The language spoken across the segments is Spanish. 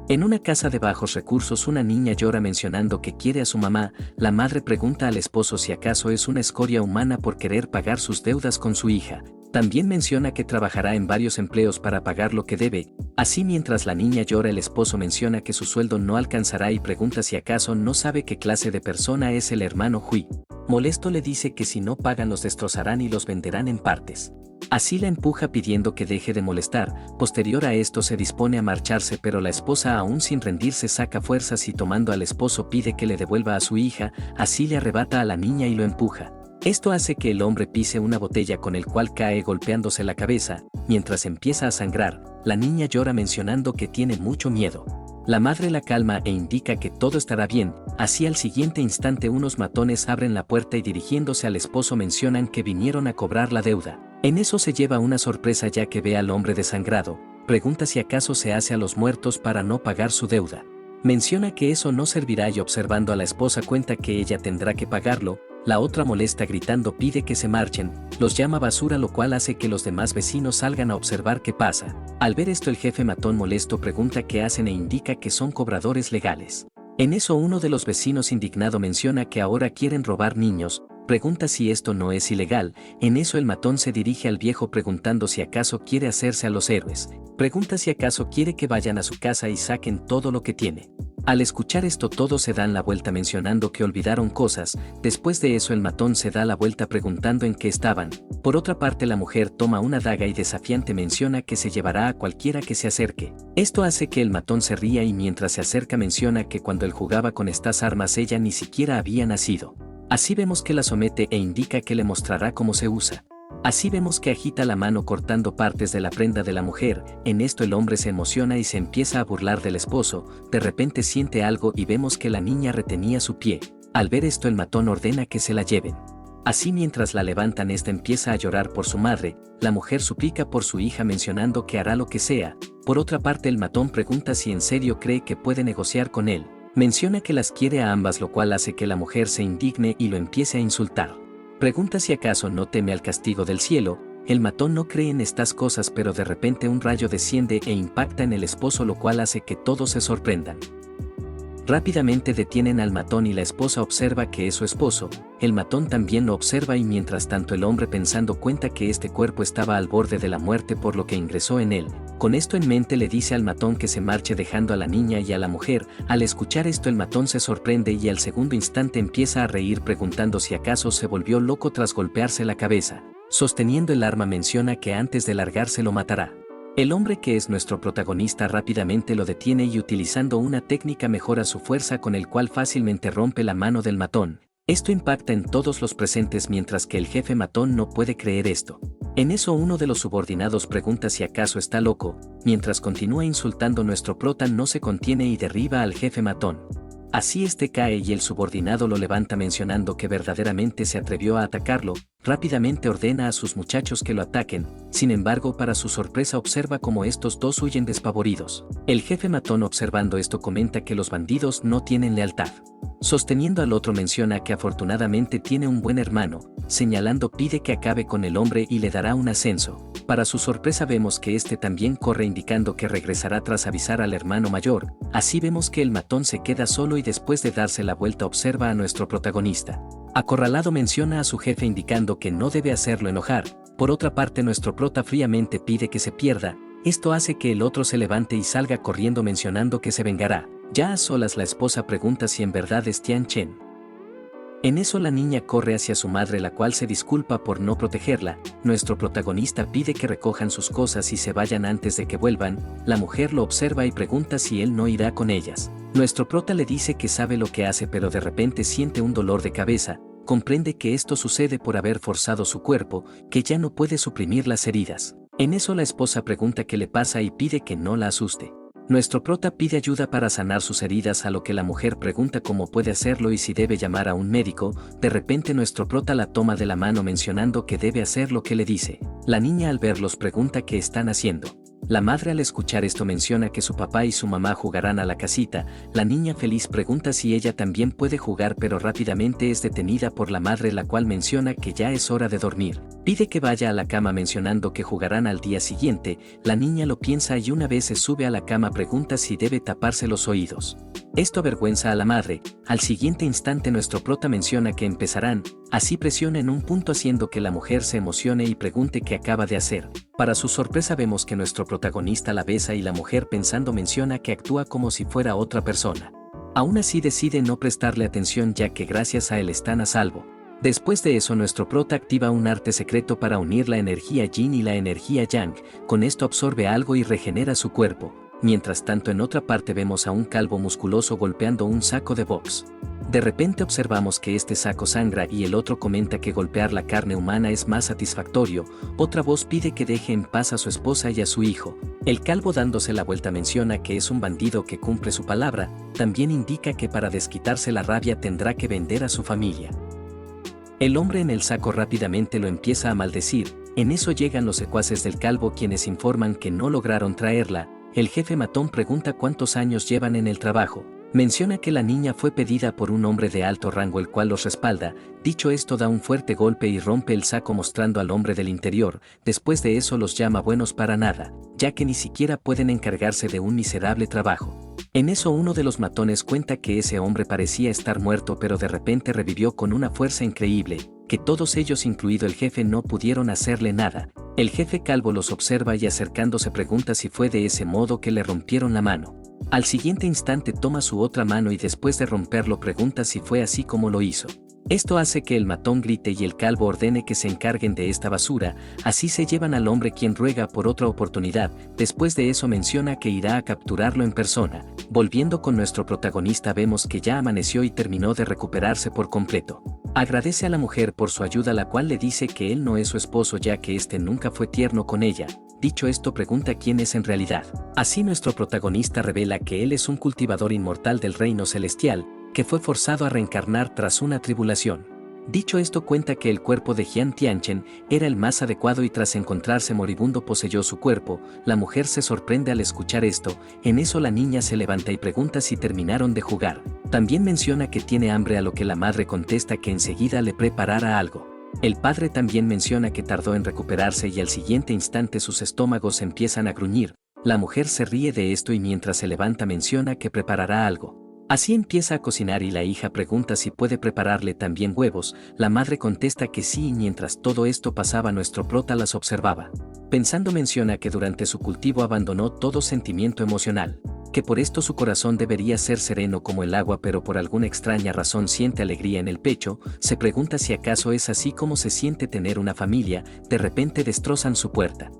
En una casa de bajos recursos una niña llora mencionando que quiere a su mamá, la madre pregunta al esposo si acaso es una escoria humana por querer pagar sus deudas con su hija. También menciona que trabajará en varios empleos para pagar lo que debe. Así mientras la niña llora el esposo menciona que su sueldo no alcanzará y pregunta si acaso no sabe qué clase de persona es el hermano Hui. Molesto le dice que si no pagan los destrozarán y los venderán en partes. Así la empuja pidiendo que deje de molestar. Posterior a esto se dispone a marcharse, pero la esposa aún sin rendirse saca fuerzas y tomando al esposo pide que le devuelva a su hija. Así le arrebata a la niña y lo empuja. Esto hace que el hombre pise una botella con el cual cae golpeándose la cabeza. Mientras empieza a sangrar, la niña llora mencionando que tiene mucho miedo. La madre la calma e indica que todo estará bien. Así al siguiente instante unos matones abren la puerta y dirigiéndose al esposo mencionan que vinieron a cobrar la deuda. En eso se lleva una sorpresa ya que ve al hombre desangrado. Pregunta si acaso se hace a los muertos para no pagar su deuda. Menciona que eso no servirá y observando a la esposa cuenta que ella tendrá que pagarlo. La otra molesta gritando pide que se marchen, los llama basura lo cual hace que los demás vecinos salgan a observar qué pasa. Al ver esto el jefe matón molesto pregunta qué hacen e indica que son cobradores legales. En eso uno de los vecinos indignado menciona que ahora quieren robar niños, pregunta si esto no es ilegal. En eso el matón se dirige al viejo preguntando si acaso quiere hacerse a los héroes. Pregunta si acaso quiere que vayan a su casa y saquen todo lo que tiene. Al escuchar esto todos se dan la vuelta mencionando que olvidaron cosas. Después de eso el matón se da la vuelta preguntando en qué estaban. Por otra parte la mujer toma una daga y desafiante menciona que se llevará a cualquiera que se acerque. Esto hace que el matón se ría y mientras se acerca menciona que cuando él jugaba con estas armas ella ni siquiera había nacido. Así vemos que la somete e indica que le mostrará cómo se usa. Así vemos que agita la mano cortando partes de la prenda de la mujer. En esto el hombre se emociona y se empieza a burlar del esposo. De repente siente algo y vemos que la niña retenía su pie. Al ver esto el matón ordena que se la lleven. Así mientras la levantan esta empieza a llorar por su madre. La mujer suplica por su hija mencionando que hará lo que sea. Por otra parte el matón pregunta si en serio cree que puede negociar con él. Menciona que las quiere a ambas lo cual hace que la mujer se indigne y lo empiece a insultar. Pregunta si acaso no teme al castigo del cielo. El matón no cree en estas cosas pero de repente un rayo desciende e impacta en el esposo lo cual hace que todos se sorprendan. Rápidamente detienen al matón y la esposa observa que es su esposo. El matón también lo observa y mientras tanto el hombre pensando cuenta que este cuerpo estaba al borde de la muerte por lo que ingresó en él. Con esto en mente le dice al matón que se marche dejando a la niña y a la mujer. Al escuchar esto el matón se sorprende y al segundo instante empieza a reír preguntando si acaso se volvió loco tras golpearse la cabeza. Sosteniendo el arma menciona que antes de largarse lo matará. El hombre que es nuestro protagonista rápidamente lo detiene y utilizando una técnica mejora su fuerza con el cual fácilmente rompe la mano del matón. Esto impacta en todos los presentes mientras que el jefe matón no puede creer esto. En eso uno de los subordinados pregunta si acaso está loco, mientras continúa insultando nuestro prota no se contiene y derriba al jefe matón. Así este cae y el subordinado lo levanta mencionando que verdaderamente se atrevió a atacarlo, rápidamente ordena a sus muchachos que lo ataquen, sin embargo para su sorpresa observa cómo estos dos huyen despavoridos. El jefe matón observando esto comenta que los bandidos no tienen lealtad. Sosteniendo al otro menciona que afortunadamente tiene un buen hermano, señalando pide que acabe con el hombre y le dará un ascenso. Para su sorpresa vemos que este también corre indicando que regresará tras avisar al hermano mayor. Así vemos que el matón se queda solo y después de darse la vuelta observa a nuestro protagonista. Acorralado menciona a su jefe indicando que no debe hacerlo enojar. Por otra parte nuestro prota fríamente pide que se pierda. Esto hace que el otro se levante y salga corriendo mencionando que se vengará. Ya a solas la esposa pregunta si en verdad es Tian Chen. En eso la niña corre hacia su madre la cual se disculpa por no protegerla. Nuestro protagonista pide que recojan sus cosas y se vayan antes de que vuelvan. La mujer lo observa y pregunta si él no irá con ellas. Nuestro prota le dice que sabe lo que hace pero de repente siente un dolor de cabeza. Comprende que esto sucede por haber forzado su cuerpo, que ya no puede suprimir las heridas. En eso la esposa pregunta qué le pasa y pide que no la asuste. Nuestro prota pide ayuda para sanar sus heridas a lo que la mujer pregunta cómo puede hacerlo y si debe llamar a un médico. De repente nuestro prota la toma de la mano mencionando que debe hacer lo que le dice. La niña al verlos pregunta qué están haciendo. La madre al escuchar esto menciona que su papá y su mamá jugarán a la casita. La niña feliz pregunta si ella también puede jugar, pero rápidamente es detenida por la madre, la cual menciona que ya es hora de dormir. Pide que vaya a la cama mencionando que jugarán al día siguiente. La niña lo piensa y una vez se sube a la cama pregunta si debe taparse los oídos. Esto avergüenza a la madre. Al siguiente instante nuestro prota menciona que empezarán, así presiona en un punto haciendo que la mujer se emocione y pregunte qué acaba de hacer. Para su sorpresa vemos que nuestro protagonista la besa y la mujer pensando menciona que actúa como si fuera otra persona. Aún así decide no prestarle atención ya que gracias a él están a salvo. Después de eso nuestro prota activa un arte secreto para unir la energía yin y la energía yang, con esto absorbe algo y regenera su cuerpo. Mientras tanto en otra parte vemos a un calvo musculoso golpeando un saco de box. De repente observamos que este saco sangra y el otro comenta que golpear la carne humana es más satisfactorio. Otra voz pide que deje en paz a su esposa y a su hijo. El calvo dándose la vuelta menciona que es un bandido que cumple su palabra, también indica que para desquitarse la rabia tendrá que vender a su familia. El hombre en el saco rápidamente lo empieza a maldecir. En eso llegan los secuaces del calvo quienes informan que no lograron traerla. El jefe matón pregunta cuántos años llevan en el trabajo. Menciona que la niña fue pedida por un hombre de alto rango el cual los respalda. Dicho esto da un fuerte golpe y rompe el saco mostrando al hombre del interior. Después de eso los llama buenos para nada, ya que ni siquiera pueden encargarse de un miserable trabajo. En eso uno de los matones cuenta que ese hombre parecía estar muerto pero de repente revivió con una fuerza increíble, que todos ellos incluido el jefe no pudieron hacerle nada. El jefe calvo los observa y acercándose pregunta si fue de ese modo que le rompieron la mano. Al siguiente instante toma su otra mano y después de romperlo pregunta si fue así como lo hizo. Esto hace que el matón grite y el calvo ordene que se encarguen de esta basura, así se llevan al hombre quien ruega por otra oportunidad. Después de eso menciona que irá a capturarlo en persona. Volviendo con nuestro protagonista vemos que ya amaneció y terminó de recuperarse por completo. Agradece a la mujer por su ayuda, la cual le dice que él no es su esposo ya que este nunca fue tierno con ella. Dicho esto pregunta quién es en realidad. Así nuestro protagonista revela que él es un cultivador inmortal del reino celestial, que fue forzado a reencarnar tras una tribulación. Dicho esto cuenta que el cuerpo de Jian Tianchen era el más adecuado y tras encontrarse moribundo poseyó su cuerpo. La mujer se sorprende al escuchar esto. En eso la niña se levanta y pregunta si terminaron de jugar. También menciona que tiene hambre, a lo que la madre contesta que enseguida le preparará algo. El padre también menciona que tardó en recuperarse y al siguiente instante sus estómagos empiezan a gruñir. La mujer se ríe de esto y mientras se levanta menciona que preparará algo. Así empieza a cocinar y la hija pregunta si puede prepararle también huevos. La madre contesta que sí y mientras todo esto pasaba nuestro prota las observaba. Pensando menciona que durante su cultivo abandonó todo sentimiento emocional, que por esto su corazón debería ser sereno como el agua pero por alguna extraña razón siente alegría en el pecho. Se pregunta si acaso es así como se siente tener una familia. De repente destrozan su puerta.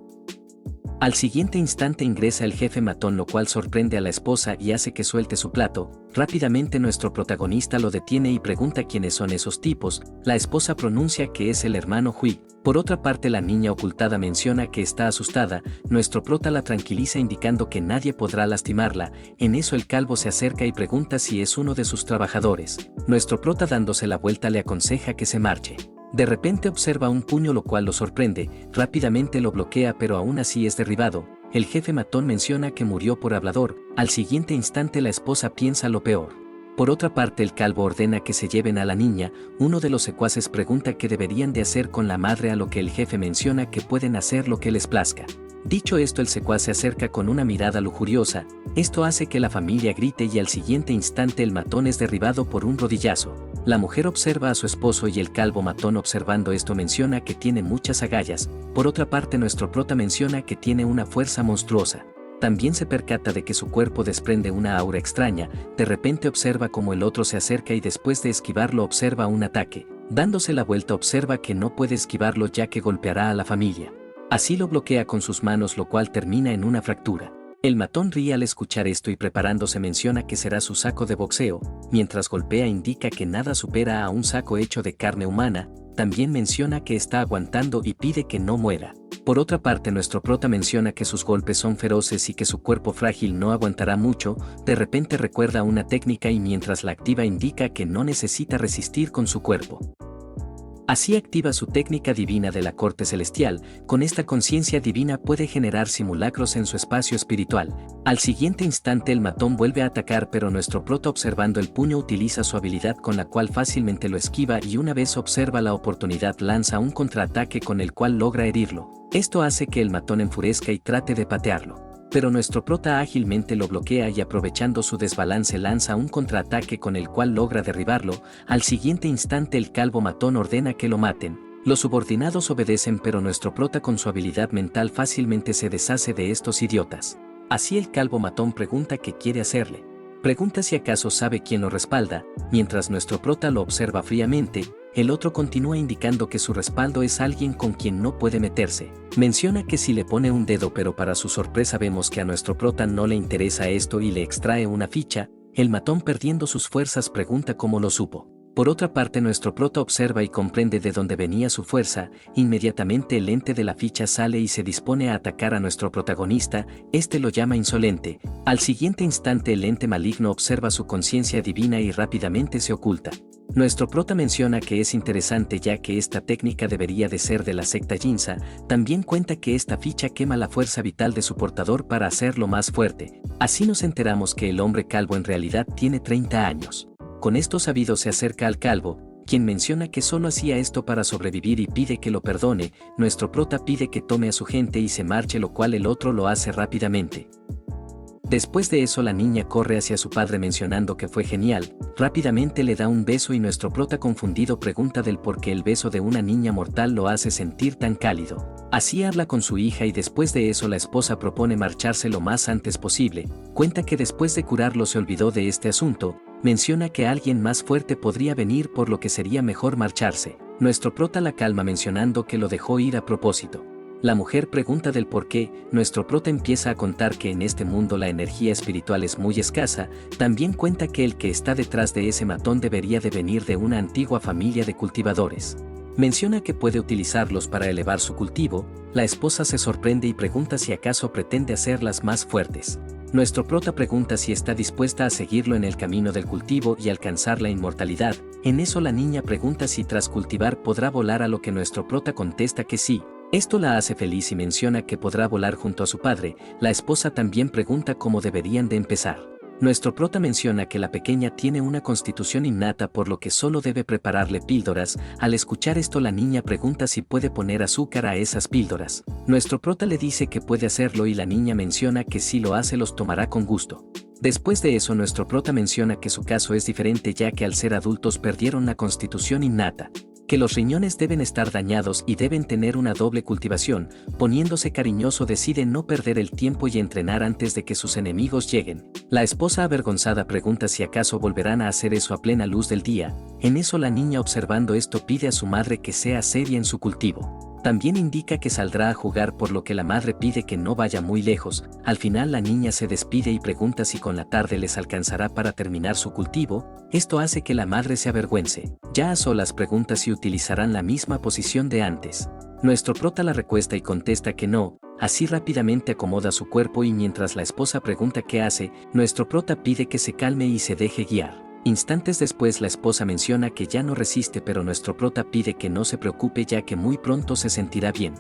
Al siguiente instante ingresa el jefe matón, lo cual sorprende a la esposa y hace que suelte su plato. Rápidamente nuestro protagonista lo detiene y pregunta quiénes son esos tipos. La esposa pronuncia que es el hermano Hui. Por otra parte la niña ocultada menciona que está asustada. Nuestro prota la tranquiliza indicando que nadie podrá lastimarla. En eso el calvo se acerca y pregunta si es uno de sus trabajadores. Nuestro prota dándose la vuelta le aconseja que se marche. De repente observa un puño lo cual lo sorprende, rápidamente lo bloquea pero aún así es derribado. El jefe matón menciona que murió por hablador. Al siguiente instante la esposa piensa lo peor. Por otra parte el calvo ordena que se lleven a la niña. Uno de los secuaces pregunta qué deberían de hacer con la madre, a lo que el jefe menciona que pueden hacer lo que les plazca. Dicho esto el secuaz se acerca con una mirada lujuriosa. Esto hace que la familia grite y al siguiente instante el matón es derribado por un rodillazo. La mujer observa a su esposo y el calvo matón observando esto menciona que tiene muchas agallas. Por otra parte nuestro prota menciona que tiene una fuerza monstruosa. También se percata de que su cuerpo desprende una aura extraña. De repente observa como el otro se acerca y después de esquivarlo observa un ataque. Dándose la vuelta observa que no puede esquivarlo ya que golpeará a la familia. Así lo bloquea con sus manos, lo cual termina en una fractura. El matón ríe al escuchar esto y preparándose menciona que será su saco de boxeo. Mientras golpea indica que nada supera a un saco hecho de carne humana. También menciona que está aguantando y pide que no muera. Por otra parte nuestro prota menciona que sus golpes son feroces y que su cuerpo frágil no aguantará mucho. De repente recuerda una técnica y mientras la activa indica que no necesita resistir con su cuerpo. Así activa su técnica divina de la corte celestial. Con esta conciencia divina puede generar simulacros en su espacio espiritual. Al siguiente instante el matón vuelve a atacar, pero nuestro prota, observando el puño, utiliza su habilidad con la cual fácilmente lo esquiva, y una vez observa la oportunidad lanza un contraataque con el cual logra herirlo. Esto hace que el matón enfurezca y trate de patearlo. Pero nuestro prota ágilmente lo bloquea y, aprovechando su desbalance, lanza un contraataque con el cual logra derribarlo. Al siguiente instante el calvo matón ordena que lo maten. Los subordinados obedecen, pero nuestro prota con su habilidad mental fácilmente se deshace de estos idiotas. Así el calvo matón pregunta qué quiere hacerle. Pregunta si acaso sabe quién lo respalda. Mientras nuestro prota lo observa fríamente, el otro continúa indicando que su respaldo es alguien con quien no puede meterse. Menciona que si le pone un dedo, pero para su sorpresa vemos que a nuestro prota no le interesa esto y le extrae una ficha. El matón, perdiendo sus fuerzas, pregunta cómo lo supo. Por otra parte, nuestro prota observa y comprende de dónde venía su fuerza. Inmediatamente el ente de la ficha sale y se dispone a atacar a nuestro protagonista. Este lo llama insolente. Al siguiente instante el ente maligno observa su conciencia divina y rápidamente se oculta. Nuestro prota menciona que es interesante, ya que esta técnica debería de ser de la secta Jinza. También cuenta que esta ficha quema la fuerza vital de su portador para hacerlo más fuerte. Así nos enteramos que el hombre calvo en realidad tiene 30 años. Con esto sabido se acerca al calvo, quien menciona que solo hacía esto para sobrevivir y pide que lo perdone. Nuestro prota pide que tome a su gente y se marche, lo cual el otro lo hace rápidamente. Después de eso la niña corre hacia su padre mencionando que fue genial. Rápidamente le da un beso y nuestro prota, confundido, pregunta del por qué el beso de una niña mortal lo hace sentir tan cálido. Así habla con su hija y después de eso la esposa propone marcharse lo más antes posible. Cuenta que después de curarlo se olvidó de este asunto. Menciona que alguien más fuerte podría venir, por lo que sería mejor marcharse. Nuestro prota la calma mencionando que lo dejó ir a propósito. La mujer pregunta del por qué. Nuestro prota empieza a contar que en este mundo la energía espiritual es muy escasa. También cuenta que el que está detrás de ese matón debería de venir de una antigua familia de cultivadores. Menciona que puede utilizarlos para elevar su cultivo. La esposa se sorprende y pregunta si acaso pretende hacerlas más fuertes. Nuestro prota pregunta si está dispuesta a seguirlo en el camino del cultivo y alcanzar la inmortalidad. En eso la niña pregunta si tras cultivar podrá volar, a lo que nuestro prota contesta que sí. Esto la hace feliz y menciona que podrá volar junto a su padre. La esposa también pregunta cómo deberían de empezar. Nuestro prota menciona que la pequeña tiene una constitución innata, por lo que solo debe prepararle píldoras. Al escuchar esto la niña pregunta si puede poner azúcar a esas píldoras. Nuestro prota le dice que puede hacerlo y la niña menciona que si lo hace los tomará con gusto. Después de eso nuestro prota menciona que su caso es diferente, ya que al ser adultos perdieron la constitución innata, que los riñones deben estar dañados y deben tener una doble cultivación. Poniéndose cariñoso decide no perder el tiempo y entrenar antes de que sus enemigos lleguen. La esposa avergonzada pregunta si acaso volverán a hacer eso a plena luz del día. En eso la niña, observando esto, pide a su madre que sea seria en su cultivo. También indica que saldrá a jugar, por lo que la madre pide que no vaya muy lejos. Al final la niña se despide y pregunta si con la tarde les alcanzará para terminar su cultivo. Esto hace que la madre se avergüence. Ya a solas pregunta si utilizarán la misma posición de antes. Nuestro prota la recuesta y contesta que no. Así rápidamente acomoda su cuerpo y mientras la esposa pregunta qué hace, nuestro prota pide que se calme y se deje guiar. Instantes después la esposa menciona que ya no resiste, pero nuestro prota pide que no se preocupe, ya que muy pronto se sentirá bien.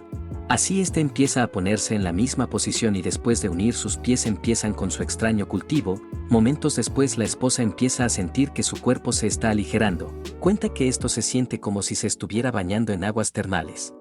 Así este empieza a ponerse en la misma posición y después de unir sus pies empiezan con su extraño cultivo. Momentos después la esposa empieza a sentir que su cuerpo se está aligerando. Cuenta que esto se siente como si se estuviera bañando en aguas termales.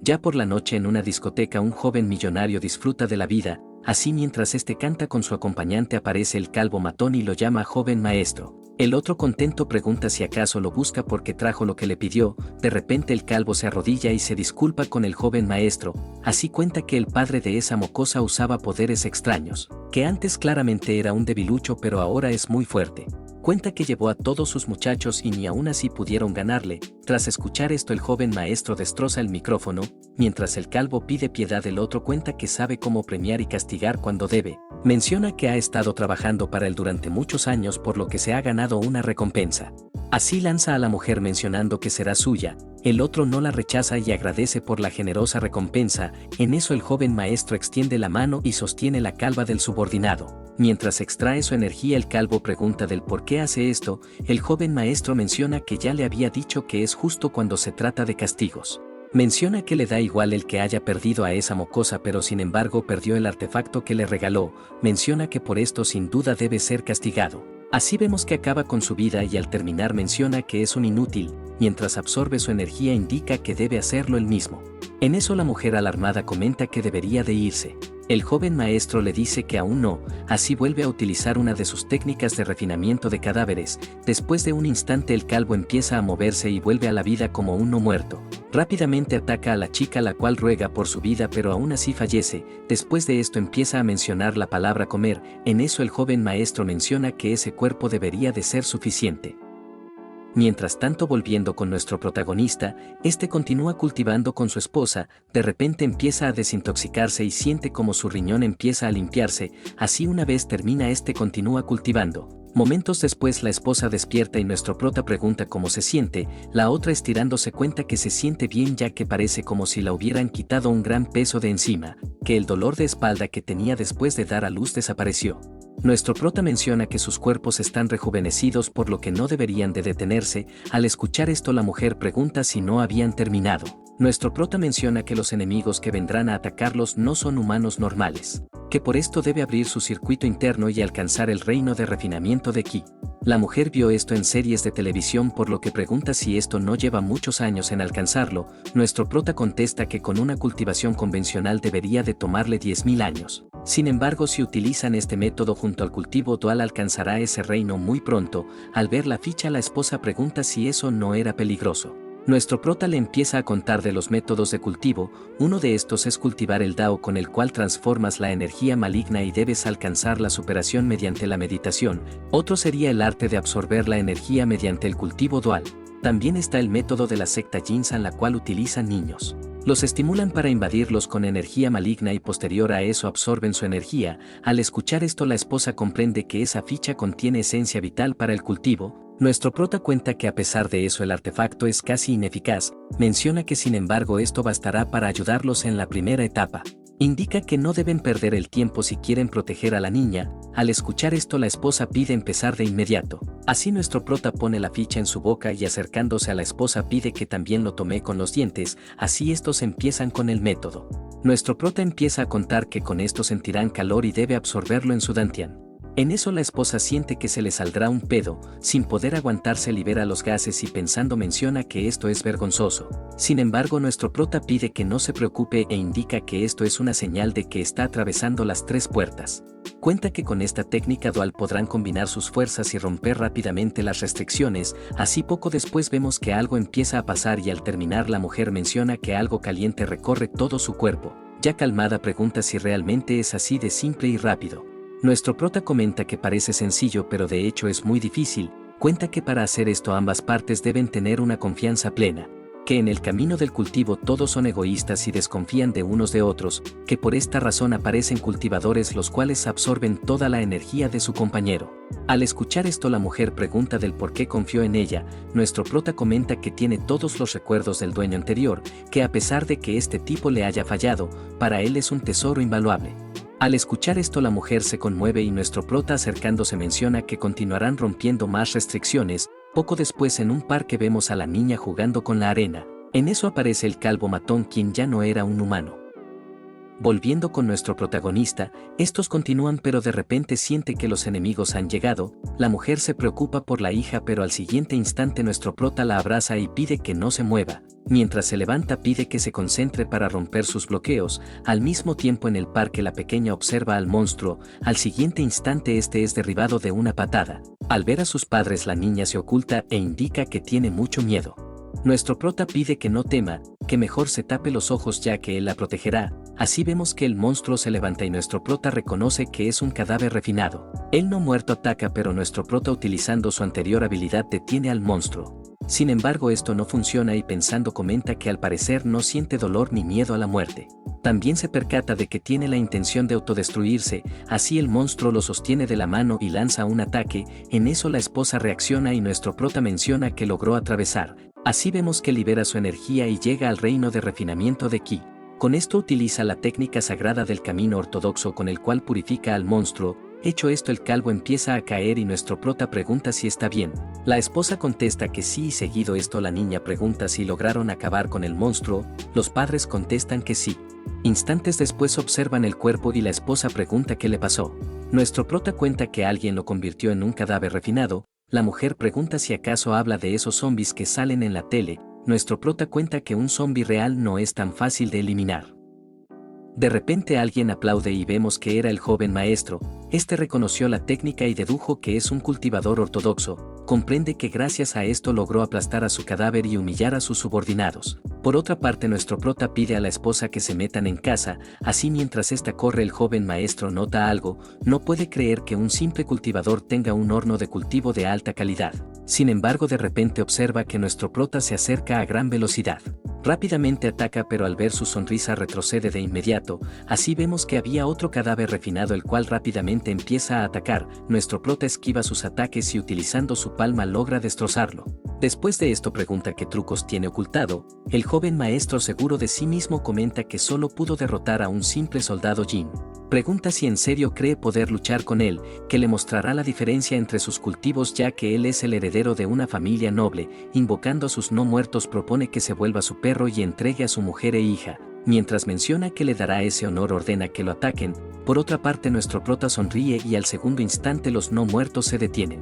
Ya por la noche en una discoteca un joven millonario disfruta de la vida. Así mientras este canta con su acompañante aparece el calvo matón y lo llama joven maestro. El otro contento pregunta si acaso lo busca porque trajo lo que le pidió. De repente el calvo se arrodilla y se disculpa con el joven maestro. Así cuenta que el padre de esa mocosa usaba poderes extraños, que antes claramente era un debilucho pero ahora es muy fuerte. Cuenta que llevó a todos sus muchachos y ni aún así pudieron ganarle. Tras escuchar esto el joven maestro destroza el micrófono. Mientras el calvo pide piedad, el otro cuenta que sabe cómo premiar y castigar cuando debe. Menciona que ha estado trabajando para él durante muchos años, por lo que se ha ganado una recompensa. Así lanza a la mujer mencionando que será suya, el otro no la rechaza y agradece por la generosa recompensa. En eso el joven maestro extiende la mano y sostiene la calva del subordinado. Mientras extrae su energía, el calvo pregunta del por qué hace esto. El joven maestro menciona que ya le había dicho que es justo cuando se trata de castigos. Menciona que le da igual el que haya perdido a esa mocosa, pero sin embargo perdió el artefacto que le regaló. Menciona que por esto sin duda debe ser castigado. Así vemos que acaba con su vida y al terminar menciona que es un inútil. Mientras absorbe su energía indica que debe hacerlo él mismo. En eso la mujer alarmada comenta que debería de irse. El joven maestro le dice que aún no, así vuelve a utilizar una de sus técnicas de refinamiento de cadáveres. Después de un instante el calvo empieza a moverse y vuelve a la vida como un no muerto. Rápidamente ataca a la chica, la cual ruega por su vida pero aún así fallece. Después de esto empieza a mencionar la palabra comer. En eso el joven maestro menciona que ese cuerpo debería de ser suficiente. Mientras tanto, volviendo con nuestro protagonista, este continúa cultivando con su esposa. De repente empieza a desintoxicarse y siente como su riñón empieza a limpiarse. Así una vez termina, este continúa cultivando. Momentos después la esposa despierta y nuestro prota pregunta cómo se siente. La otra, estirándose, cuenta que se siente bien, ya que parece como si la hubieran quitado un gran peso de encima, que el dolor de espalda que tenía después de dar a luz desapareció. Nuestro prota menciona que sus cuerpos están rejuvenecidos, por lo que no deberían de detenerse. Al escuchar esto la mujer pregunta si no habían terminado. Nuestro prota menciona que los enemigos que vendrán a atacarlos no son humanos normales, que por esto debe abrir su circuito interno y alcanzar el reino de refinamiento de Ki. La mujer vio esto en series de televisión, por lo que pregunta si esto no lleva muchos años en alcanzarlo. Nuestro prota contesta que con una cultivación convencional debería de tomarle 10.000 años. Sin embargo, si utilizan este método junto al cultivo dual alcanzará ese reino muy pronto. Al ver la ficha la esposa pregunta si eso no era peligroso. Nuestro prota le empieza a contar de los métodos de cultivo. Uno de estos es cultivar el Dao, con el cual transformas la energía maligna y debes alcanzar la superación mediante la meditación. Otro sería el arte de absorber la energía mediante el cultivo dual. También está el método de la secta Jinsan, la cual utilizan niños. Los estimulan para invadirlos con energía maligna y posterior a eso absorben su energía. Al escuchar esto la esposa comprende que esa ficha contiene esencia vital para el cultivo. Nuestro prota cuenta que a pesar de eso el artefacto es casi ineficaz. Menciona que sin embargo esto bastará para ayudarlos en la primera etapa. Indica que no deben perder el tiempo si quieren proteger a la niña. Al escuchar esto la esposa pide empezar de inmediato. Así nuestro prota pone la ficha en su boca y acercándose a la esposa pide que también lo tome con los dientes. Así estos empiezan con el método. Nuestro prota empieza a contar que con esto sentirán calor y debe absorberlo en su dantian. En eso la esposa siente que se le saldrá un pedo. Sin poder aguantarse libera los gases y pensando menciona que esto es vergonzoso. Sin embargo nuestro prota pide que no se preocupe e indica que esto es una señal de que está atravesando las 3 puertas. Cuenta que con esta técnica dual podrán combinar sus fuerzas y romper rápidamente las restricciones. Así poco después vemos que algo empieza a pasar y al terminar la mujer menciona que algo caliente recorre todo su cuerpo. Ya calmada pregunta si realmente es así de simple y rápido. Nuestro prota comenta que parece sencillo pero de hecho es muy difícil. Cuenta que para hacer esto ambas partes deben tener una confianza plena, que en el camino del cultivo todos son egoístas y desconfían de unos de otros, que por esta razón aparecen cultivadores los cuales absorben toda la energía de su compañero. Al escuchar esto la mujer pregunta del por qué confió en ella. Nuestro prota comenta que tiene todos los recuerdos del dueño anterior, que a pesar de que este tipo le haya fallado, para él es un tesoro invaluable. Al escuchar esto la mujer se conmueve y nuestro prota acercándose menciona que continuarán rompiendo más restricciones. Poco después en un parque vemos a la niña jugando con la arena. En eso aparece el calvo matón, quien ya no era un humano. Volviendo con nuestro protagonista, estos continúan pero de repente siente que los enemigos han llegado. La mujer se preocupa por la hija pero al siguiente instante nuestro prota la abraza y pide que no se mueva. Mientras se levanta pide que se concentre para romper sus bloqueos. Al mismo tiempo en el parque la pequeña observa al monstruo. Al siguiente instante este es derribado de una patada. Al ver a sus padres la niña se oculta e indica que tiene mucho miedo. Nuestro prota pide que no tema, que mejor se tape los ojos ya que él la protegerá. Así vemos que el monstruo se levanta y nuestro prota reconoce que es un cadáver refinado. El no muerto ataca pero nuestro prota utilizando su anterior habilidad detiene al monstruo. Sin embargo, esto no funciona y pensando comenta que al parecer no siente dolor ni miedo a la muerte. También se percata de que tiene la intención de autodestruirse, así el monstruo lo sostiene de la mano y lanza un ataque. En eso la esposa reacciona y nuestro prota menciona que logró atravesar. Así vemos que libera su energía y llega al reino de refinamiento de Ki. Con esto utiliza la técnica sagrada del camino ortodoxo con el cual purifica al monstruo. Hecho esto, el calvo empieza a caer y nuestro prota pregunta si está bien. La esposa contesta que sí y seguido esto la niña pregunta si lograron acabar con el monstruo. Los padres contestan que sí. Instantes después observan el cuerpo y la esposa pregunta qué le pasó. Nuestro prota cuenta que alguien lo convirtió en un cadáver refinado. La mujer pregunta si acaso habla de esos zombies que salen en la tele. Nuestro prota cuenta que un zombie real no es tan fácil de eliminar. De repente alguien aplaude y vemos que era el joven maestro. Este reconoció la técnica y dedujo que es un cultivador ortodoxo. Comprende que gracias a esto logró aplastar a su cadáver y humillar a sus subordinados. Por otra parte, nuestro prota pide a la esposa que se metan en casa, así mientras esta corre el joven maestro nota algo, no puede creer que un simple cultivador tenga un horno de cultivo de alta calidad. Sin embargo, de repente observa que nuestro prota se acerca a gran velocidad. Rápidamente ataca, pero al ver su sonrisa retrocede de inmediato. Así vemos que había otro cadáver refinado el cual rápidamente empieza a atacar. Nuestro prota esquiva sus ataques y utilizando su palma logra destrozarlo. Después de esto pregunta qué trucos tiene ocultado. El joven maestro, seguro de sí mismo, comenta que solo pudo derrotar a un simple soldado Jin. Pregunta si en serio cree poder luchar con él, que le mostrará la diferencia entre sus cultivos ya que él es el heredero de una familia noble. Invocando a sus no muertos propone que se vuelva su perro y entregue a su mujer e hija. Mientras menciona que le dará ese honor, ordena que lo ataquen. Por otra parte, nuestro prota sonríe y al segundo instante los no muertos se detienen.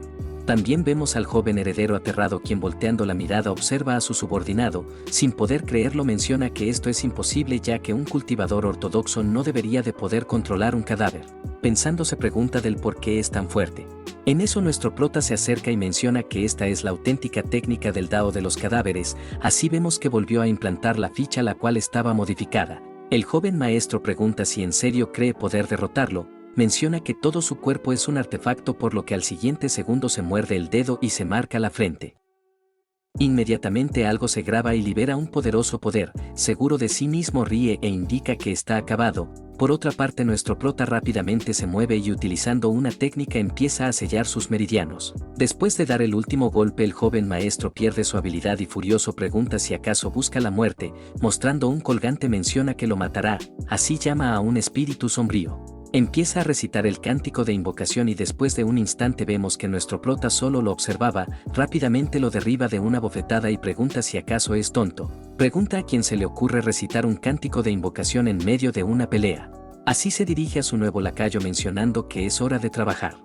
También vemos al joven heredero aterrado, quien volteando la mirada observa a su subordinado. Sin poder creerlo menciona que esto es imposible ya que un cultivador ortodoxo no debería de poder controlar un cadáver. Pensando se pregunta del por qué es tan fuerte. En eso nuestro prota se acerca y menciona que esta es la auténtica técnica del Dao de los cadáveres. Así vemos que volvió a implantar la ficha la cual estaba modificada. El joven maestro pregunta si en serio cree poder derrotarlo. Menciona que todo su cuerpo es un artefacto, por lo que al siguiente segundo se muerde el dedo y se marca la frente. Inmediatamente algo se graba y libera un poderoso poder. Seguro de sí mismo ríe e indica que está acabado. Por otra parte, nuestro prota rápidamente se mueve y utilizando una técnica empieza a sellar sus meridianos. Después de dar el último golpe, el joven maestro pierde su habilidad y furioso pregunta si acaso busca la muerte. Mostrando un colgante menciona que lo matará. Así llama a un espíritu sombrío. Empieza a recitar el cántico de invocación y después de un instante vemos que nuestro prota solo lo observaba. Rápidamente lo derriba de una bofetada y pregunta si acaso es tonto. Pregunta a quién se le ocurre recitar un cántico de invocación en medio de una pelea. Así se dirige a su nuevo lacayo mencionando que es hora de trabajar.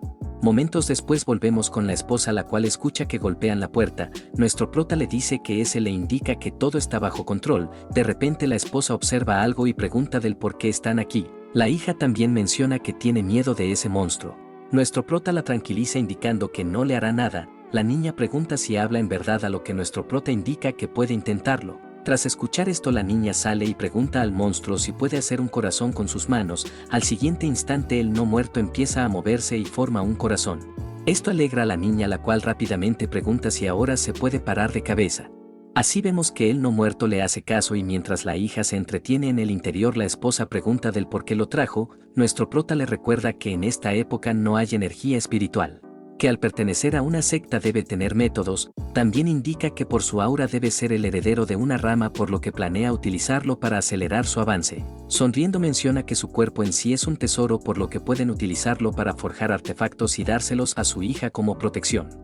Momentos después volvemos con la esposa, la cual escucha que golpean la puerta. Nuestro prota le dice que ese le indica que todo está bajo control. De repente la esposa observa algo y pregunta del por qué están aquí. La hija también menciona que tiene miedo de ese monstruo. Nuestro prota la tranquiliza indicando que no le hará nada. La niña pregunta si habla en verdad, a lo que nuestro prota indica que puede intentarlo. Tras escuchar esto, la niña sale y pregunta al monstruo si puede hacer un corazón con sus manos. Al siguiente instante el no muerto empieza a moverse y forma un corazón. Esto alegra a la niña, la cual rápidamente pregunta si ahora se puede parar de cabeza. Así vemos que el no muerto le hace caso y mientras la hija se entretiene en el interior, la esposa pregunta del por qué lo trajo. Nuestro prota le recuerda que en esta época no hay energía espiritual, que al pertenecer a una secta debe tener métodos. También indica que por su aura debe ser el heredero de una rama, por lo que planea utilizarlo para acelerar su avance. Sonriendo menciona que su cuerpo en sí es un tesoro, por lo que pueden utilizarlo para forjar artefactos y dárselos a su hija como protección.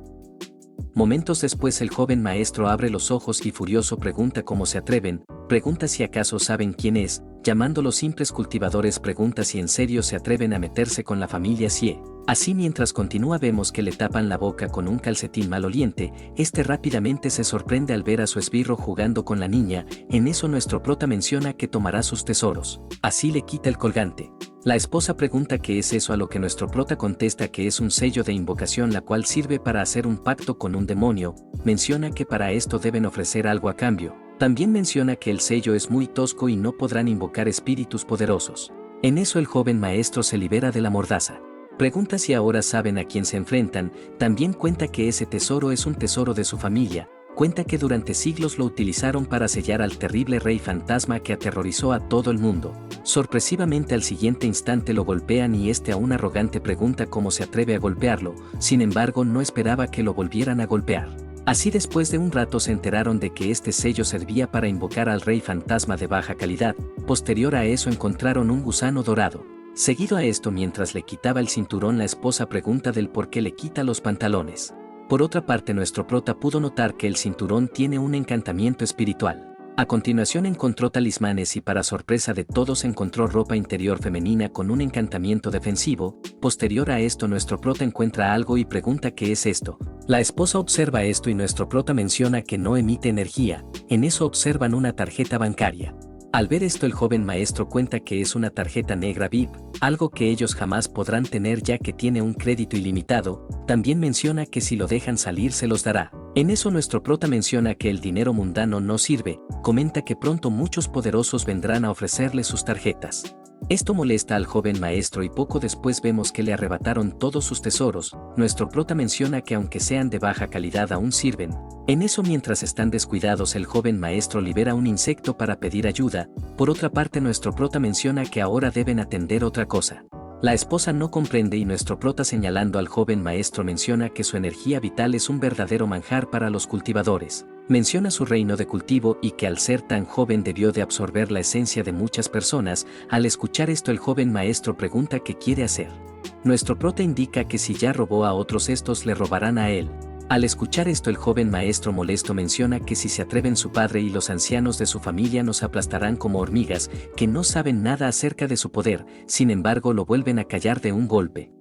Momentos después el joven maestro abre los ojos y furioso pregunta cómo se atreven. Pregunta si acaso saben quién es. Llamando los simples cultivadores pregunta si en serio se atreven a meterse con la familia Xie. Así mientras continúa vemos que le tapan la boca con un calcetín maloliente. Este rápidamente se sorprende al ver a su esbirro jugando con la niña. En eso nuestro prota menciona que tomará sus tesoros. Así le quita el colgante. La esposa pregunta qué es eso, a lo que nuestro prota contesta que es un sello de invocación, la cual sirve para hacer un pacto con un demonio. Menciona que para esto deben ofrecer algo a cambio. También menciona que el sello es muy tosco y no podrán invocar espíritus poderosos. En eso el joven maestro se libera de la mordaza. Pregunta si ahora saben a quién se enfrentan. También cuenta que ese tesoro es un tesoro de su familia. cuenta que durante siglos lo utilizaron para sellar al terrible rey fantasma que aterrorizó a todo el mundo. Sorpresivamente al siguiente instante lo golpean y este aún arrogante pregunta cómo se atreve a golpearlo, sin embargo no esperaba que lo volvieran a golpear. Así después de un rato se enteraron de que este sello servía para invocar al rey fantasma de baja calidad, posterior a eso encontraron un gusano dorado. Seguido a esto mientras le quitaba el cinturón la esposa pregunta del por qué le quita los pantalones. Por otra parte nuestro prota pudo notar que el cinturón tiene un encantamiento espiritual. A continuación encontró talismanes y para sorpresa de todos encontró ropa interior femenina con un encantamiento defensivo. Posterior a esto nuestro prota encuentra algo y pregunta qué es esto. La esposa observa esto y nuestro prota menciona que no emite energía, en eso observan una tarjeta bancaria. Al ver esto el joven maestro cuenta que es una tarjeta negra VIP, algo que ellos jamás podrán tener ya que tiene un crédito ilimitado, también menciona que si lo dejan salir se los dará. En eso nuestro prota menciona que el dinero mundano no sirve, comenta que pronto muchos poderosos vendrán a ofrecerle sus tarjetas. Esto molesta al joven maestro y poco después vemos que le arrebataron todos sus tesoros. Nuestro prota menciona que aunque sean de baja calidad aún sirven. En eso mientras están descuidados el joven maestro libera un insecto para pedir ayuda. Por otra parte nuestro prota menciona que ahora deben atender otra cosa. La esposa no comprende y nuestro prota señalando al joven maestro menciona que su energía vital es un verdadero manjar para los cultivadores. Menciona su reino de cultivo y que al ser tan joven debió de absorber la esencia de muchas personas. Al escuchar esto el joven maestro pregunta qué quiere hacer. Nuestro prota indica que si ya robó a otros estos le robarán a él. Al escuchar esto el joven maestro molesto menciona que si se atreven su padre y los ancianos de su familia nos aplastarán como hormigas, que no saben nada acerca de su poder, sin embargo lo vuelven a callar de un golpe.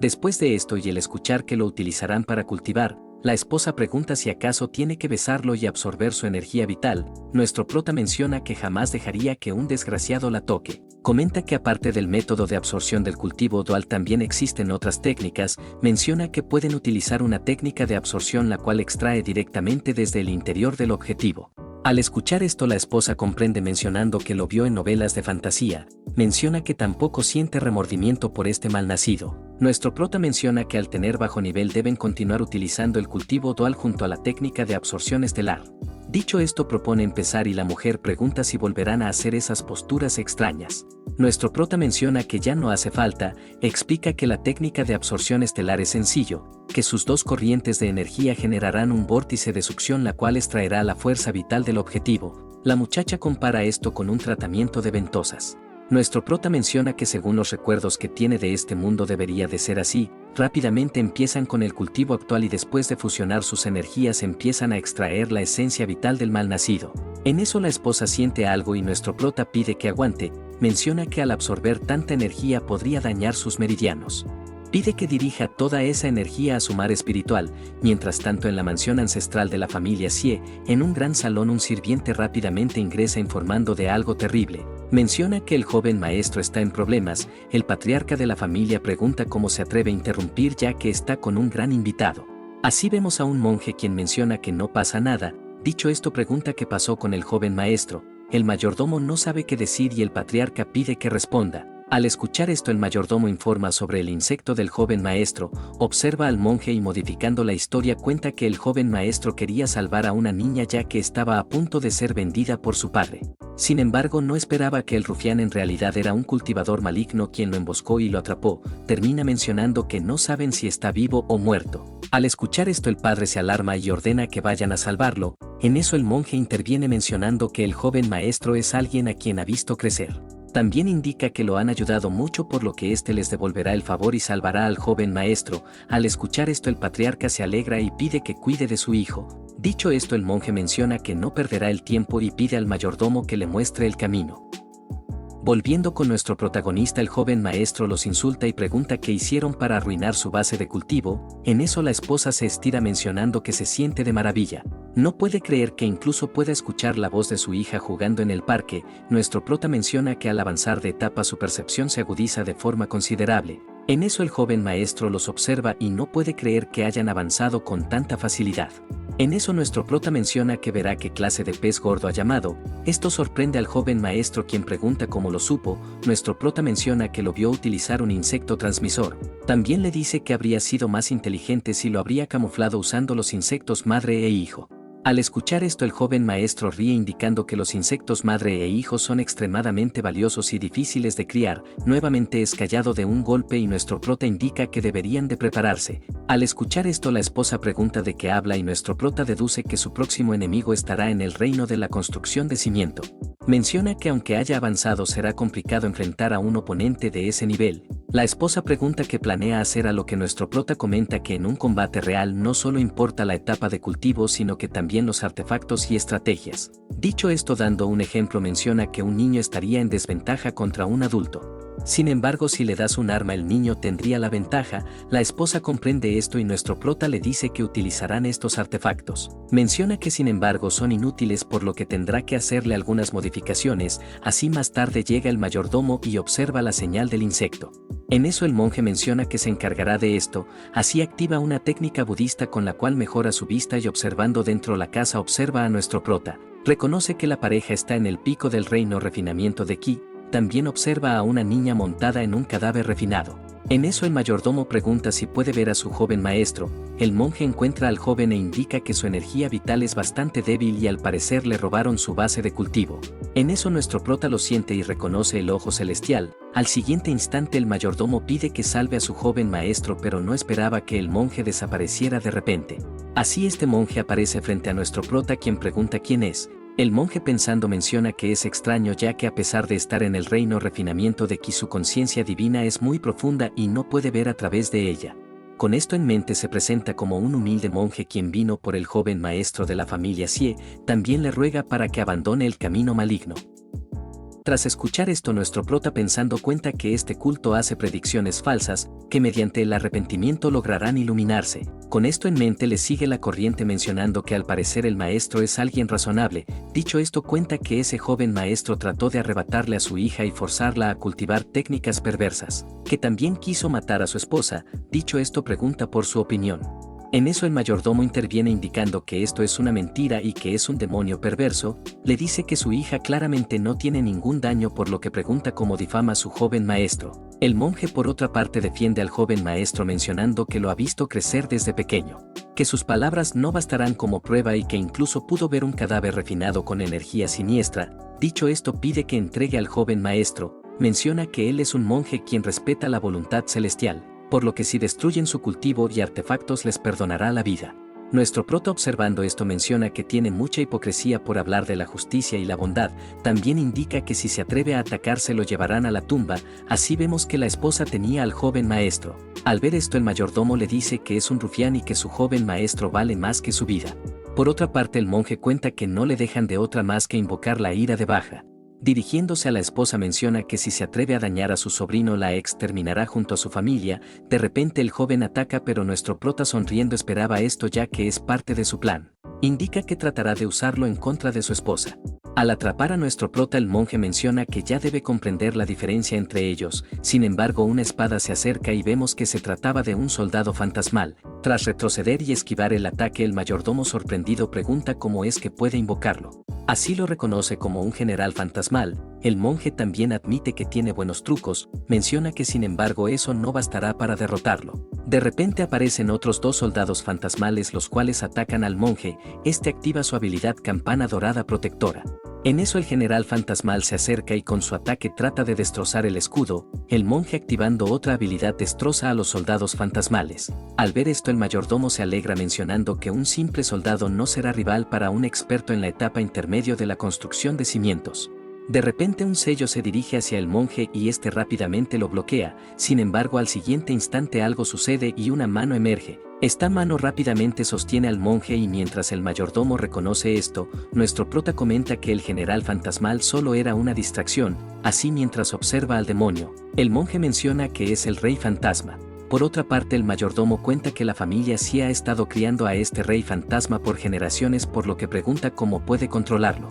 Después de esto y el escuchar que lo utilizarán para cultivar, la esposa pregunta si acaso tiene que besarlo y absorber su energía vital. Nuestro prota menciona que jamás dejaría que un desgraciado la toque. Comenta que aparte del método de absorción del cultivo dual también existen otras técnicas. Menciona que pueden utilizar una técnica de absorción la cual extrae directamente desde el interior del objetivo. Al escuchar esto la esposa comprende mencionando que lo vio en novelas de fantasía. Menciona que tampoco siente remordimiento por este malnacido. Nuestro prota menciona que al tener bajo nivel deben continuar utilizando el cultivo dual junto a la técnica de absorción estelar. Dicho esto propone empezar y la mujer pregunta si volverán a hacer esas posturas extrañas. Nuestro prota menciona que ya no hace falta, explica que la técnica de absorción estelar es sencillo, que sus dos corrientes de energía generarán un vórtice de succión la cual extraerá la fuerza vital del objetivo. La muchacha compara esto con un tratamiento de ventosas. Nuestro prota menciona que según los recuerdos que tiene de este mundo debería de ser así. Rápidamente empiezan con el cultivo actual y después de fusionar sus energías empiezan a extraer la esencia vital del malnacido. En eso la esposa siente algo y nuestro prota pide que aguante, menciona que al absorber tanta energía podría dañar sus meridianos. Pide que dirija toda esa energía a su mar espiritual. Mientras tanto en la mansión ancestral de la familia Xie, en un gran salón un sirviente rápidamente ingresa informando de algo terrible. Menciona que el joven maestro está en problemas. El patriarca de la familia pregunta cómo se atreve a interrumpir ya que está con un gran invitado. Así vemos a un monje quien menciona que no pasa nada. Dicho esto pregunta qué pasó con el joven maestro. El mayordomo no sabe qué decir y el patriarca pide que responda. Al escuchar esto el mayordomo informa sobre el insecto del joven maestro, observa al monje y modificando la historia cuenta que el joven maestro quería salvar a una niña ya que estaba a punto de ser vendida por su padre. Sin embargo no esperaba que el rufián en realidad era un cultivador maligno quien lo emboscó y lo atrapó. Termina mencionando que no saben si está vivo o muerto. Al escuchar esto el padre se alarma y ordena que vayan a salvarlo. En eso el monje interviene mencionando que el joven maestro es alguien a quien ha visto crecer. También indica que lo han ayudado mucho por lo que éste les devolverá el favor y salvará al joven maestro. Al escuchar esto el patriarca se alegra y pide que cuide de su hijo. Dicho esto el monje menciona que no perderá el tiempo y pide al mayordomo que le muestre el camino. Volviendo con nuestro protagonista el joven maestro los insulta y pregunta qué hicieron para arruinar su base de cultivo. En eso la esposa se estira mencionando que se siente de maravilla. No puede creer que incluso pueda escuchar la voz de su hija jugando en el parque. Nuestro prota menciona que al avanzar de etapa su percepción se agudiza de forma considerable. En eso el joven maestro los observa y no puede creer que hayan avanzado con tanta facilidad. En eso nuestro prota menciona que verá qué clase de pez gordo ha llamado. Esto sorprende al joven maestro quien pregunta cómo lo supo. Nuestro prota menciona que lo vio utilizar un insecto transmisor. También le dice que habría sido más inteligente si lo habría camuflado usando los insectos madre e hijo. Al escuchar esto el joven maestro ríe indicando que los insectos madre e hijo son extremadamente valiosos y difíciles de criar, nuevamente es callado de un golpe y nuestro prota indica que deberían de prepararse. Al escuchar esto la esposa pregunta de qué habla y nuestro prota deduce que su próximo enemigo estará en el reino de la construcción de cimiento. Menciona que aunque haya avanzado será complicado enfrentar a un oponente de ese nivel. La esposa pregunta qué planea hacer, a lo que nuestro prota comenta que en un combate real no solo importa la etapa de cultivo sino que también los artefactos y estrategias. Dicho esto, dando un ejemplo, menciona que un niño estaría en desventaja contra un adulto. Sin embargo, si le das un arma el niño tendría la ventaja. La esposa comprende esto y nuestro prota le dice que utilizarán estos artefactos. Menciona que sin embargo son inútiles, por lo que tendrá que hacerle algunas modificaciones. Así más tarde llega el mayordomo y observa la señal del insecto. En eso el monje menciona que se encargará de esto, así activa una técnica budista con la cual mejora su vista y observando dentro la casa observa a nuestro prota. Reconoce que la pareja está en el pico del reino refinamiento de Ki. También observa a una niña montada en un cadáver refinado. En eso el mayordomo pregunta si puede ver a su joven maestro. El monje encuentra al joven e indica que su energía vital es bastante débil y al parecer le robaron su base de cultivo. En eso nuestro prota lo siente y reconoce el ojo celestial. Al siguiente instante el mayordomo pide que salve a su joven maestro, pero no esperaba que el monje desapareciera de repente. Así este monje aparece frente a nuestro prota, quien pregunta quién es. El monje pensando menciona que es extraño, ya que a pesar de estar en el reino refinamiento de Ki su conciencia divina es muy profunda y no puede ver a través de ella. Con esto en mente se presenta como un humilde monje quien vino por el joven maestro de la familia Xie. También le ruega para que abandone el camino maligno. Tras escuchar esto nuestro prota pensando cuenta que este culto hace predicciones falsas, que mediante el arrepentimiento lograrán iluminarse. Con esto en mente le sigue la corriente mencionando que al parecer el maestro es alguien razonable. Dicho esto cuenta que ese joven maestro trató de arrebatarle a su hija y forzarla a cultivar técnicas perversas, que también quiso matar a su esposa. Dicho esto pregunta por su opinión. En eso el mayordomo interviene indicando que esto es una mentira y que es un demonio perverso. Le dice que su hija claramente no tiene ningún daño, por lo que pregunta cómo difama a su joven maestro. El monje por otra parte defiende al joven maestro mencionando que lo ha visto crecer desde pequeño, que sus palabras no bastarán como prueba y que incluso pudo ver un cadáver refinado con energía siniestra. Dicho esto pide que entregue al joven maestro. Menciona que él es un monje quien respeta la voluntad celestial, por lo que si destruyen su cultivo y artefactos les perdonará la vida. Nuestro prota observando esto menciona que tiene mucha hipocresía por hablar de la justicia y la bondad. También indica que si se atreve a atacar se lo llevarán a la tumba. Así vemos que la esposa tenía al joven maestro. Al ver esto el mayordomo le dice que es un rufián y que su joven maestro vale más que su vida. Por otra parte el monje cuenta que no le dejan de otra más que invocar la ira de Baja. Dirigiéndose a la esposa menciona que si se atreve a dañar a su sobrino la exterminará junto a su familia. De repente el joven ataca, pero nuestro prota sonriendo esperaba esto ya que es parte de su plan. Indica que tratará de usarlo en contra de su esposa. Al atrapar a nuestro prota el monje menciona que ya debe comprender la diferencia entre ellos. Sin embargo una espada se acerca y vemos que se trataba de un soldado fantasmal. Tras retroceder y esquivar el ataque el mayordomo sorprendido pregunta cómo es que puede invocarlo. Así lo reconoce como un general fantasmal. El monje también admite que tiene buenos trucos, menciona que sin embargo eso no bastará para derrotarlo. De repente aparecen otros dos soldados fantasmales los cuales atacan al monje. Este activa su habilidad Campana Dorada Protectora. En eso el general fantasmal se acerca y con su ataque trata de destrozar el escudo. El monje activando otra habilidad destroza a los soldados fantasmales. Al ver esto el mayordomo se alegra mencionando que un simple soldado no será rival para un experto en la etapa intermedio de la construcción de cimientos. De repente un sello se dirige hacia el monje y este rápidamente lo bloquea. Sin embargo al siguiente instante algo sucede y una mano emerge. Esta mano rápidamente sostiene al monje y mientras el mayordomo reconoce esto, nuestro prota comenta que el general fantasmal solo era una distracción. Así mientras observa al demonio, el monje menciona que es el rey fantasma. Por otra parte el mayordomo cuenta que la familia sí ha estado criando a este rey fantasma por generaciones, por lo que pregunta cómo puede controlarlo.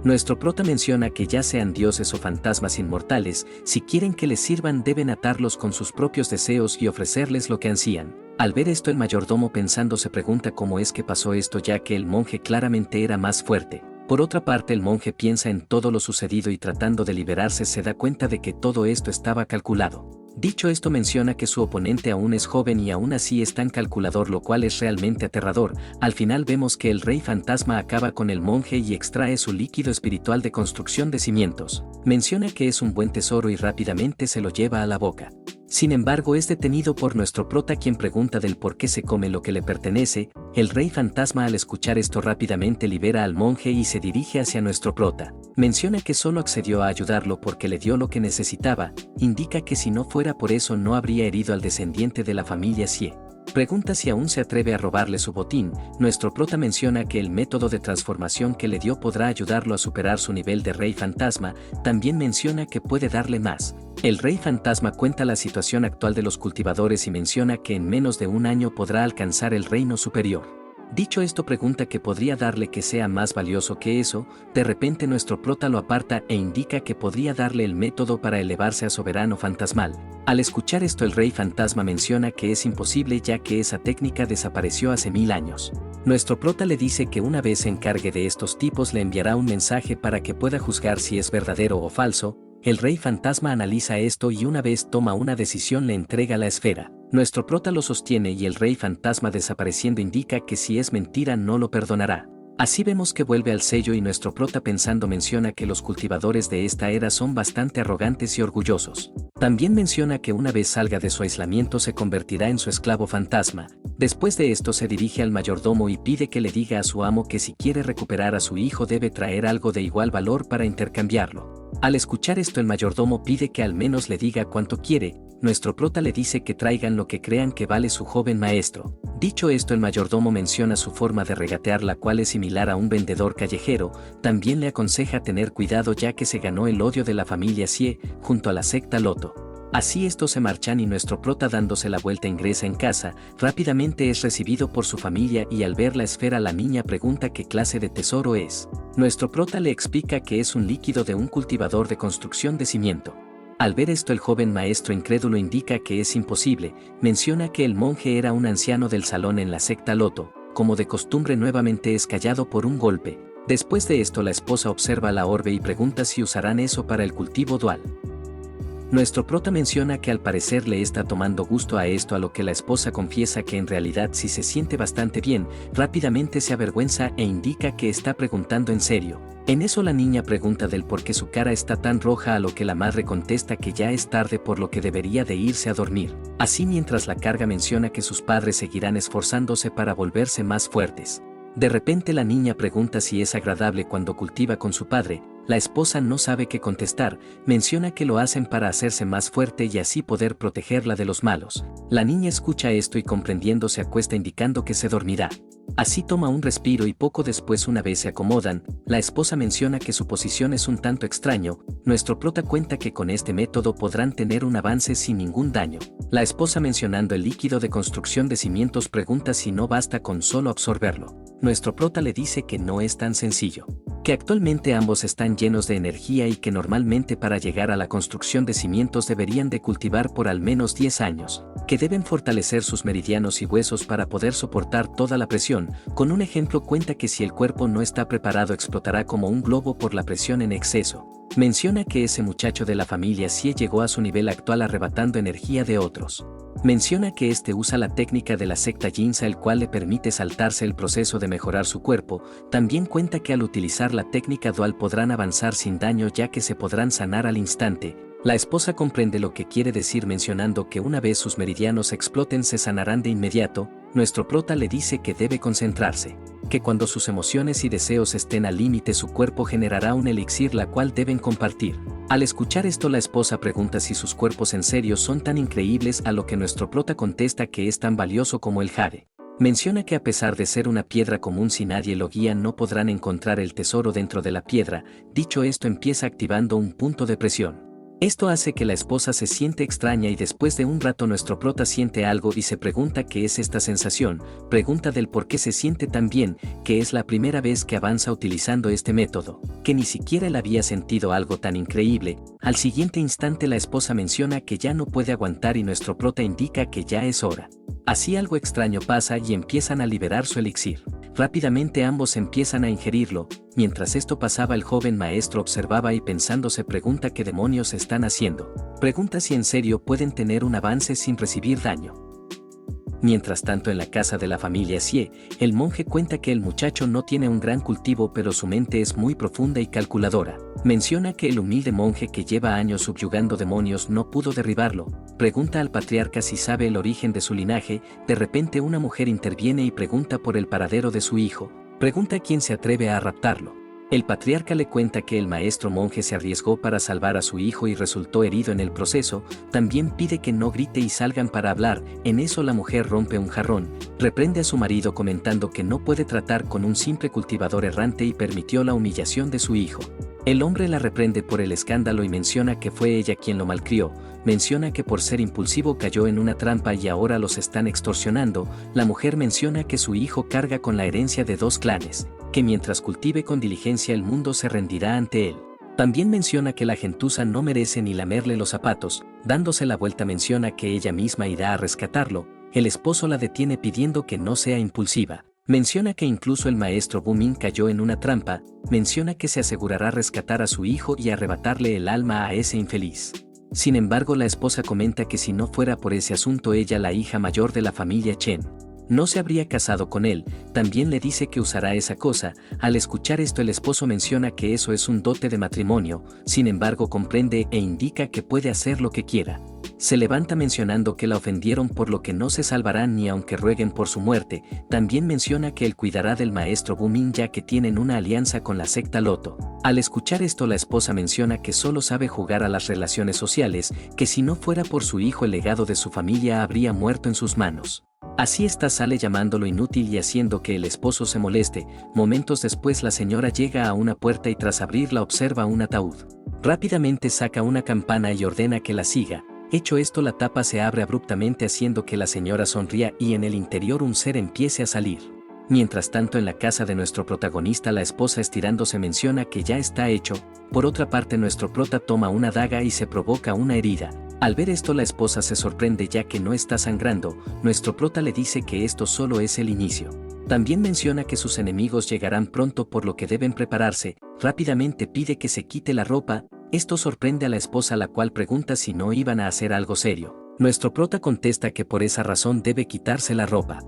Nuestro prota menciona que ya sean dioses o fantasmas inmortales, si quieren que les sirvan deben atarlos con sus propios deseos y ofrecerles lo que ansían. Al ver esto el mayordomo pensando se pregunta cómo es que pasó esto ya que el monje claramente era más fuerte. Por otra parte el monje piensa en todo lo sucedido y tratando de liberarse se da cuenta de que todo esto estaba calculado. Dicho esto menciona que su oponente aún es joven y aún así es tan calculador, lo cual es realmente aterrador. Al final vemos que el rey fantasma acaba con el monje y extrae su líquido espiritual de construcción de cimientos. Menciona que es un buen tesoro y rápidamente se lo lleva a la boca. Sin embargo, es detenido por nuestro prota, quien pregunta del por qué se come lo que le pertenece. El rey fantasma, al escuchar esto, rápidamente libera al monje y se dirige hacia nuestro prota. Menciona que solo accedió a ayudarlo porque le dio lo que necesitaba. Indica que si no fuera por eso no habría herido al descendiente de la familia Xie. Pregunta si aún se atreve a robarle su botín. Nuestro prota menciona que el método de transformación que le dio podrá ayudarlo a superar su nivel de rey fantasma. También menciona que puede darle más. El rey fantasma cuenta la situación actual de los cultivadores y menciona que en menos de un año podrá alcanzar el reino superior. Dicho esto, pregunta qué podría darle que sea más valioso que eso. De repente nuestro prota lo aparta e indica que podría darle el método para elevarse a soberano fantasmal. Al escuchar esto, el rey fantasma menciona que es imposible, ya que esa técnica desapareció hace 1000 años. Nuestro prota le dice que una vez se encargue de estos tipos le enviará un mensaje para que pueda juzgar si es verdadero o falso. El rey fantasma analiza esto y una vez toma una decisión le entrega la esfera. Nuestro prota lo sostiene y el rey fantasma, desapareciendo, indica que si es mentira no lo perdonará. Así vemos que vuelve al sello y nuestro prota, pensando, menciona que los cultivadores de esta era son bastante arrogantes y orgullosos. También menciona que una vez salga de su aislamiento se convertirá en su esclavo fantasma. Después de esto se dirige al mayordomo y pide que le diga a su amo que si quiere recuperar a su hijo debe traer algo de igual valor para intercambiarlo. Al escuchar esto, el mayordomo pide que al menos le diga cuánto quiere. Nuestro prota le dice que traigan lo que crean que vale su joven maestro. Dicho esto, el mayordomo menciona su forma de regatear, la cual es similar a un vendedor callejero. También le aconseja tener cuidado, ya que se ganó el odio de la familia Xie junto a la secta Loto. Así estos se marchan y nuestro prota, dándose la vuelta, ingresa en casa. Rápidamente es recibido por su familia y al ver la esfera la niña pregunta qué clase de tesoro es. Nuestro prota le explica que es un líquido de un cultivador de construcción de cimiento. Al ver esto, el joven maestro incrédulo indica que es imposible. Menciona que el monje era un anciano del salón en la secta Loto. Como de costumbre, nuevamente es callado por un golpe. Después de esto, la esposa observa la orbe y pregunta si usarán eso para el cultivo dual. Nuestro prota menciona que al parecer le está tomando gusto a esto, a lo que la esposa confiesa que en realidad sí se siente bastante bien. Rápidamente se avergüenza e indica que está preguntando en serio. En eso la niña pregunta del por qué su cara está tan roja, a lo que la madre contesta que ya es tarde, por lo que debería de irse a dormir. Así, mientras la carga, menciona que sus padres seguirán esforzándose para volverse más fuertes. De repente la niña pregunta si es agradable cuando cultiva con su padre. La esposa no sabe qué contestar. Menciona que lo hacen para hacerse más fuerte y así poder protegerla de los malos. La niña escucha esto y, comprendiendo, se acuesta, indicando que se dormirá. Así toma un respiro y poco después, una vez se acomodan, la esposa menciona que su posición es un tanto extraño. Nuestro prota cuenta que con este método podrán tener un avance sin ningún daño. La esposa, mencionando el líquido de construcción de cimientos, pregunta si no basta con solo absorberlo. Nuestro prota le dice que no es tan sencillo, que actualmente ambos están llenos de energía y que normalmente para llegar a la construcción de cimientos deberían de cultivar por al menos 10 años, que deben fortalecer sus meridianos y huesos para poder soportar toda la presión. Con un ejemplo cuenta que si el cuerpo no está preparado explotará como un globo por la presión en exceso. Menciona que ese muchacho de la familia Xie llegó a su nivel actual arrebatando energía de otros. Menciona que este usa la técnica de la secta Jinza, el cual le permite saltarse el proceso de mejorar su cuerpo. También cuenta que al utilizar la técnica dual podrán avanzar sin daño, ya que se podrán sanar al instante. La esposa comprende lo que quiere decir, mencionando que una vez sus meridianos exploten se sanarán de inmediato. Nuestro prota le dice que debe concentrarse, que cuando sus emociones y deseos estén al límite su cuerpo generará un elixir la cual deben compartir. Al escuchar esto, la esposa pregunta si sus cuerpos en serio son tan increíbles, a lo que nuestro prota contesta que es tan valioso como el jade. Menciona que a pesar de ser una piedra común, si nadie lo guía no podrán encontrar el tesoro dentro de la piedra. Dicho esto, empieza activando un punto de presión. Esto hace que la esposa se siente extraña y después de un rato nuestro prota siente algo y se pregunta qué es esta sensación. Pregunta del por qué se siente tan bien, que es la primera vez que avanza utilizando este método, que ni siquiera él había sentido algo tan increíble. Al siguiente instante la esposa menciona que ya no puede aguantar y nuestro prota indica que ya es hora. Así algo extraño pasa y empiezan a liberar su elixir. Rápidamente ambos empiezan a ingerirlo. Mientras esto pasaba, el joven maestro observaba y pensando se pregunta qué demonios están haciendo. Pregunta si en serio pueden tener un avance sin recibir daño. Mientras tanto, en la casa de la familia Xie, el monje cuenta que el muchacho no tiene un gran cultivo, pero su mente es muy profunda y calculadora. Menciona que el humilde monje que lleva años subyugando demonios no pudo derribarlo. Pregunta al patriarca si sabe el origen de su linaje. De repente una mujer interviene y pregunta por el paradero de su hijo. Pregunta quién se atreve a raptarlo. El patriarca le cuenta que el maestro monje se arriesgó para salvar a su hijo y resultó herido en el proceso. También pide que no grite y salgan para hablar. En eso la mujer rompe un jarrón, reprende a su marido comentando que no puede tratar con un simple cultivador errante y permitió la humillación de su hijo. El hombre la reprende por el escándalo y menciona que fue ella quien lo malcrió. Menciona que por ser impulsivo cayó en una trampa y ahora los están extorsionando. La mujer menciona que su hijo carga con la herencia de 2 clanes, que mientras cultive con diligencia el mundo se rendirá ante él. También menciona que la gentuza no merece ni lamerle los zapatos. Dándose la vuelta menciona que ella misma irá a rescatarlo. El esposo la detiene pidiendo que no sea impulsiva. Menciona que incluso el maestro Bumin cayó en una trampa. Menciona que se asegurará rescatar a su hijo y arrebatarle el alma a ese infeliz. Sin embargo, la esposa comenta que si no fuera por ese asunto, ella, la hija mayor de la familia Chen, no se habría casado con él. También le dice que usará esa cosa. Al escuchar esto, el esposo menciona que eso es un dote de matrimonio. Sin embargo, comprende e indica que puede hacer lo que quiera. Se levanta mencionando que la ofendieron, por lo que no se salvarán ni aunque rueguen por su muerte. También menciona que él cuidará del maestro Bumin ya que tienen una alianza con la secta Loto. Al escuchar esto, la esposa menciona que solo sabe jugar a las relaciones sociales, que si no fuera por su hijo el legado de su familia habría muerto en sus manos. Así está, sale llamándolo inútil y haciendo que el esposo se moleste. Momentos después la señora llega a una puerta y tras abrirla observa un ataúd. Rápidamente saca una campana y ordena que la siga. Hecho esto, la tapa se abre abruptamente haciendo que la señora sonría y en el interior un ser empiece a salir. Mientras tanto, en la casa de nuestro protagonista, la esposa estirándose menciona que ya está hecho. Por otra parte, nuestro prota toma una daga y se provoca una herida. Al ver esto, la esposa se sorprende ya que no está sangrando. Nuestro prota le dice que esto solo es el inicio. También menciona que sus enemigos llegarán pronto, por lo que deben prepararse. Rápidamente pide que se quite la ropa. Esto sorprende a la esposa, la cual pregunta si no iban a hacer algo serio. Nuestro prota contesta que por esa razón debe quitarse la ropa.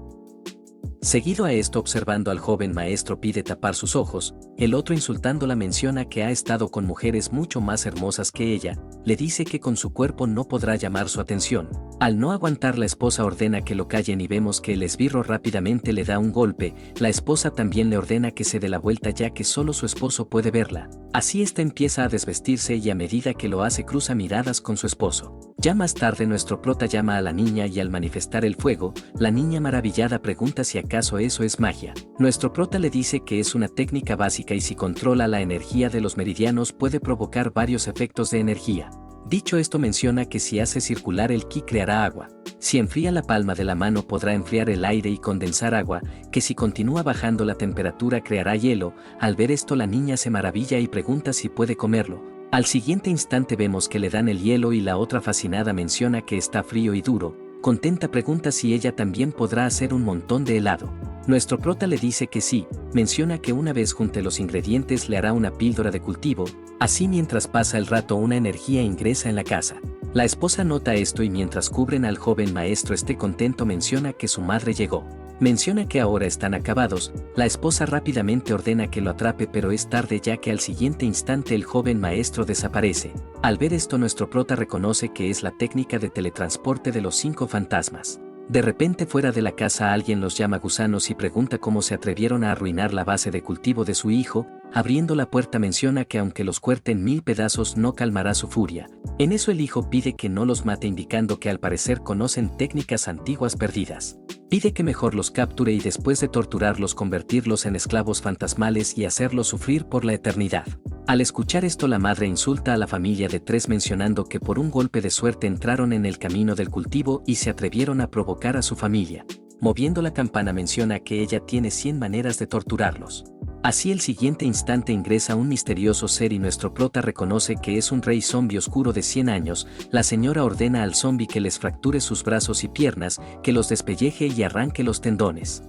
Seguido a esto, observando al joven maestro, pide tapar sus ojos. El otro, insultándola, menciona que ha estado con mujeres mucho más hermosas que ella. Le dice que con su cuerpo no podrá llamar su atención. Al no aguantar, la esposa ordena que lo callen y vemos que el esbirro rápidamente le da un golpe. La esposa también le ordena que se dé la vuelta ya que solo su esposo puede verla. Así esta empieza a desvestirse y a medida que lo hace cruza miradas con su esposo. Ya más tarde, nuestro prota llama a la niña y al manifestar el fuego, la niña maravillada pregunta si acaso eso es magia. Nuestro prota le dice que es una técnica básica y si controla la energía de los meridianos puede provocar varios efectos de energía. Dicho esto, menciona que si hace circular el ki creará agua. Si enfría la palma de la mano podrá enfriar el aire y condensar agua, que si continúa bajando la temperatura creará hielo. Al ver esto, la niña se maravilla y pregunta si puede comerlo. Al siguiente instante vemos que le dan el hielo y la otra, fascinada, menciona que está frío y duro. Contenta pregunta si ella también podrá hacer un montón de helado. Nuestro prota le dice que sí. Menciona que una vez junte los ingredientes le hará una píldora de cultivo. Así, mientras pasa el rato, una energía ingresa en la casa. La esposa nota esto y mientras cubren al joven maestro esté contento, menciona que su madre llegó. Menciona que ahora están acabados. La esposa rápidamente ordena que lo atrape, pero es tarde ya que al siguiente instante el joven maestro desaparece. Al ver esto, nuestro prota reconoce que es la técnica de teletransporte de los 5 fantasmas. De repente, fuera de la casa, alguien los llama gusanos y pregunta cómo se atrevieron a arruinar la base de cultivo de su hijo. Abriendo la puerta, menciona que aunque los cuerten 1000 pedazos no calmará su furia. En eso el hijo pide que no los mate, indicando que al parecer conocen técnicas antiguas perdidas. Pide que mejor los capture y después de torturarlos convertirlos en esclavos fantasmales y hacerlos sufrir por la eternidad. Al escuchar esto, la madre insulta a la familia de 3 mencionando que por un golpe de suerte entraron en el camino del cultivo y se atrevieron a provocar a su familia. Moviendo la campana, menciona que ella tiene 100 maneras de torturarlos. Así, el siguiente instante ingresa un misterioso ser y nuestro prota reconoce que es un rey zombie oscuro de 100 años. La señora ordena al zombie que les fracture sus brazos y piernas, que los despelleje y arranque los tendones.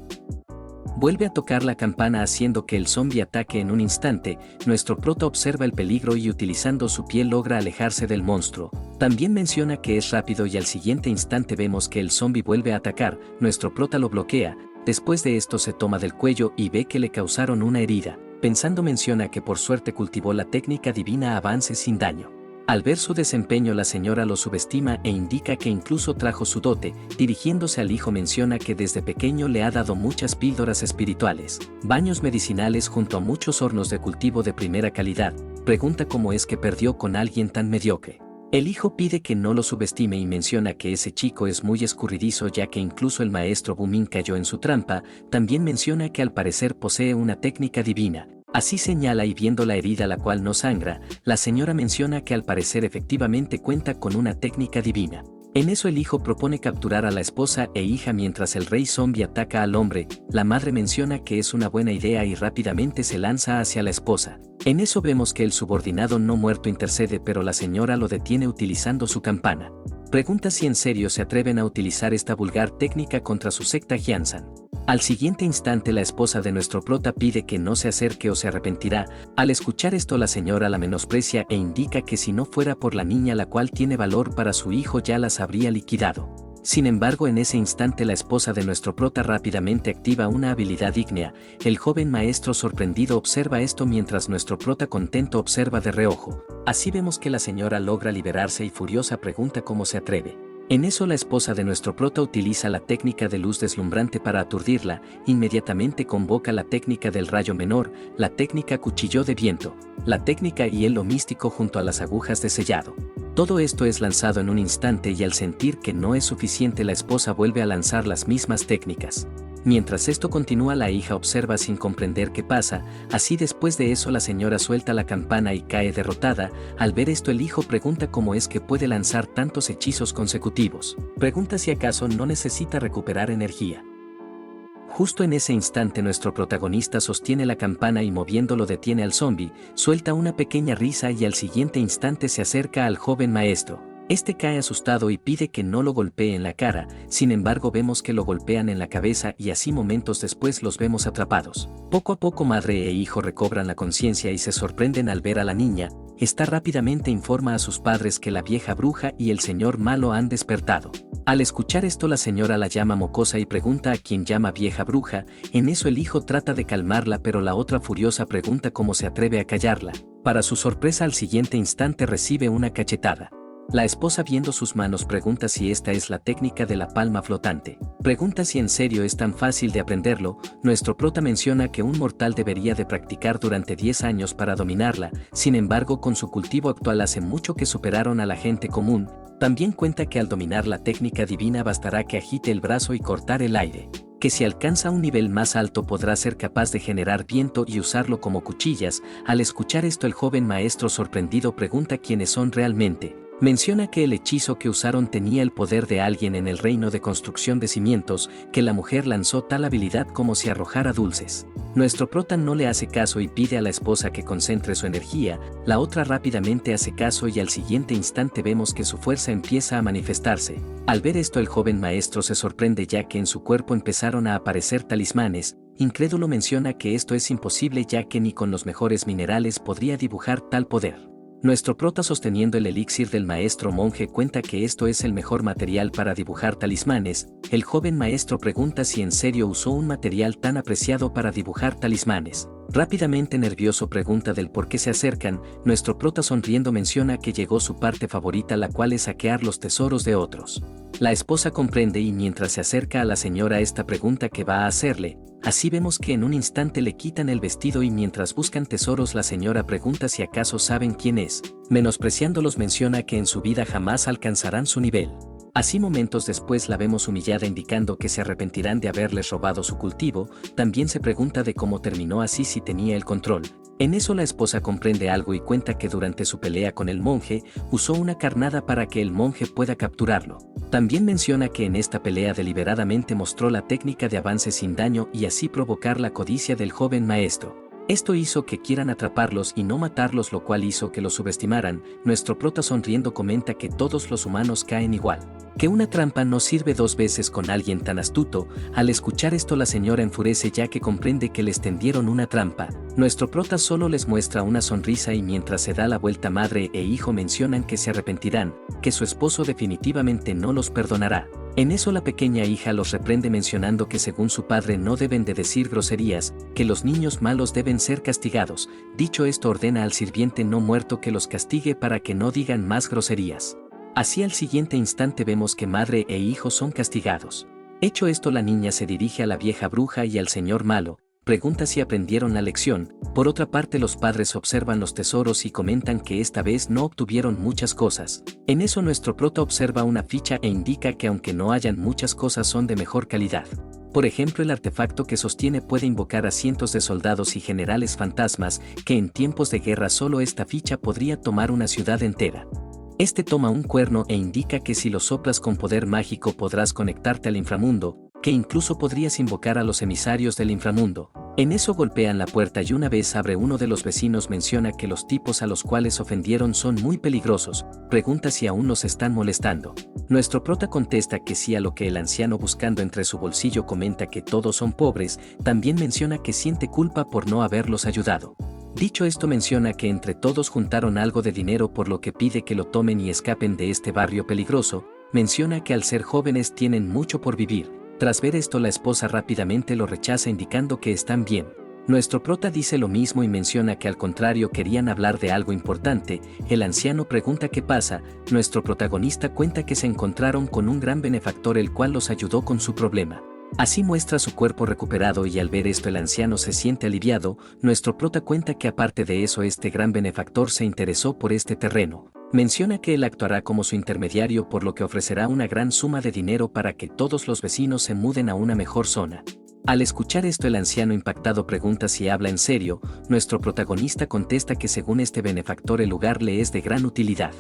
Vuelve a tocar la campana haciendo que el zombi ataque en un instante. Nuestro prota observa el peligro y utilizando su piel logra alejarse del monstruo. También menciona que es rápido y al siguiente instante vemos que el zombi vuelve a atacar. Nuestro prota lo bloquea. Después de esto se toma del cuello y ve que le causaron una herida. Pensando menciona que por suerte cultivó la técnica divina avance sin daño. Al ver su desempeño la señora lo subestima e indica que incluso trajo su dote. Dirigiéndose al hijo menciona que desde pequeño le ha dado muchas píldoras espirituales, baños medicinales junto a muchos hornos de cultivo de primera calidad. Pregunta cómo es que perdió con alguien tan mediocre. El hijo pide que no lo subestime y menciona que ese chico es muy escurridizo ya que incluso el maestro Bumin cayó en su trampa. También menciona que al parecer posee una técnica divina. Así señala y viendo la herida la cual no sangra, la señora menciona que al parecer efectivamente cuenta con una técnica divina. En eso el hijo propone capturar a la esposa e hija mientras el rey zombie ataca al hombre. La madre menciona que es una buena idea y rápidamente se lanza hacia la esposa. En eso vemos que el subordinado no muerto intercede pero la señora lo detiene utilizando su campana. Pregunta si en serio se atreven a utilizar esta vulgar técnica contra su secta Hyansan. Al siguiente instante la esposa de nuestro prota pide que no se acerque o se arrepentirá. Al escuchar esto la señora la menosprecia e indica que si no fuera por la niña la cual tiene valor para su hijo ya las habría liquidado. Sin embargo en ese instante la esposa de nuestro prota rápidamente activa una habilidad ígnea. El joven maestro sorprendido observa esto mientras nuestro prota contento observa de reojo. Así vemos que la señora logra liberarse y furiosa pregunta cómo se atreve. En eso la esposa de nuestro prota utiliza la técnica de luz deslumbrante para aturdirla. Inmediatamente convoca la técnica del rayo menor, la técnica cuchillo de viento, la técnica hielo místico junto a las agujas de sellado. Todo esto es lanzado en un instante y al sentir que no es suficiente la esposa vuelve a lanzar las mismas técnicas. Mientras esto continúa la hija observa sin comprender qué pasa, así después de eso la señora suelta la campana y cae derrotada. Al ver esto el hijo pregunta cómo es que puede lanzar tantos hechizos consecutivos. Pregunta si acaso no necesita recuperar energía. Justo en ese instante nuestro protagonista sostiene la campana y moviéndolo detiene al zombi, suelta una pequeña risa y al siguiente instante se acerca al joven maestro. Este cae asustado y pide que no lo golpee en la cara, sin embargo vemos que lo golpean en la cabeza y así momentos después los vemos atrapados. Poco a poco madre e hijo recobran la conciencia y se sorprenden al ver a la niña. Esta rápidamente informa a sus padres que la vieja bruja y el señor malo han despertado. Al escuchar esto la señora la llama mocosa y pregunta a quién llama vieja bruja. En eso el hijo trata de calmarla pero la otra furiosa pregunta cómo se atreve a callarla. Para su sorpresa al siguiente instante recibe una cachetada. La esposa viendo sus manos pregunta si esta es la técnica de la palma flotante. Pregunta si en serio es tan fácil de aprenderlo. Nuestro prota menciona que un mortal debería de practicar durante 10 años para dominarla, sin embargo con su cultivo actual hace mucho que superaron a la gente común. También cuenta que al dominar la técnica divina bastará que agite el brazo y cortar el aire. Que si alcanza un nivel más alto podrá ser capaz de generar viento y usarlo como cuchillas. Al escuchar esto el joven maestro sorprendido pregunta quiénes son realmente. Menciona que el hechizo que usaron tenía el poder de alguien en el reino de construcción de cimientos, que la mujer lanzó tal habilidad como si arrojara dulces. Nuestro prota no le hace caso y pide a la esposa que concentre su energía. La otra rápidamente hace caso y al siguiente instante vemos que su fuerza empieza a manifestarse. Al ver esto el joven maestro se sorprende ya que en su cuerpo empezaron a aparecer talismanes. Incrédulo menciona que esto es imposible ya que ni con los mejores minerales podría dibujar tal poder. Nuestro prota sosteniendo el elixir del maestro monje cuenta que esto es el mejor material para dibujar talismanes. El joven maestro pregunta si en serio usó un material tan apreciado para dibujar talismanes. Rápidamente nervioso pregunta del por qué se acercan. Nuestro prota sonriendo menciona que llegó su parte favorita la cual es saquear los tesoros de otros. La esposa comprende y mientras se acerca a la señora esta pregunta que va a hacerle. Así vemos que en un instante le quitan el vestido y mientras buscan tesoros la señora pregunta si acaso saben quién es. Menospreciándolos menciona que en su vida jamás alcanzarán su nivel. Así momentos después la vemos humillada indicando que se arrepentirán de haberles robado su cultivo. También se pregunta de cómo terminó así si tenía el control. En eso la esposa comprende algo y cuenta que durante su pelea con el monje, usó una carnada para que el monje pueda capturarlo. También menciona que en esta pelea deliberadamente mostró la técnica de avance sin daño y así provocar la codicia del joven maestro. Esto hizo que quieran atraparlos y no matarlos, lo cual hizo que los subestimaran. Nuestro prota sonriendo comenta que todos los humanos caen igual, que una trampa no sirve dos veces con alguien tan astuto. Al escuchar esto la señora enfurece ya que comprende que les tendieron una trampa. Nuestro prota solo les muestra una sonrisa y mientras se da la vuelta madre e hijo mencionan que se arrepentirán, que su esposo definitivamente no los perdonará. En eso la pequeña hija los reprende mencionando que según su padre no deben de decir groserías, que los niños malos deben ser castigados. Dicho esto ordena al sirviente no muerto que los castigue para que no digan más groserías. Así al siguiente instante vemos que madre e hijo son castigados. Hecho esto la niña se dirige a la vieja bruja y al señor malo, pregunta si aprendieron la lección. Por otra parte los padres observan los tesoros y comentan que esta vez no obtuvieron muchas cosas. En eso nuestro prota observa una ficha e indica que aunque no hayan muchas cosas son de mejor calidad. Por ejemplo, el artefacto que sostiene puede invocar a cientos de soldados y generales fantasmas, que en tiempos de guerra solo esta ficha podría tomar una ciudad entera. Este toma un cuerno e indica que si lo soplas con poder mágico podrás conectarte al inframundo, que incluso podrías invocar a los emisarios del inframundo. En eso golpean la puerta y una vez abre uno de los vecinos menciona que los tipos a los cuales ofendieron son muy peligrosos, pregunta si aún los están molestando. Nuestro prota contesta que sí, a lo que el anciano buscando entre su bolsillo comenta que todos son pobres, también menciona que siente culpa por no haberlos ayudado. Dicho esto menciona que entre todos juntaron algo de dinero por lo que pide que lo tomen y escapen de este barrio peligroso, menciona que al ser jóvenes tienen mucho por vivir. Tras ver esto la esposa rápidamente lo rechaza indicando que están bien. Nuestro prota dice lo mismo y menciona que al contrario querían hablar de algo importante. El anciano pregunta qué pasa. Nuestro protagonista cuenta que se encontraron con un gran benefactor el cual los ayudó con su problema. Así muestra su cuerpo recuperado y al ver esto el anciano se siente aliviado. Nuestro prota cuenta que aparte de eso este gran benefactor se interesó por este terreno. Menciona que él actuará como su intermediario por lo que ofrecerá una gran suma de dinero para que todos los vecinos se muden a una mejor zona. Al escuchar esto el anciano impactado pregunta si habla en serio. Nuestro protagonista contesta que según este benefactor el lugar le es de gran utilidad.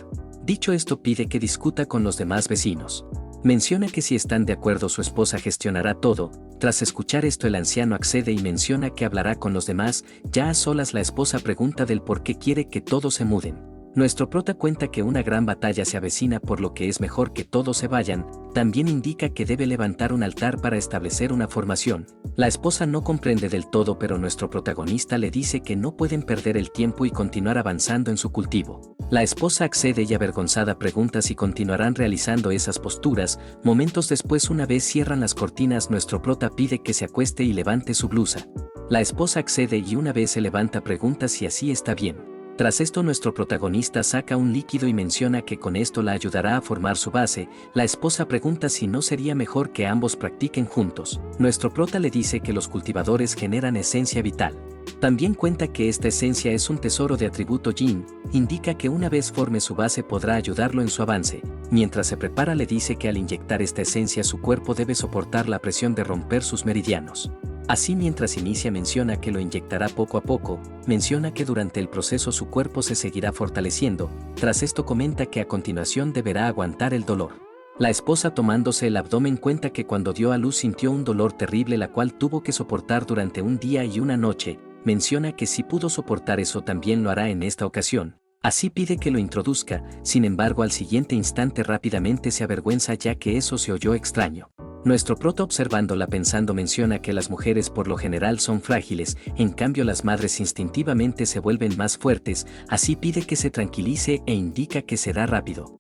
Dicho esto pide que discuta con los demás vecinos. Menciona que si están de acuerdo su esposa gestionará todo. Tras escuchar esto el anciano accede y menciona que hablará con los demás. Ya a solas la esposa pregunta del por qué quiere que todos se muden. Nuestro prota cuenta que una gran batalla se avecina por lo que es mejor que todos se vayan. También indica que debe levantar un altar para establecer una formación. La esposa no comprende del todo pero nuestro protagonista le dice que no pueden perder el tiempo y continuar avanzando en su cultivo. La esposa accede y avergonzada pregunta si continuarán realizando esas posturas. Momentos después una vez cierran las cortinas nuestro prota pide que se acueste y levante su blusa. La esposa accede y una vez se levanta pregunta si así está bien. Tras esto nuestro protagonista saca un líquido y menciona que con esto la ayudará a formar su base. La esposa pregunta si no sería mejor que ambos practiquen juntos. Nuestro prota le dice que los cultivadores generan esencia vital. También cuenta que esta esencia es un tesoro de atributo yin, indica que una vez forme su base podrá ayudarlo en su avance. Mientras se prepara le dice que al inyectar esta esencia su cuerpo debe soportar la presión de romper sus meridianos. Así mientras inicia menciona que lo inyectará poco a poco, menciona que durante el proceso su cuerpo se seguirá fortaleciendo. Tras esto comenta que a continuación deberá aguantar el dolor. La esposa tomándose el abdomen cuenta que cuando dio a luz sintió un dolor terrible la cual tuvo que soportar durante un día y una noche. Menciona que si pudo soportar eso también lo hará en esta ocasión. Así pide que lo introduzca, sin embargo al siguiente instante rápidamente se avergüenza ya que eso se oyó extraño. Nuestro prota observándola pensando menciona que las mujeres por lo general son frágiles, en cambio las madres instintivamente se vuelven más fuertes, así pide que se tranquilice e indica que será rápido.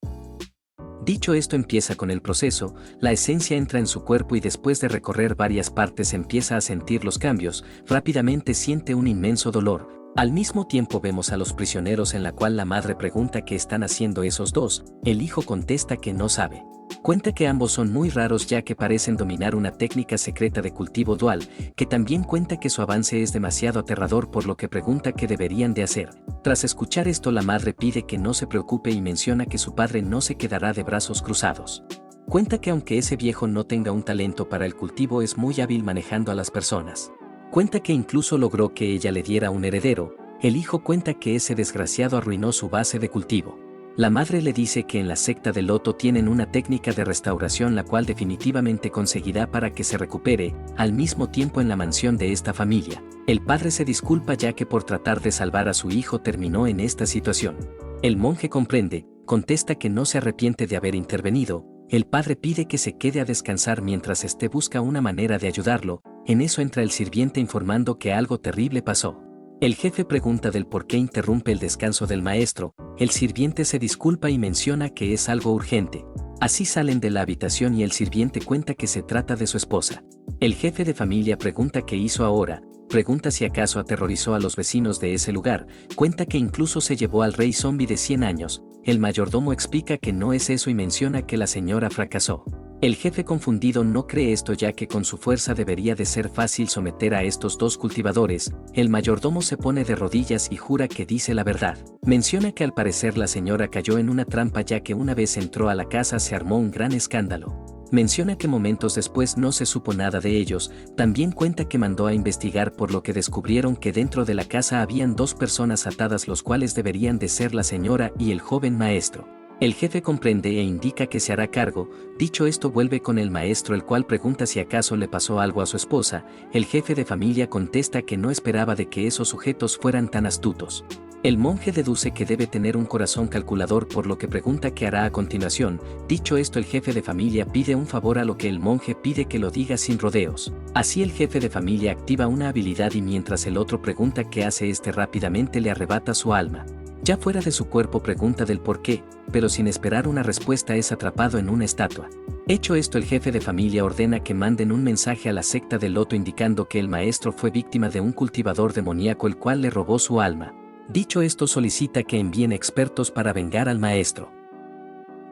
Dicho esto empieza con el proceso, la esencia entra en su cuerpo y después de recorrer varias partes empieza a sentir los cambios, rápidamente siente un inmenso dolor. Al mismo tiempo vemos a los prisioneros en la cual la madre pregunta qué están haciendo esos dos, el hijo contesta que no sabe. Cuenta que ambos son muy raros ya que parecen dominar una técnica secreta de cultivo dual, que también cuenta que su avance es demasiado aterrador por lo que pregunta qué deberían de hacer. Tras escuchar esto la madre pide que no se preocupe y menciona que su padre no se quedará de brazos cruzados. Cuenta que aunque ese viejo no tenga un talento para el cultivo es muy hábil manejando a las personas. Cuenta que incluso logró que ella le diera un heredero. El hijo cuenta que ese desgraciado arruinó su base de cultivo. La madre le dice que en la secta del loto tienen una técnica de restauración la cual definitivamente conseguirá para que se recupere, al mismo tiempo en la mansión de esta familia. El padre se disculpa ya que por tratar de salvar a su hijo terminó en esta situación. El monje comprende, contesta que no se arrepiente de haber intervenido. El padre pide que se quede a descansar mientras busca una manera de ayudarlo. En eso entra el sirviente informando que algo terrible pasó. El jefe pregunta del por qué interrumpe el descanso del maestro. El sirviente se disculpa y menciona que es algo urgente. Así salen de la habitación y el sirviente cuenta que se trata de su esposa. El jefe de familia pregunta qué hizo ahora, pregunta si acaso aterrorizó a los vecinos de ese lugar, cuenta que incluso se llevó al rey zombie de 100 años. El mayordomo explica que no es eso y menciona que la señora fracasó. El jefe confundido no cree esto ya que con su fuerza debería de ser fácil someter a estos dos cultivadores. El mayordomo se pone de rodillas y jura que dice la verdad. Menciona que al parecer la señora cayó en una trampa ya que una vez entró a la casa se armó un gran escándalo. Menciona que momentos después no se supo nada de ellos. También cuenta que mandó a investigar por lo que descubrieron que dentro de la casa habían dos personas atadas los cuales deberían de ser la señora y el joven maestro. El jefe comprende e indica que se hará cargo. Dicho esto vuelve con el maestro el cual pregunta si acaso le pasó algo a su esposa. El jefe de familia contesta que no esperaba de que esos sujetos fueran tan astutos. El monje deduce que debe tener un corazón calculador por lo que pregunta qué hará a continuación. Dicho esto el jefe de familia pide un favor a lo que el monje pide que lo diga sin rodeos. Así el jefe de familia activa una habilidad y mientras el otro pregunta qué hace rápidamente le arrebata su alma. Ya fuera de su cuerpo pregunta del por qué, pero sin esperar una respuesta es atrapado en una estatua. Hecho esto el jefe de familia ordena que manden un mensaje a la secta del loto indicando que el maestro fue víctima de un cultivador demoníaco el cual le robó su alma. Dicho esto solicita que envíen expertos para vengar al maestro.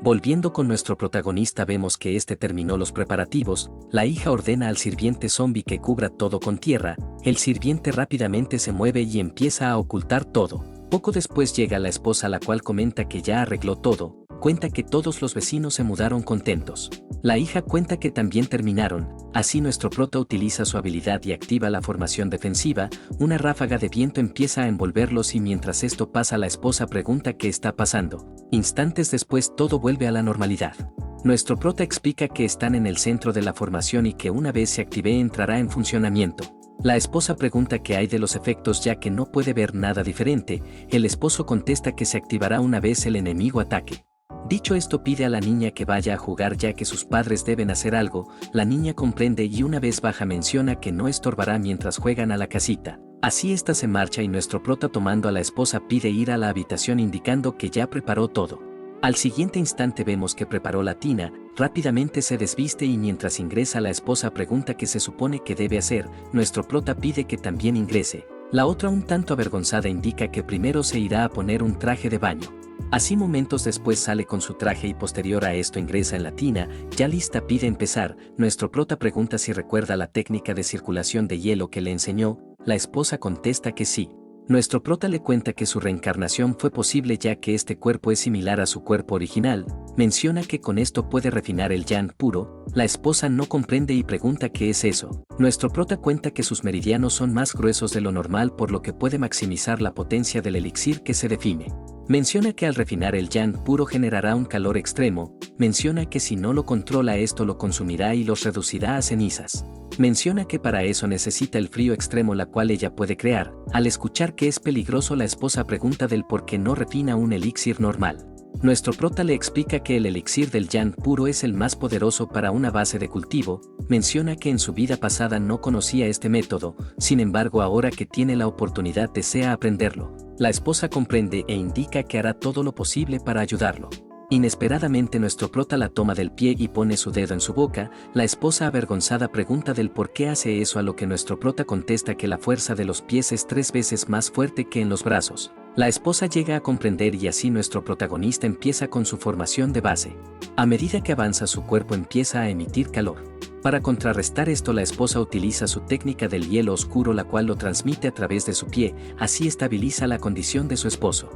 Volviendo con nuestro protagonista vemos que terminó los preparativos. La hija ordena al sirviente zombie que cubra todo con tierra. El sirviente rápidamente se mueve y empieza a ocultar todo. Poco después llega la esposa la cual comenta que ya arregló todo, cuenta que todos los vecinos se mudaron contentos. La hija cuenta que también terminaron, así nuestro prota utiliza su habilidad y activa la formación defensiva, una ráfaga de viento empieza a envolverlos y mientras esto pasa la esposa pregunta qué está pasando. Instantes después todo vuelve a la normalidad. Nuestro prota explica que están en el centro de la formación y que una vez se active entrará en funcionamiento. La esposa pregunta qué hay de los efectos ya que no puede ver nada diferente. El esposo contesta que se activará una vez el enemigo ataque. Dicho esto pide a la niña que vaya a jugar ya que sus padres deben hacer algo. La niña comprende y una vez baja menciona que no estorbará mientras juegan a la casita. Así esta se marcha y nuestro prota tomando a la esposa pide ir a la habitación indicando que ya preparó todo. Al siguiente instante vemos que preparó la tina, rápidamente se desviste y mientras ingresa la esposa pregunta qué se supone que debe hacer. Nuestro prota pide que también ingrese. La otra un tanto avergonzada indica que primero se irá a poner un traje de baño. Así momentos después sale con su traje y posterior a esto ingresa en la tina, ya lista pide empezar. Nuestro prota pregunta si recuerda la técnica de circulación de hielo que le enseñó. La esposa contesta que sí. Nuestro prota le cuenta que su reencarnación fue posible ya que este cuerpo es similar a su cuerpo original. Menciona que con esto puede refinar el yang puro. La esposa no comprende y pregunta qué es eso. Nuestro prota cuenta que sus meridianos son más gruesos de lo normal por lo que puede maximizar la potencia del elixir que se define. Menciona que al refinar el yang puro generará un calor extremo. Menciona que si no lo controla esto lo consumirá y los reducirá a cenizas. Menciona que para eso necesita el frío extremo la cual ella puede crear. Al escuchar que es peligroso la esposa pregunta del por qué no refina un elixir normal. Nuestro prota le explica que el elixir del yang puro es el más poderoso para una base de cultivo. Menciona que en su vida pasada no conocía este método, sin embargo ahora que tiene la oportunidad desea aprenderlo. La esposa comprende e indica que hará todo lo posible para ayudarlo. Inesperadamente nuestro prota la toma del pie y pone su dedo en su boca. La esposa avergonzada pregunta del por qué hace eso a lo que nuestro prota contesta que la fuerza de los pies es 3 veces más fuerte que en los brazos. La esposa llega a comprender y así nuestro protagonista empieza con su formación de base. A medida que avanza su cuerpo empieza a emitir calor. Para contrarrestar esto la esposa utiliza su técnica del hielo oscuro la cual lo transmite a través de su pie, así estabiliza la condición de su esposo.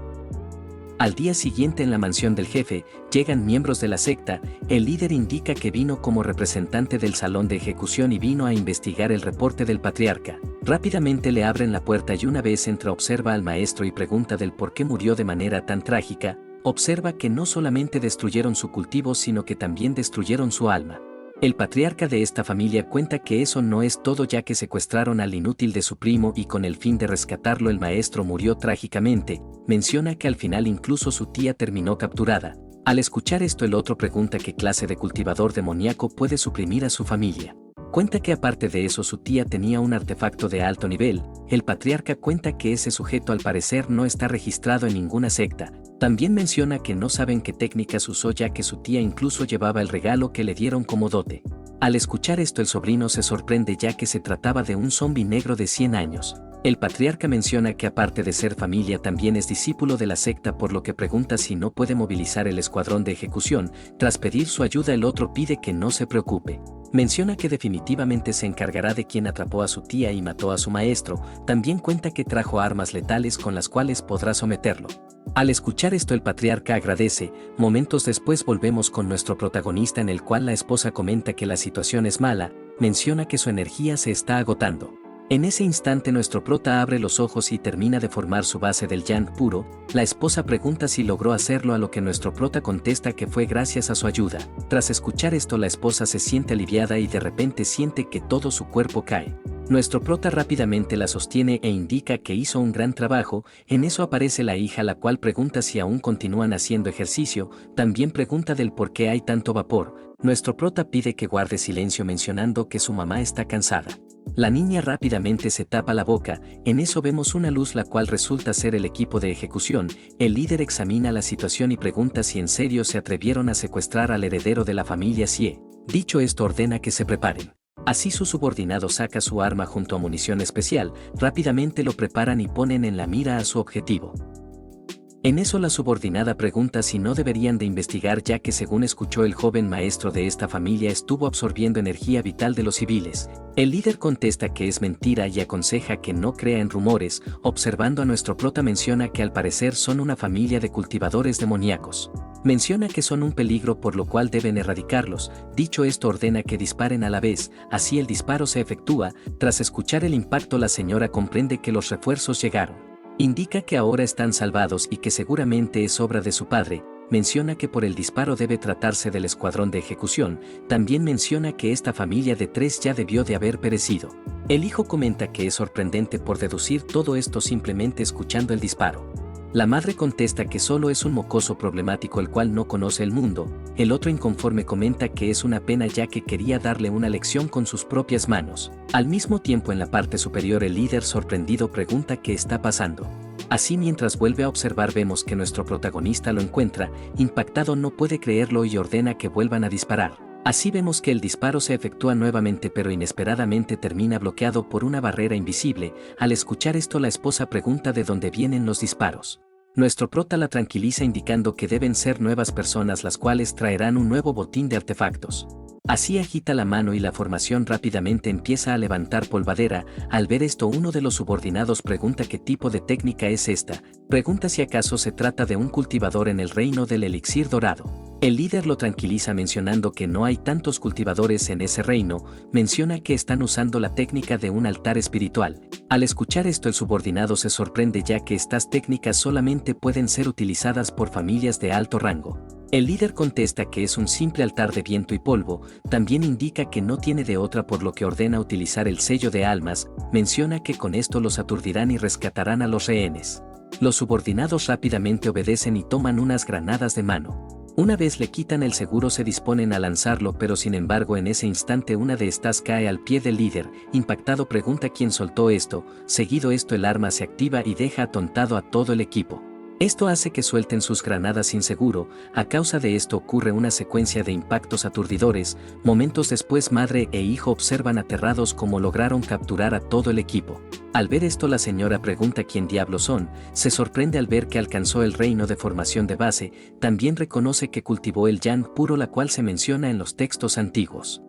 Al día siguiente en la mansión del jefe, llegan miembros de la secta. El líder indica que vino como representante del salón de ejecución y vino a investigar el reporte del patriarca. Rápidamente le abren la puerta y una vez entra observa al maestro y pregunta del por qué murió de manera tan trágica. Observa que no solamente destruyeron su cultivo sino que también destruyeron su alma. El patriarca de esta familia cuenta que eso no es todo, ya que secuestraron al inútil de su primo y con el fin de rescatarlo el maestro murió trágicamente. Menciona que al final incluso su tía terminó capturada. Al escuchar esto, el otro pregunta qué clase de cultivador demoníaco puede suprimir a su familia. Cuenta que aparte de eso su tía tenía un artefacto de alto nivel. El patriarca cuenta que ese sujeto al parecer no está registrado en ninguna secta. También menciona que no saben qué técnicas usó, ya que su tía incluso llevaba el regalo que le dieron como dote. Al escuchar esto, el sobrino se sorprende, ya que se trataba de un zombi negro de 100 años. El patriarca menciona que aparte de ser familia también es discípulo de la secta, por lo que pregunta si no puede movilizar el escuadrón de ejecución. Tras pedir su ayuda, el otro pide que no se preocupe. Menciona que definitivamente se encargará de quien atrapó a su tía y mató a su maestro. También cuenta que trajo armas letales con las cuales podrá someterlo. Al escuchar esto, el patriarca agradece. Momentos después volvemos con nuestro protagonista, en el cual la esposa comenta que la situación es mala. Menciona que su energía se está agotando. En ese instante nuestro prota abre los ojos y termina de formar su base del yang puro. La esposa pregunta si logró hacerlo, a lo que nuestro prota contesta que fue gracias a su ayuda. Tras escuchar esto, la esposa se siente aliviada y de repente siente que todo su cuerpo cae. Nuestro prota rápidamente la sostiene e indica que hizo un gran trabajo. En eso aparece la hija, la cual pregunta si aún continúan haciendo ejercicio. También pregunta del por qué hay tanto vapor. Nuestro prota pide que guarde silencio, mencionando que su mamá está cansada. La niña rápidamente se tapa la boca. En eso vemos una luz, la cual resulta ser el equipo de ejecución. El líder examina la situación y pregunta si en serio se atrevieron a secuestrar al heredero de la familia Sie. Dicho esto, ordena que se preparen. Así su subordinado saca su arma junto a munición especial. Rápidamente lo preparan y ponen en la mira a su objetivo. En eso la subordinada pregunta si no deberían de investigar, ya que según escuchó el joven maestro de esta familia estuvo absorbiendo energía vital de los civiles. El líder contesta que es mentira y aconseja que no crea en rumores. Observando a nuestro prota, menciona que al parecer son una familia de cultivadores demoníacos. Menciona que son un peligro, por lo cual deben erradicarlos. Dicho esto, ordena que disparen a la vez. Así el disparo se efectúa. Tras escuchar el impacto, la señora comprende que los refuerzos llegaron. Indica que ahora están salvados y que seguramente es obra de su padre. Menciona que por el disparo debe tratarse del escuadrón de ejecución. También menciona que esta familia de 3 ya debió de haber perecido. El hijo comenta que es sorprendente por deducir todo esto simplemente escuchando el disparo. La madre contesta que solo es un mocoso problemático el cual no conoce el mundo. El otro inconforme comenta que es una pena, ya que quería darle una lección con sus propias manos. Al mismo tiempo, en la parte superior, el líder sorprendido pregunta qué está pasando. Así, mientras vuelve a observar, vemos que nuestro protagonista lo encuentra. Impactado, no puede creerlo y ordena que vuelvan a disparar. Así vemos que el disparo se efectúa nuevamente, pero inesperadamente termina bloqueado por una barrera invisible. Al escuchar esto, la esposa pregunta de dónde vienen los disparos. Nuestro prota la tranquiliza, indicando que deben ser nuevas personas, las cuales traerán un nuevo botín de artefactos. Así agita la mano y la formación rápidamente empieza a levantar polvadera. Al ver esto, uno de los subordinados pregunta qué tipo de técnica es esta. Pregunta si acaso se trata de un cultivador en el reino del elixir dorado. El líder lo tranquiliza mencionando que no hay tantos cultivadores en ese reino. Menciona que están usando la técnica de un altar espiritual. Al escuchar esto, el subordinado se sorprende, ya que estas técnicas solamente pueden ser utilizadas por familias de alto rango. El líder contesta que es un simple altar de viento y polvo. También indica que no tiene de otra, por lo que ordena utilizar el sello de almas. Menciona que con esto los aturdirán y rescatarán a los rehenes. Los subordinados rápidamente obedecen y toman unas granadas de mano. Una vez le quitan el seguro, se disponen a lanzarlo, pero sin embargo en ese instante una de estas cae al pie del líder. Impactado pregunta quién soltó esto. Seguido esto, el arma se activa y deja atontado a todo el equipo. Esto hace que suelten sus granadas sin seguro. A causa de esto ocurre una secuencia de impactos aturdidores. Momentos después, madre e hijo observan aterrados cómo lograron capturar a todo el equipo. Al ver esto, la señora pregunta quién diablos son. Se sorprende al ver que alcanzó el reino de formación de base. También reconoce que cultivó el yang puro, la cual se menciona en los textos antiguos.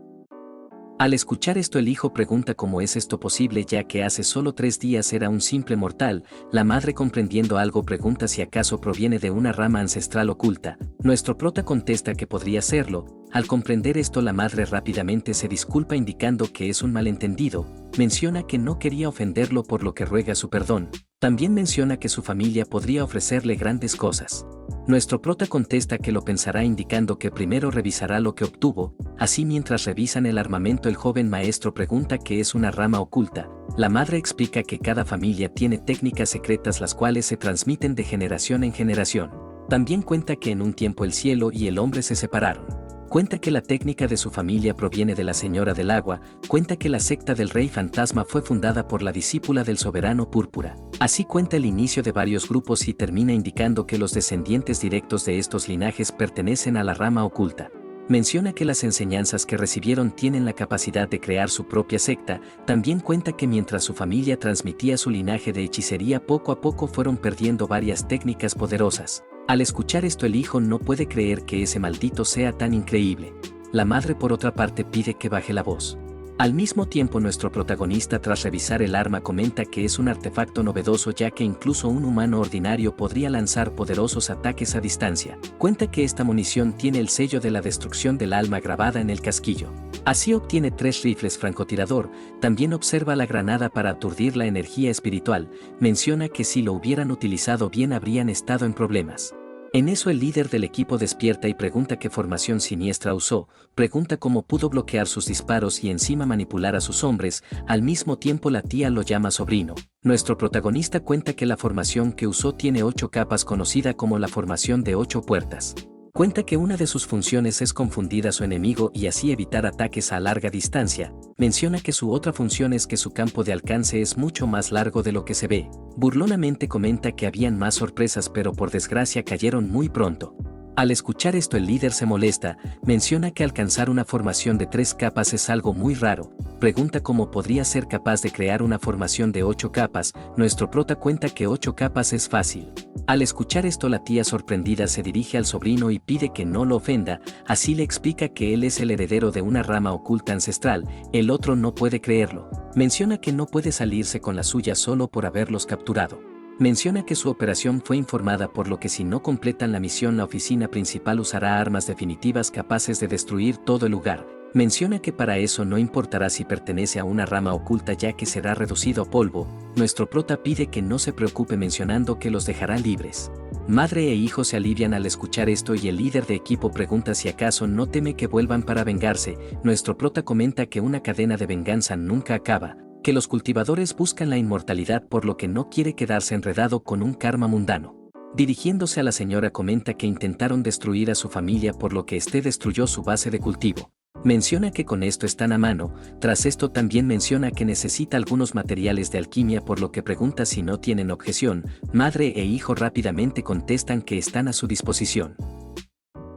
Al escuchar esto, el hijo pregunta cómo es esto posible, ya que hace solo 3 días era un simple mortal. La madre, comprendiendo algo, pregunta si acaso proviene de una rama ancestral oculta. Nuestro prota contesta que podría serlo. Al comprender esto, la madre rápidamente se disculpa, indicando que es un malentendido. Menciona que no quería ofenderlo, por lo que ruega su perdón. También menciona que su familia podría ofrecerle grandes cosas. Nuestro prota contesta que lo pensará indicando que primero revisará lo que obtuvo, así mientras revisan el armamento el joven maestro pregunta qué es una rama oculta. La madre explica que cada familia tiene técnicas secretas las cuales se transmiten de generación en generación. También cuenta que en un tiempo el cielo y el hombre se separaron. Cuenta que la técnica de su familia proviene de la Señora del Agua, cuenta que la secta del Rey Fantasma fue fundada por la discípula del Soberano Púrpura. Así cuenta el inicio de varios grupos y termina indicando que los descendientes directos de estos linajes pertenecen a la rama oculta. Menciona que las enseñanzas que recibieron tienen la capacidad de crear su propia secta. También cuenta que mientras su familia transmitía su linaje de hechicería poco a poco fueron perdiendo varias técnicas poderosas. Al escuchar esto el hijo no puede creer que ese maldito sea tan increíble. La madre por otra parte pide que baje la voz. Al mismo tiempo nuestro protagonista tras revisar el arma comenta que es un artefacto novedoso ya que incluso un humano ordinario podría lanzar poderosos ataques a distancia. Cuenta que esta munición tiene el sello de la destrucción del alma grabada en el casquillo. Así obtiene 3 rifles francotirador, también observa la granada para aturdir la energía espiritual, menciona que si lo hubieran utilizado bien habrían estado en problemas. En eso el líder del equipo despierta y pregunta qué formación siniestra usó, pregunta cómo pudo bloquear sus disparos y encima manipular a sus hombres, al mismo tiempo la tía lo llama sobrino. Nuestro protagonista cuenta que la formación que usó tiene 8 capas conocida como la formación de 8 puertas. Cuenta que una de sus funciones es confundir a su enemigo y así evitar ataques a larga distancia. Menciona que su otra función es que su campo de alcance es mucho más largo de lo que se ve. Burlonamente comenta que habían más sorpresas pero por desgracia cayeron muy pronto. Al escuchar esto el líder se molesta, menciona que alcanzar una formación de 3 capas es algo muy raro, pregunta cómo podría ser capaz de crear una formación de 8 capas, nuestro prota cuenta que 8 capas es fácil. Al escuchar esto la tía sorprendida se dirige al sobrino y pide que no lo ofenda, así le explica que él es el heredero de una rama oculta ancestral, el otro no puede creerlo, menciona que no puede salirse con la suya solo por haberlos capturado. Menciona que su operación fue informada por lo que si no completan la misión la oficina principal usará armas definitivas capaces de destruir todo el lugar. Menciona que para eso no importará si pertenece a una rama oculta ya que será reducido a polvo. Nuestro prota pide que no se preocupe mencionando que los dejará libres. Madre e hijo se alivian al escuchar esto y el líder de equipo pregunta si acaso no teme que vuelvan para vengarse. Nuestro prota comenta que una cadena de venganza nunca acaba, que los cultivadores buscan la inmortalidad por lo que no quiere quedarse enredado con un karma mundano. Dirigiéndose a la señora comenta que intentaron destruir a su familia por lo que este destruyó su base de cultivo. Menciona que con esto están a mano, tras esto también menciona que necesita algunos materiales de alquimia por lo que pregunta si no tienen objeción, madre e hijo rápidamente contestan que están a su disposición.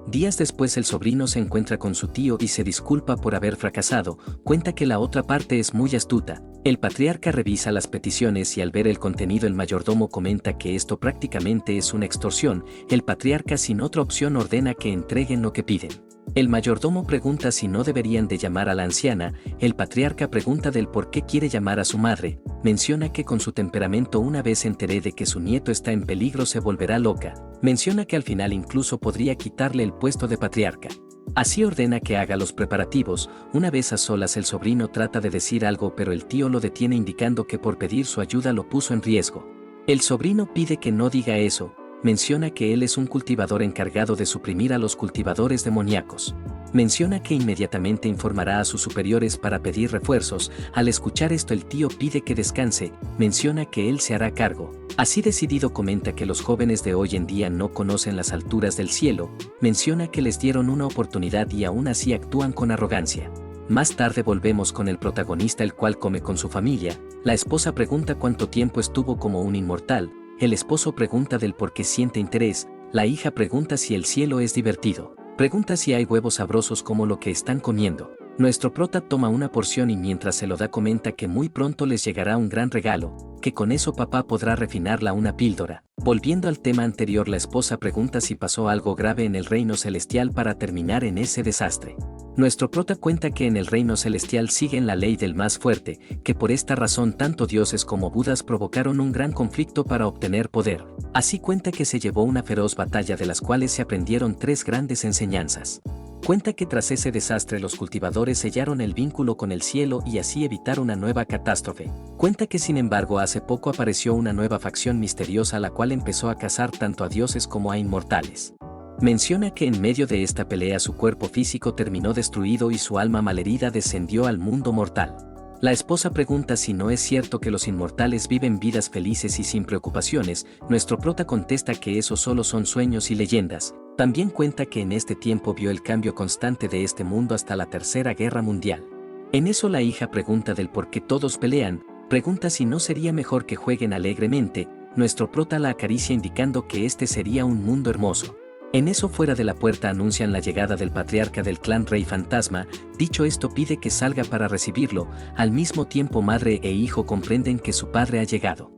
Días después el sobrino se encuentra con su tío y se disculpa por haber fracasado, cuenta que la otra parte es muy astuta. El patriarca revisa las peticiones y al ver el contenido el mayordomo comenta que esto prácticamente es una extorsión, el patriarca sin otra opción ordena que entreguen lo que piden. El mayordomo pregunta si no deberían de llamar a la anciana, el patriarca pregunta del por qué quiere llamar a su madre, menciona que con su temperamento una vez se entere de que su nieto está en peligro se volverá loca, menciona que al final incluso podría quitarle el puesto de patriarca. Así ordena que haga los preparativos, una vez a solas el sobrino trata de decir algo pero el tío lo detiene indicando que por pedir su ayuda lo puso en riesgo. El sobrino pide que no diga eso, menciona que él es un cultivador encargado de suprimir a los cultivadores demoníacos. Menciona que inmediatamente informará a sus superiores para pedir refuerzos, al escuchar esto el tío pide que descanse, menciona que él se hará cargo. Así decidido comenta que los jóvenes de hoy en día no conocen las alturas del cielo, menciona que les dieron una oportunidad y aún así actúan con arrogancia. Más tarde volvemos con el protagonista el cual come con su familia, la esposa pregunta cuánto tiempo estuvo como un inmortal, el esposo pregunta del por qué siente interés, la hija pregunta si el cielo es divertido, pregunta si hay huevos sabrosos como lo que están comiendo. Nuestro prota toma una porción y mientras se lo da comenta que muy pronto les llegará un gran regalo, que con eso papá podrá refinarla una píldora. Volviendo al tema anterior la esposa pregunta si pasó algo grave en el reino celestial para terminar en ese desastre. Nuestro prota cuenta que en el reino celestial siguen la ley del más fuerte, que por esta razón tanto dioses como budas provocaron un gran conflicto para obtener poder. Así cuenta que se llevó una feroz batalla de las cuales se aprendieron 3 grandes enseñanzas. Cuenta que tras ese desastre los cultivadores sellaron el vínculo con el cielo y así evitar una nueva catástrofe. Cuenta que sin embargo hace poco apareció una nueva facción misteriosa la cual empezó a cazar tanto a dioses como a inmortales. Menciona que en medio de esta pelea su cuerpo físico terminó destruido y su alma malherida descendió al mundo mortal. La esposa pregunta si no es cierto que los inmortales viven vidas felices y sin preocupaciones. Nuestro prota contesta que eso solo son sueños y leyendas. También cuenta que en este tiempo vio el cambio constante de este mundo hasta la Tercera Guerra Mundial. En eso la hija pregunta del por qué todos pelean, pregunta si no sería mejor que jueguen alegremente. Nuestro prota la acaricia indicando que este sería un mundo hermoso. En eso fuera de la puerta anuncian la llegada del patriarca del clan Rey Fantasma. Dicho esto pide que salga para recibirlo, al mismo tiempo madre e hijo comprenden que su padre ha llegado.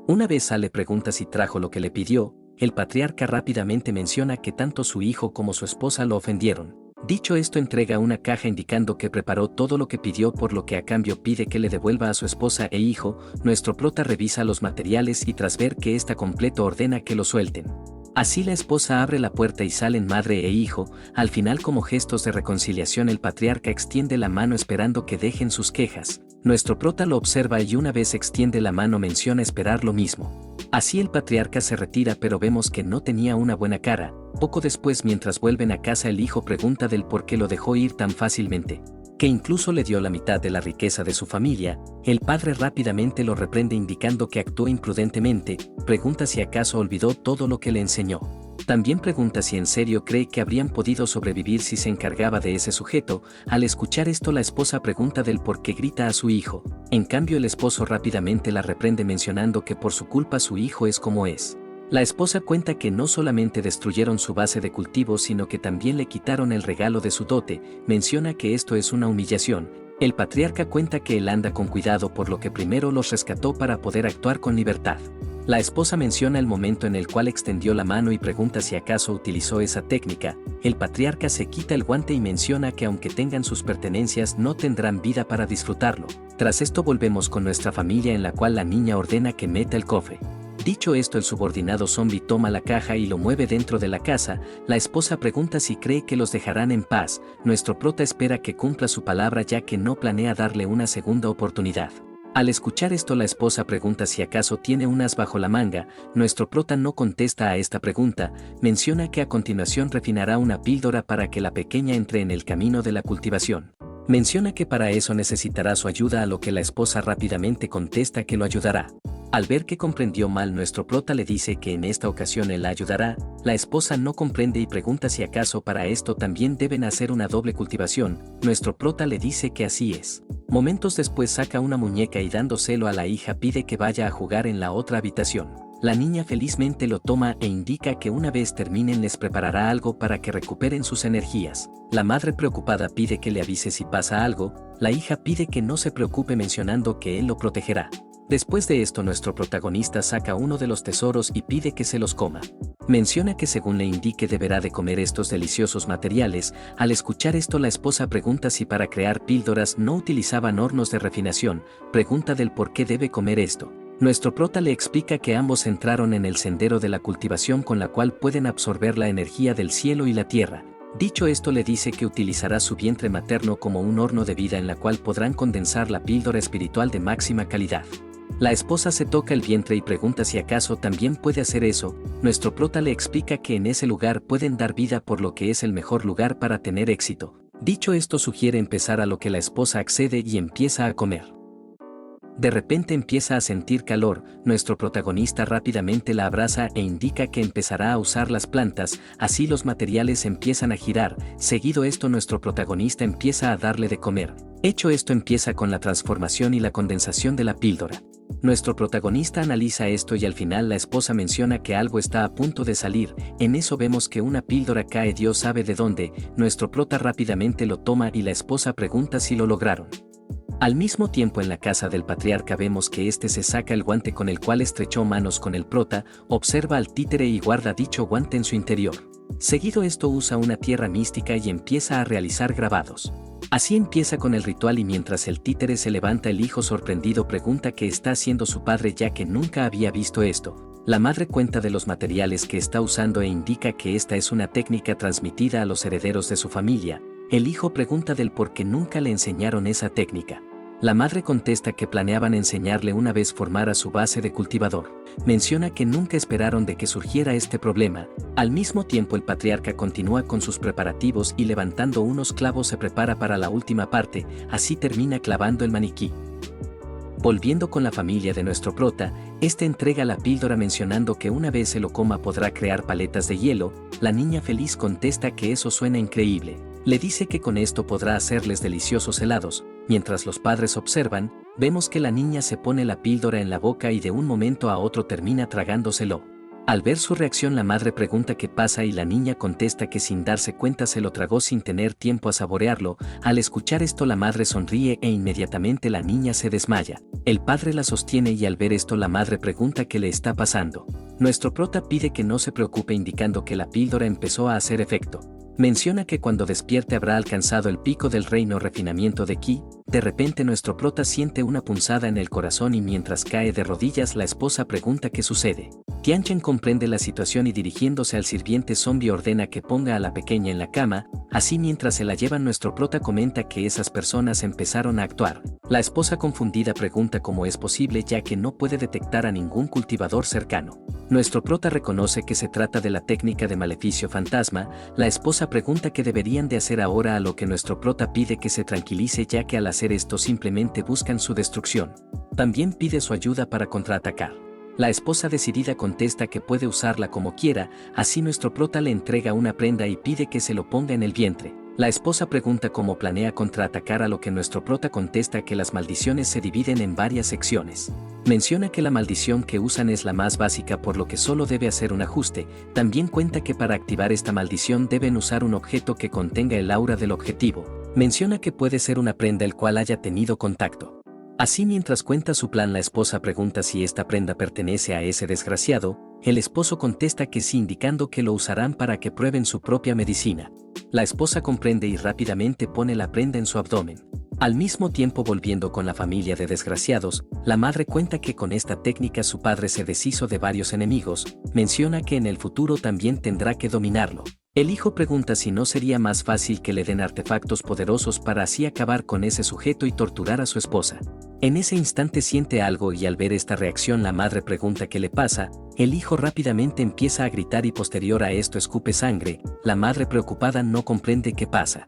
Una vez sale pregunta si trajo lo que le pidió, el patriarca rápidamente menciona que tanto su hijo como su esposa lo ofendieron. Dicho esto entrega una caja indicando que preparó todo lo que pidió por lo que a cambio pide que le devuelva a su esposa e hijo. Nuestro prota revisa los materiales y tras ver que está completo ordena que lo suelten. Así la esposa abre la puerta y salen madre e hijo. Al final como gestos de reconciliación el patriarca extiende la mano esperando que dejen sus quejas. Nuestro prota lo observa y una vez extiende la mano menciona esperar lo mismo. Así el patriarca se retira pero vemos que no tenía una buena cara. Poco después mientras vuelven a casa el hijo pregunta del por qué lo dejó ir tan fácilmente, que incluso le dio la mitad de la riqueza de su familia. El padre rápidamente lo reprende indicando que actuó imprudentemente, pregunta si acaso olvidó todo lo que le enseñó. También pregunta si en serio cree que habrían podido sobrevivir si se encargaba de ese sujeto. Al escuchar esto la esposa pregunta del por qué grita a su hijo. En cambio el esposo rápidamente la reprende mencionando que por su culpa su hijo es como es. La esposa cuenta que no solamente destruyeron su base de cultivo sino que también le quitaron el regalo de su dote, menciona que esto es una humillación. El patriarca cuenta que él anda con cuidado por lo que primero los rescató para poder actuar con libertad. La esposa menciona el momento en el cual extendió la mano y pregunta si acaso utilizó esa técnica. El patriarca se quita el guante y menciona que aunque tengan sus pertenencias no tendrán vida para disfrutarlo. Tras esto volvemos con nuestra familia en la cual la niña ordena que meta el cofre. Dicho esto el subordinado zombie toma la caja y lo mueve dentro de la casa. La esposa pregunta si cree que los dejarán en paz. Nuestro prota espera que cumpla su palabra ya que no planea darle una segunda oportunidad. Al escuchar esto la esposa pregunta si acaso tiene un as bajo la manga. Nuestro prota no contesta a esta pregunta, menciona que a continuación refinará una píldora para que la pequeña entre en el camino de la cultivación. Menciona que para eso necesitará su ayuda a lo que la esposa rápidamente contesta que lo ayudará. Al ver que comprendió mal nuestro prota le dice que en esta ocasión él la ayudará. La esposa no comprende y pregunta si acaso para esto también deben hacer una doble cultivación. Nuestro prota le dice que así es. Momentos después saca una muñeca y dándoselo a la hija pide que vaya a jugar en la otra habitación. La niña felizmente lo toma e indica que una vez terminen les preparará algo para que recuperen sus energías. La madre preocupada pide que le avise si pasa algo. La hija pide que no se preocupe mencionando que él lo protegerá. Después de esto nuestro protagonista saca uno de los tesoros y pide que se los coma. Menciona que según le indique deberá de comer estos deliciosos materiales. Al escuchar esto la esposa pregunta si para crear píldoras no utilizaban hornos de refinación, pregunta del por qué debe comer esto. Nuestro prota le explica que ambos entraron en el sendero de la cultivación con la cual pueden absorber la energía del cielo y la tierra. Dicho esto le dice que utilizará su vientre materno como un horno de vida en la cual podrán condensar la píldora espiritual de máxima calidad. La esposa se toca el vientre y pregunta si acaso también puede hacer eso. Nuestro prota le explica que en ese lugar pueden dar vida por lo que es el mejor lugar para tener éxito. Dicho esto sugiere empezar a lo que la esposa accede y empieza a comer. De repente empieza a sentir calor, nuestro protagonista rápidamente la abraza e indica que empezará a usar las plantas, así los materiales empiezan a girar. Seguido esto nuestro protagonista empieza a darle de comer. Hecho esto empieza con la transformación y la condensación de la píldora. Nuestro protagonista analiza esto y al final la esposa menciona que algo está a punto de salir. En eso vemos que una píldora cae Dios sabe de dónde. Nuestro prota rápidamente lo toma y la esposa pregunta si lo lograron. Al mismo tiempo en la casa del patriarca vemos que este se saca el guante con el cual estrechó manos con el prota, observa al títere y guarda dicho guante en su interior. Seguido esto usa una tierra mística y empieza a realizar grabados. Así empieza con el ritual y mientras el títere se levanta el hijo sorprendido pregunta qué está haciendo su padre ya que nunca había visto esto. La madre cuenta de los materiales que está usando e indica que esta es una técnica transmitida a los herederos de su familia. El hijo pregunta del por qué nunca le enseñaron esa técnica. La madre contesta que planeaban enseñarle una vez formara su base de cultivador. Menciona que nunca esperaron de que surgiera este problema. Al mismo tiempo el patriarca continúa con sus preparativos y levantando unos clavos se prepara para la última parte, así termina clavando el maniquí. Volviendo con la familia de nuestro prota, este entrega la píldora mencionando que una vez se lo coma podrá crear paletas de hielo. La niña feliz contesta que eso suena increíble. Le dice que con esto podrá hacerles deliciosos helados. Mientras los padres observan, vemos que la niña se pone la píldora en la boca y de un momento a otro termina tragándoselo. Al ver su reacción la madre pregunta qué pasa y la niña contesta que sin darse cuenta se lo tragó sin tener tiempo a saborearlo. Al escuchar esto la madre sonríe e inmediatamente la niña se desmaya. El padre la sostiene y al ver esto la madre pregunta qué le está pasando. Nuestro prota pide que no se preocupe indicando que la píldora empezó a hacer efecto. Menciona que cuando despierte habrá alcanzado el pico del reino refinamiento de Ki. De repente nuestro prota siente una punzada en el corazón y mientras cae de rodillas la esposa pregunta qué sucede. Tianchen comprende la situación y dirigiéndose al sirviente zombie ordena que ponga a la pequeña en la cama, así mientras se la llevan nuestro prota comenta que esas personas empezaron a actuar. La esposa confundida pregunta cómo es posible ya que no puede detectar a ningún cultivador cercano. Nuestro prota reconoce que se trata de la técnica de maleficio fantasma. La esposa pregunta qué deberían de hacer ahora a lo que nuestro prota pide que se tranquilice ya que al hacer esto simplemente buscan su destrucción. También pide su ayuda para contraatacar. La esposa decidida contesta que puede usarla como quiera, así nuestro prota le entrega una prenda y pide que se lo ponga en el vientre. La esposa pregunta cómo planea contraatacar a lo que nuestro prota contesta que las maldiciones se dividen en varias secciones. Menciona que la maldición que usan es la más básica por lo que solo debe hacer un ajuste. También cuenta que para activar esta maldición deben usar un objeto que contenga el aura del objetivo. Menciona que puede ser una prenda el cual haya tenido contacto. Así mientras cuenta su plan la esposa pregunta si esta prenda pertenece a ese desgraciado. El esposo contesta que sí indicando que lo usarán para que prueben su propia medicina. La esposa comprende y rápidamente pone la prenda en su abdomen. Al mismo tiempo volviendo con la familia de desgraciados, la madre cuenta que con esta técnica su padre se deshizo de varios enemigos. Menciona que en el futuro también tendrá que dominarlo. El hijo pregunta si no sería más fácil que le den artefactos poderosos para así acabar con ese sujeto y torturar a su esposa. En ese instante siente algo y al ver esta reacción la madre pregunta qué le pasa. El hijo rápidamente empieza a gritar y posterior a esto escupe sangre. La madre preocupada no comprende qué pasa.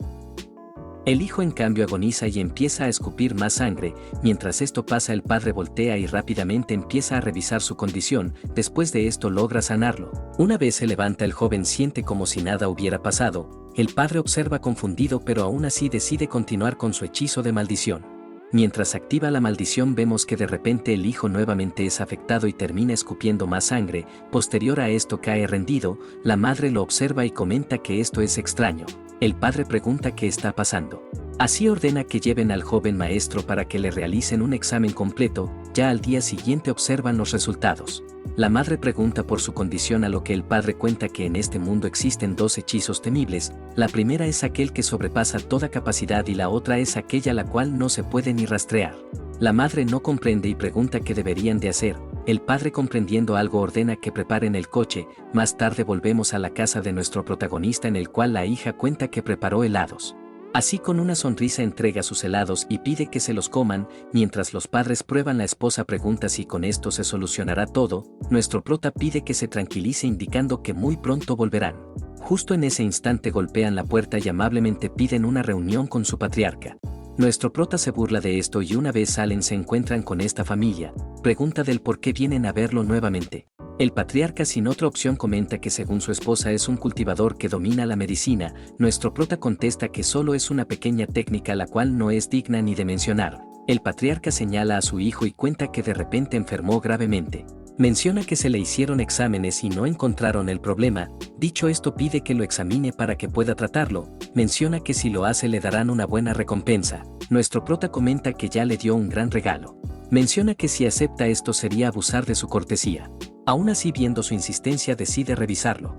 El hijo en cambio agoniza y empieza a escupir más sangre. Mientras esto pasa el padre voltea y rápidamente empieza a revisar su condición. Después de esto logra sanarlo. Una vez se levanta el joven siente como si nada hubiera pasado. El padre observa confundido pero aún así decide continuar con su hechizo de maldición. Mientras activa la maldición vemos que de repente el hijo nuevamente es afectado y termina escupiendo más sangre. Posterior a esto cae rendido. La madre lo observa y comenta que esto es extraño. El padre pregunta qué está pasando. Así ordena que lleven al joven maestro para que le realicen un examen completo. Ya al día siguiente observan los resultados. La madre pregunta por su condición a lo que el padre cuenta que en este mundo existen dos hechizos temibles. La primera es aquel que sobrepasa toda capacidad y la otra es aquella la cual no se puede ni rastrear. La madre no comprende y pregunta qué deberían de hacer. El padre comprendiendo algo ordena que preparen el coche. Más tarde volvemos a la casa de nuestro protagonista en el cual la hija cuenta que preparó helados. Así con una sonrisa entrega sus helados y pide que se los coman. Mientras los padres prueban la esposa pregunta si con esto se solucionará todo. Nuestro prota pide que se tranquilice indicando que muy pronto volverán. Justo en ese instante golpean la puerta y amablemente piden una reunión con su patriarca. Nuestro prota se burla de esto y una vez salen se encuentran con esta familia. Pregunta del por qué vienen a verlo nuevamente. El patriarca sin otra opción comenta que según su esposa es un cultivador que domina la medicina. Nuestro prota contesta que solo es una pequeña técnica la cual no es digna ni de mencionar. El patriarca señala a su hijo y cuenta que de repente enfermó gravemente. Menciona que se le hicieron exámenes y no encontraron el problema. Dicho esto pide que lo examine para que pueda tratarlo. Menciona que si lo hace le darán una buena recompensa. Nuestro prota comenta que ya le dio un gran regalo. Menciona que si acepta esto sería abusar de su cortesía. Aún así viendo su insistencia decide revisarlo.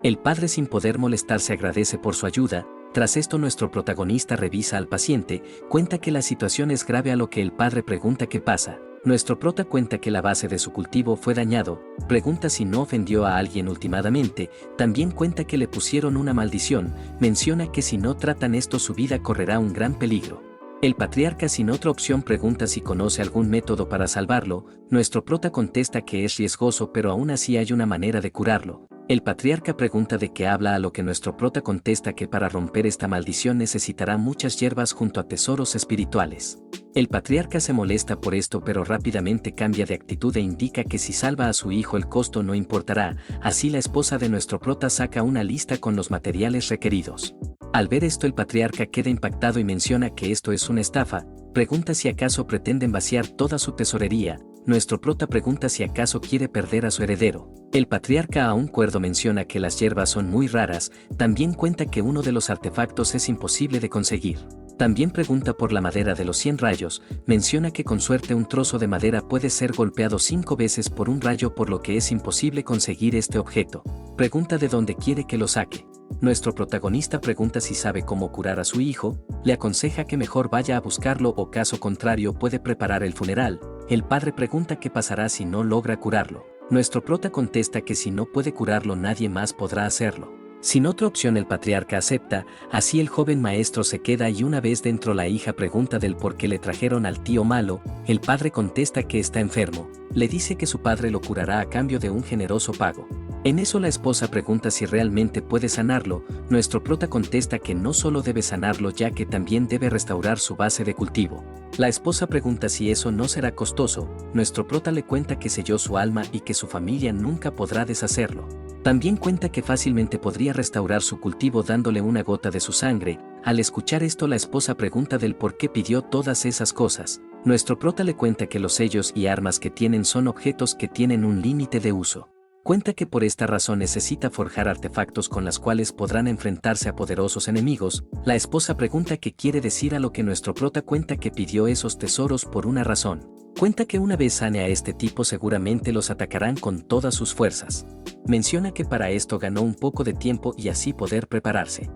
El padre sin poder molestarse agradece por su ayuda. Tras esto nuestro protagonista revisa al paciente, cuenta que la situación es grave a lo que el padre pregunta qué pasa. Nuestro prota cuenta que la base de su cultivo fue dañado, pregunta si no ofendió a alguien últimamente, también cuenta que le pusieron una maldición, menciona que si no tratan esto su vida correrá un gran peligro. El patriarca sin otra opción pregunta si conoce algún método para salvarlo, nuestro prota contesta que es riesgoso pero aún así hay una manera de curarlo. El patriarca pregunta de qué habla, a lo que nuestro prota contesta que para romper esta maldición necesitará muchas hierbas junto a tesoros espirituales. El patriarca se molesta por esto pero rápidamente cambia de actitud e indica que si salva a su hijo el costo no importará, así la esposa de nuestro prota saca una lista con los materiales requeridos. Al ver esto el patriarca queda impactado y menciona que esto es una estafa, pregunta si acaso pretenden vaciar toda su tesorería, nuestro prota pregunta si acaso quiere perder a su heredero. El patriarca aún cuerdo menciona que las hierbas son muy raras, también cuenta que uno de los artefactos es imposible de conseguir. También pregunta por la madera de los 100 rayos, menciona que con suerte un trozo de madera puede ser golpeado 5 veces por un rayo por lo que es imposible conseguir este objeto. Pregunta de dónde quiere que lo saque. Nuestro protagonista pregunta si sabe cómo curar a su hijo, le aconseja que mejor vaya a buscarlo o caso contrario puede preparar el funeral. El padre pregunta qué pasará si no logra curarlo. Nuestro prota contesta que si no puede curarlo nadie más podrá hacerlo. Sin otra opción el patriarca acepta, así el joven maestro se queda y una vez dentro la hija pregunta del por qué le trajeron al tío malo, el padre contesta que está enfermo, le dice que su padre lo curará a cambio de un generoso pago. En eso la esposa pregunta si realmente puede sanarlo, nuestro prota contesta que no solo debe sanarlo ya que también debe restaurar su base de cultivo. La esposa pregunta si eso no será costoso, nuestro prota le cuenta que selló su alma y que su familia nunca podrá deshacerlo. También cuenta que fácilmente podría restaurar su cultivo dándole una gota de su sangre. Al escuchar esto la esposa pregunta del por qué pidió todas esas cosas. Nuestro prota le cuenta que los sellos y armas que tienen son objetos que tienen un límite de uso. Cuenta que por esta razón necesita forjar artefactos con las cuales podrán enfrentarse a poderosos enemigos. La esposa pregunta qué quiere decir, a lo que nuestro prota cuenta que pidió esos tesoros por una razón. Cuenta que una vez sane a este tipo seguramente los atacarán con todas sus fuerzas. Menciona que para esto ganó un poco de tiempo y así poder prepararse.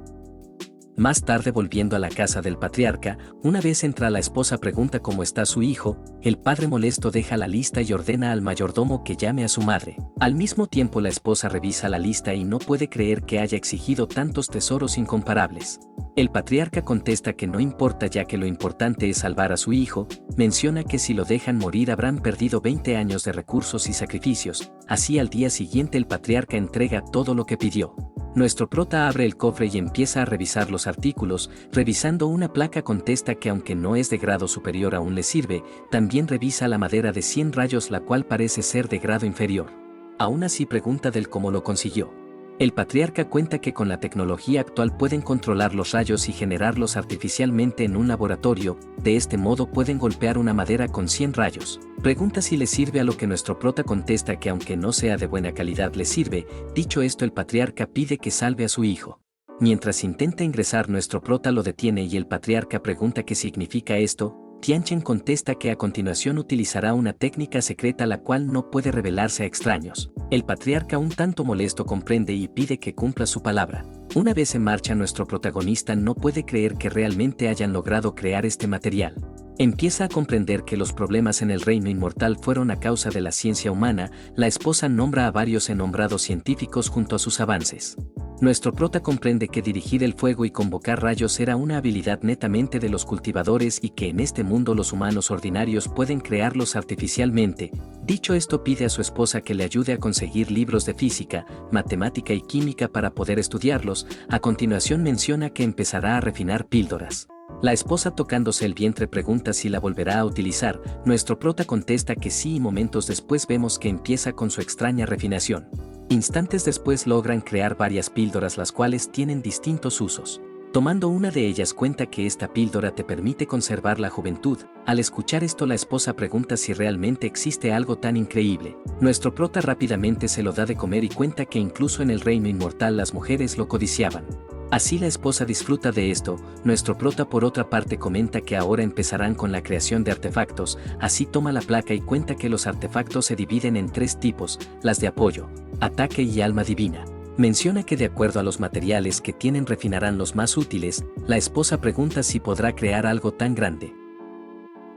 Más tarde, volviendo a la casa del patriarca, una vez entra la esposa pregunta cómo está su hijo, el padre molesto deja la lista y ordena al mayordomo que llame a su madre. Al mismo tiempo la esposa revisa la lista y no puede creer que haya exigido tantos tesoros incomparables. El patriarca contesta que no importa ya que lo importante es salvar a su hijo, menciona que si lo dejan morir habrán perdido 20 años de recursos y sacrificios, así al día siguiente el patriarca entrega todo lo que pidió. Nuestro prota abre el cofre y empieza a revisar los artículos, revisando una placa contesta que aunque no es de grado superior aún le sirve, también revisa la madera de 100 rayos la cual parece ser de grado inferior. Aún así pregunta del cómo lo consiguió. El patriarca cuenta que con la tecnología actual pueden controlar los rayos y generarlos artificialmente en un laboratorio, de este modo pueden golpear una madera con 100 rayos. Pregunta si le sirve, a lo que nuestro prota contesta que aunque no sea de buena calidad le sirve. Dicho esto el patriarca pide que salve a su hijo. Mientras intenta ingresar nuestro prota lo detiene y el patriarca pregunta qué significa esto. Tianchen contesta que a continuación utilizará una técnica secreta la cual no puede revelarse a extraños. El patriarca un tanto molesto comprende y pide que cumpla su palabra. Una vez en marcha nuestro protagonista no puede creer que realmente hayan logrado crear este material. Empieza a comprender que los problemas en el reino inmortal fueron a causa de la ciencia humana. La esposa nombra a varios enombrados científicos junto a sus avances. Nuestro prota comprende que dirigir el fuego y convocar rayos era una habilidad netamente de los cultivadores y que en este mundo los humanos ordinarios pueden crearlos artificialmente. Dicho esto pide a su esposa que le ayude a conseguir libros de física, matemática y química para poder estudiarlos. A continuación menciona que empezará a refinar píldoras. La esposa tocándose el vientre pregunta si la volverá a utilizar. Nuestro prota contesta que sí y momentos después vemos que empieza con su extraña refinación. Instantes después logran crear varias píldoras las cuales tienen distintos usos. Tomando una de ellas cuenta que esta píldora te permite conservar la juventud. Al escuchar esto la esposa pregunta si realmente existe algo tan increíble. Nuestro prota rápidamente se lo da de comer y cuenta que incluso en el reino inmortal las mujeres lo codiciaban. Así la esposa disfruta de esto. Nuestro prota por otra parte comenta que ahora empezarán con la creación de artefactos, así toma la placa y cuenta que los artefactos se dividen en 3 tipos, las de apoyo, ataque y alma divina. Menciona que de acuerdo a los materiales que tienen refinarán los más útiles. La esposa pregunta si podrá crear algo tan grande.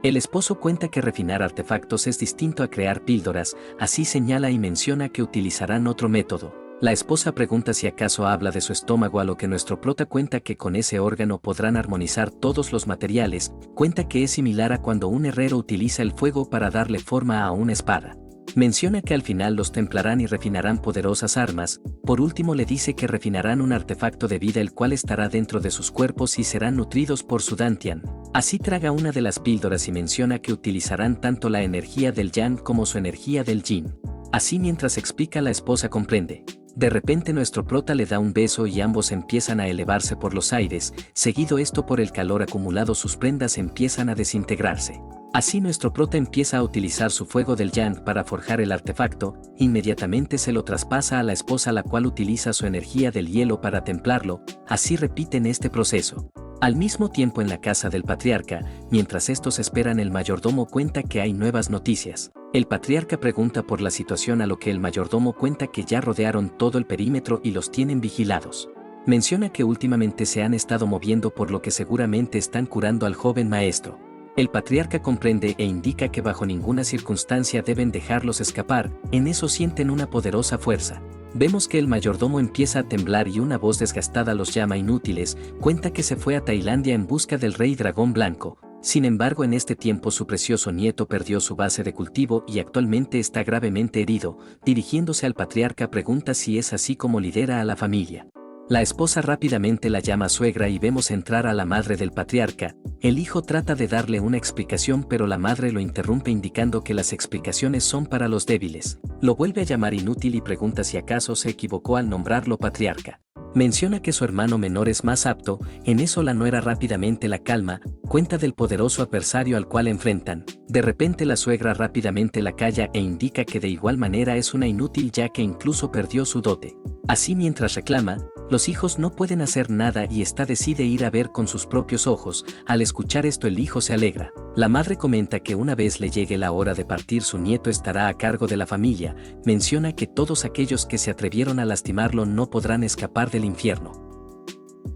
El esposo cuenta que refinar artefactos es distinto a crear píldoras, así señala y menciona que utilizarán otro método. La esposa pregunta si acaso habla de su estómago, a lo que nuestro prota cuenta que con ese órgano podrán armonizar todos los materiales, cuenta que es similar a cuando un herrero utiliza el fuego para darle forma a una espada. Menciona que al final los templarán y refinarán poderosas armas. Por último le dice que refinarán un artefacto de vida el cual estará dentro de sus cuerpos y serán nutridos por su dantian. Así traga una de las píldoras y menciona que utilizarán tanto la energía del yang como su energía del yin. Así mientras explica la esposa comprende. De repente nuestro prota le da un beso y ambos empiezan a elevarse por los aires, seguido esto por el calor acumulado sus prendas empiezan a desintegrarse. Así nuestro prota empieza a utilizar su fuego del yang para forjar el artefacto, inmediatamente se lo traspasa a la esposa la cual utiliza su energía del hielo para templarlo, así repiten este proceso. Al mismo tiempo en la casa del patriarca, mientras estos esperan el mayordomo cuenta que hay nuevas noticias. El patriarca pregunta por la situación a lo que el mayordomo cuenta que ya rodearon todo el perímetro y los tienen vigilados. Menciona que últimamente se han estado moviendo por lo que seguramente están curando al joven maestro. El patriarca comprende e indica que bajo ninguna circunstancia deben dejarlos escapar, en eso sienten una poderosa fuerza. Vemos que el mayordomo empieza a temblar y una voz desgastada los llama inútiles, cuenta que se fue a Tailandia en busca del rey dragón blanco. Sin embargo, en este tiempo su precioso nieto perdió su base de cultivo y actualmente está gravemente herido. Dirigiéndose al patriarca pregunta si es así como lidera a la familia. La esposa rápidamente la llama suegra y vemos entrar a la madre del patriarca. El hijo trata de darle una explicación pero la madre lo interrumpe indicando que las explicaciones son para los débiles. Lo vuelve a llamar inútil y pregunta si acaso se equivocó al nombrarlo patriarca. Menciona que su hermano menor es más apto, en eso la nuera rápidamente la calma, cuenta del poderoso adversario al cual enfrentan. De repente la suegra rápidamente la calla e indica que de igual manera es una inútil ya que incluso perdió su dote. Así mientras reclama, los hijos no pueden hacer nada y esta decide ir a ver con sus propios ojos. Al escuchar esto el hijo se alegra. La madre comenta que una vez le llegue la hora de partir su nieto estará a cargo de la familia. Menciona que todos aquellos que se atrevieron a lastimarlo no podrán escapar del infierno.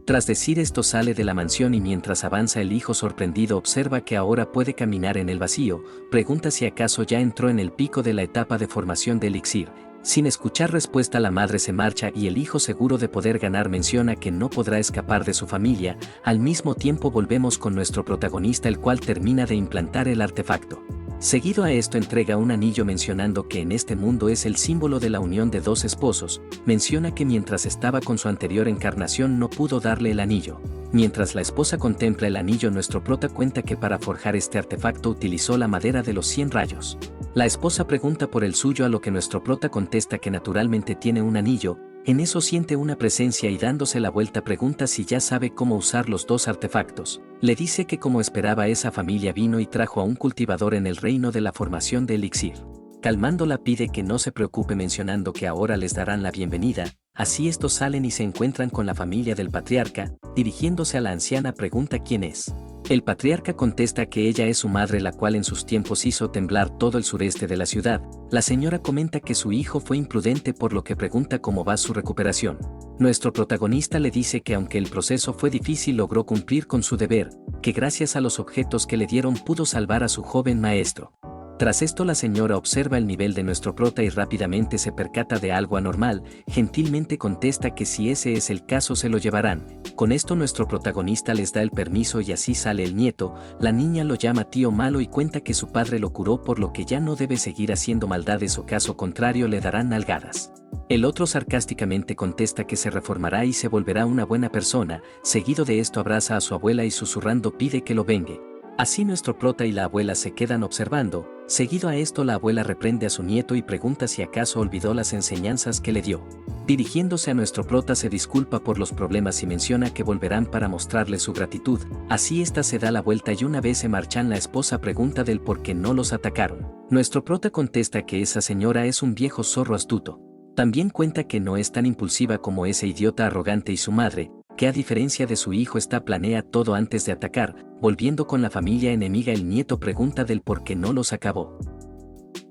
Tras decir esto sale de la mansión y mientras avanza el hijo sorprendido observa que ahora puede caminar en el vacío, pregunta si acaso ya entró en el pico de la etapa de formación de elixir. Sin escuchar respuesta la madre se marcha y el hijo seguro de poder ganar menciona que no podrá escapar de su familia. Al mismo tiempo volvemos con nuestro protagonista el cual termina de implantar el artefacto. Seguido a esto entrega un anillo mencionando que en este mundo es el símbolo de la unión de dos esposos. Menciona que mientras estaba con su anterior encarnación no pudo darle el anillo. Mientras la esposa contempla el anillo nuestro prota cuenta que para forjar este artefacto utilizó la madera de los 100 rayos. La esposa pregunta por el suyo a lo que nuestro prota contesta que naturalmente tiene un anillo. En eso siente una presencia y dándose la vuelta pregunta si ya sabe cómo usar los dos artefactos. Le dice que como esperaba esa familia vino y trajo a un cultivador en el reino de la formación de elixir. Calmándola pide que no se preocupe mencionando que ahora les darán la bienvenida. Así estos salen y se encuentran con la familia del patriarca. Dirigiéndose a la anciana pregunta quién es. El patriarca contesta que ella es su madre la cual en sus tiempos hizo temblar todo el sureste de la ciudad. La señora comenta que su hijo fue imprudente por lo que pregunta cómo va su recuperación. Nuestro protagonista le dice que aunque el proceso fue difícil logró cumplir con su deber, que gracias a los objetos que le dieron pudo salvar a su joven maestro. Tras esto la señora observa el nivel de nuestro prota y rápidamente se percata de algo anormal, gentilmente contesta que si ese es el caso se lo llevarán. Con esto nuestro protagonista les da el permiso y así sale el nieto. La niña lo llama tío malo y cuenta que su padre lo curó por lo que ya no debe seguir haciendo maldades o caso contrario le darán nalgadas. El otro sarcásticamente contesta que se reformará y se volverá una buena persona. Seguido de esto abraza a su abuela y susurrando pide que lo vengue. Así nuestro prota y la abuela se quedan observando. Seguido a esto la abuela reprende a su nieto y pregunta si acaso olvidó las enseñanzas que le dio. Dirigiéndose a nuestro prota se disculpa por los problemas y menciona que volverán para mostrarle su gratitud. Así esta se da la vuelta y una vez se marchan la esposa pregunta del por qué no los atacaron. Nuestro prota contesta que esa señora es un viejo zorro astuto. También cuenta que no es tan impulsiva como ese idiota arrogante y su madre, que a diferencia de su hijo planea todo antes de atacar. Volviendo con la familia enemiga el nieto pregunta del por qué no los acabó.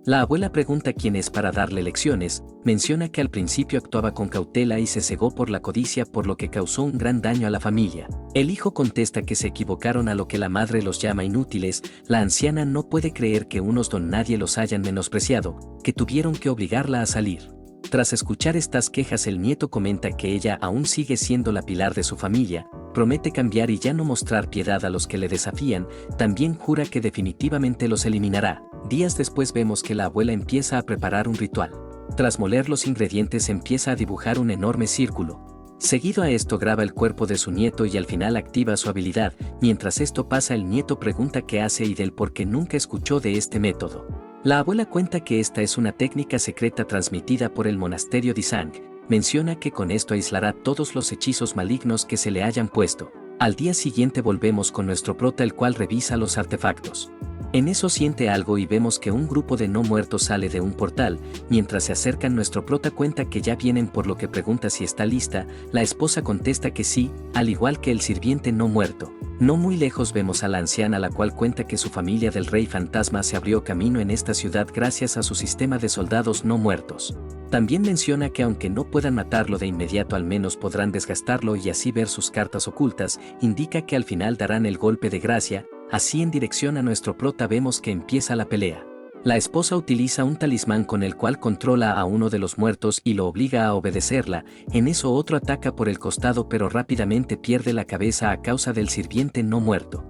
La abuela pregunta quién es para darle lecciones, menciona que al principio actuaba con cautela y se cegó por la codicia por lo que causó un gran daño a la familia. El hijo contesta que se equivocaron a lo que la madre los llama inútiles, la anciana no puede creer que unos don nadie los hayan menospreciado, que tuvieron que obligarla a salir. Tras escuchar estas quejas el nieto comenta que ella aún sigue siendo la pilar de su familia, promete cambiar y ya no mostrar piedad a los que le desafían, también jura que definitivamente los eliminará. Días después vemos que la abuela empieza a preparar un ritual. Tras moler los ingredientes empieza a dibujar un enorme círculo. Seguido a esto graba el cuerpo de su nieto y al final activa su habilidad. Mientras esto pasa el nieto pregunta qué hace y del por qué nunca escuchó de este método. La abuela cuenta que esta es una técnica secreta transmitida por el monasterio Disang. Menciona que con esto aislará todos los hechizos malignos que se le hayan puesto. Al día siguiente volvemos con nuestro prota el cual revisa los artefactos. En eso siente algo y vemos que un grupo de no muertos sale de un portal. Mientras se acercan nuestro prota cuenta que ya vienen por lo que pregunta si está lista, la esposa contesta que sí, al igual que el sirviente no muerto. No muy lejos vemos a la anciana la cual cuenta que su familia del rey fantasma se abrió camino en esta ciudad gracias a su sistema de soldados no muertos. También menciona que aunque no puedan matarlo de inmediato al menos podrán desgastarlo y así ver sus cartas ocultas, indica que al final darán el golpe de gracia. Así en dirección a nuestro prota vemos que empieza la pelea. La esposa utiliza un talismán con el cual controla a uno de los muertos y lo obliga a obedecerla, en eso otro ataca por el costado pero rápidamente pierde la cabeza a causa del sirviente no muerto.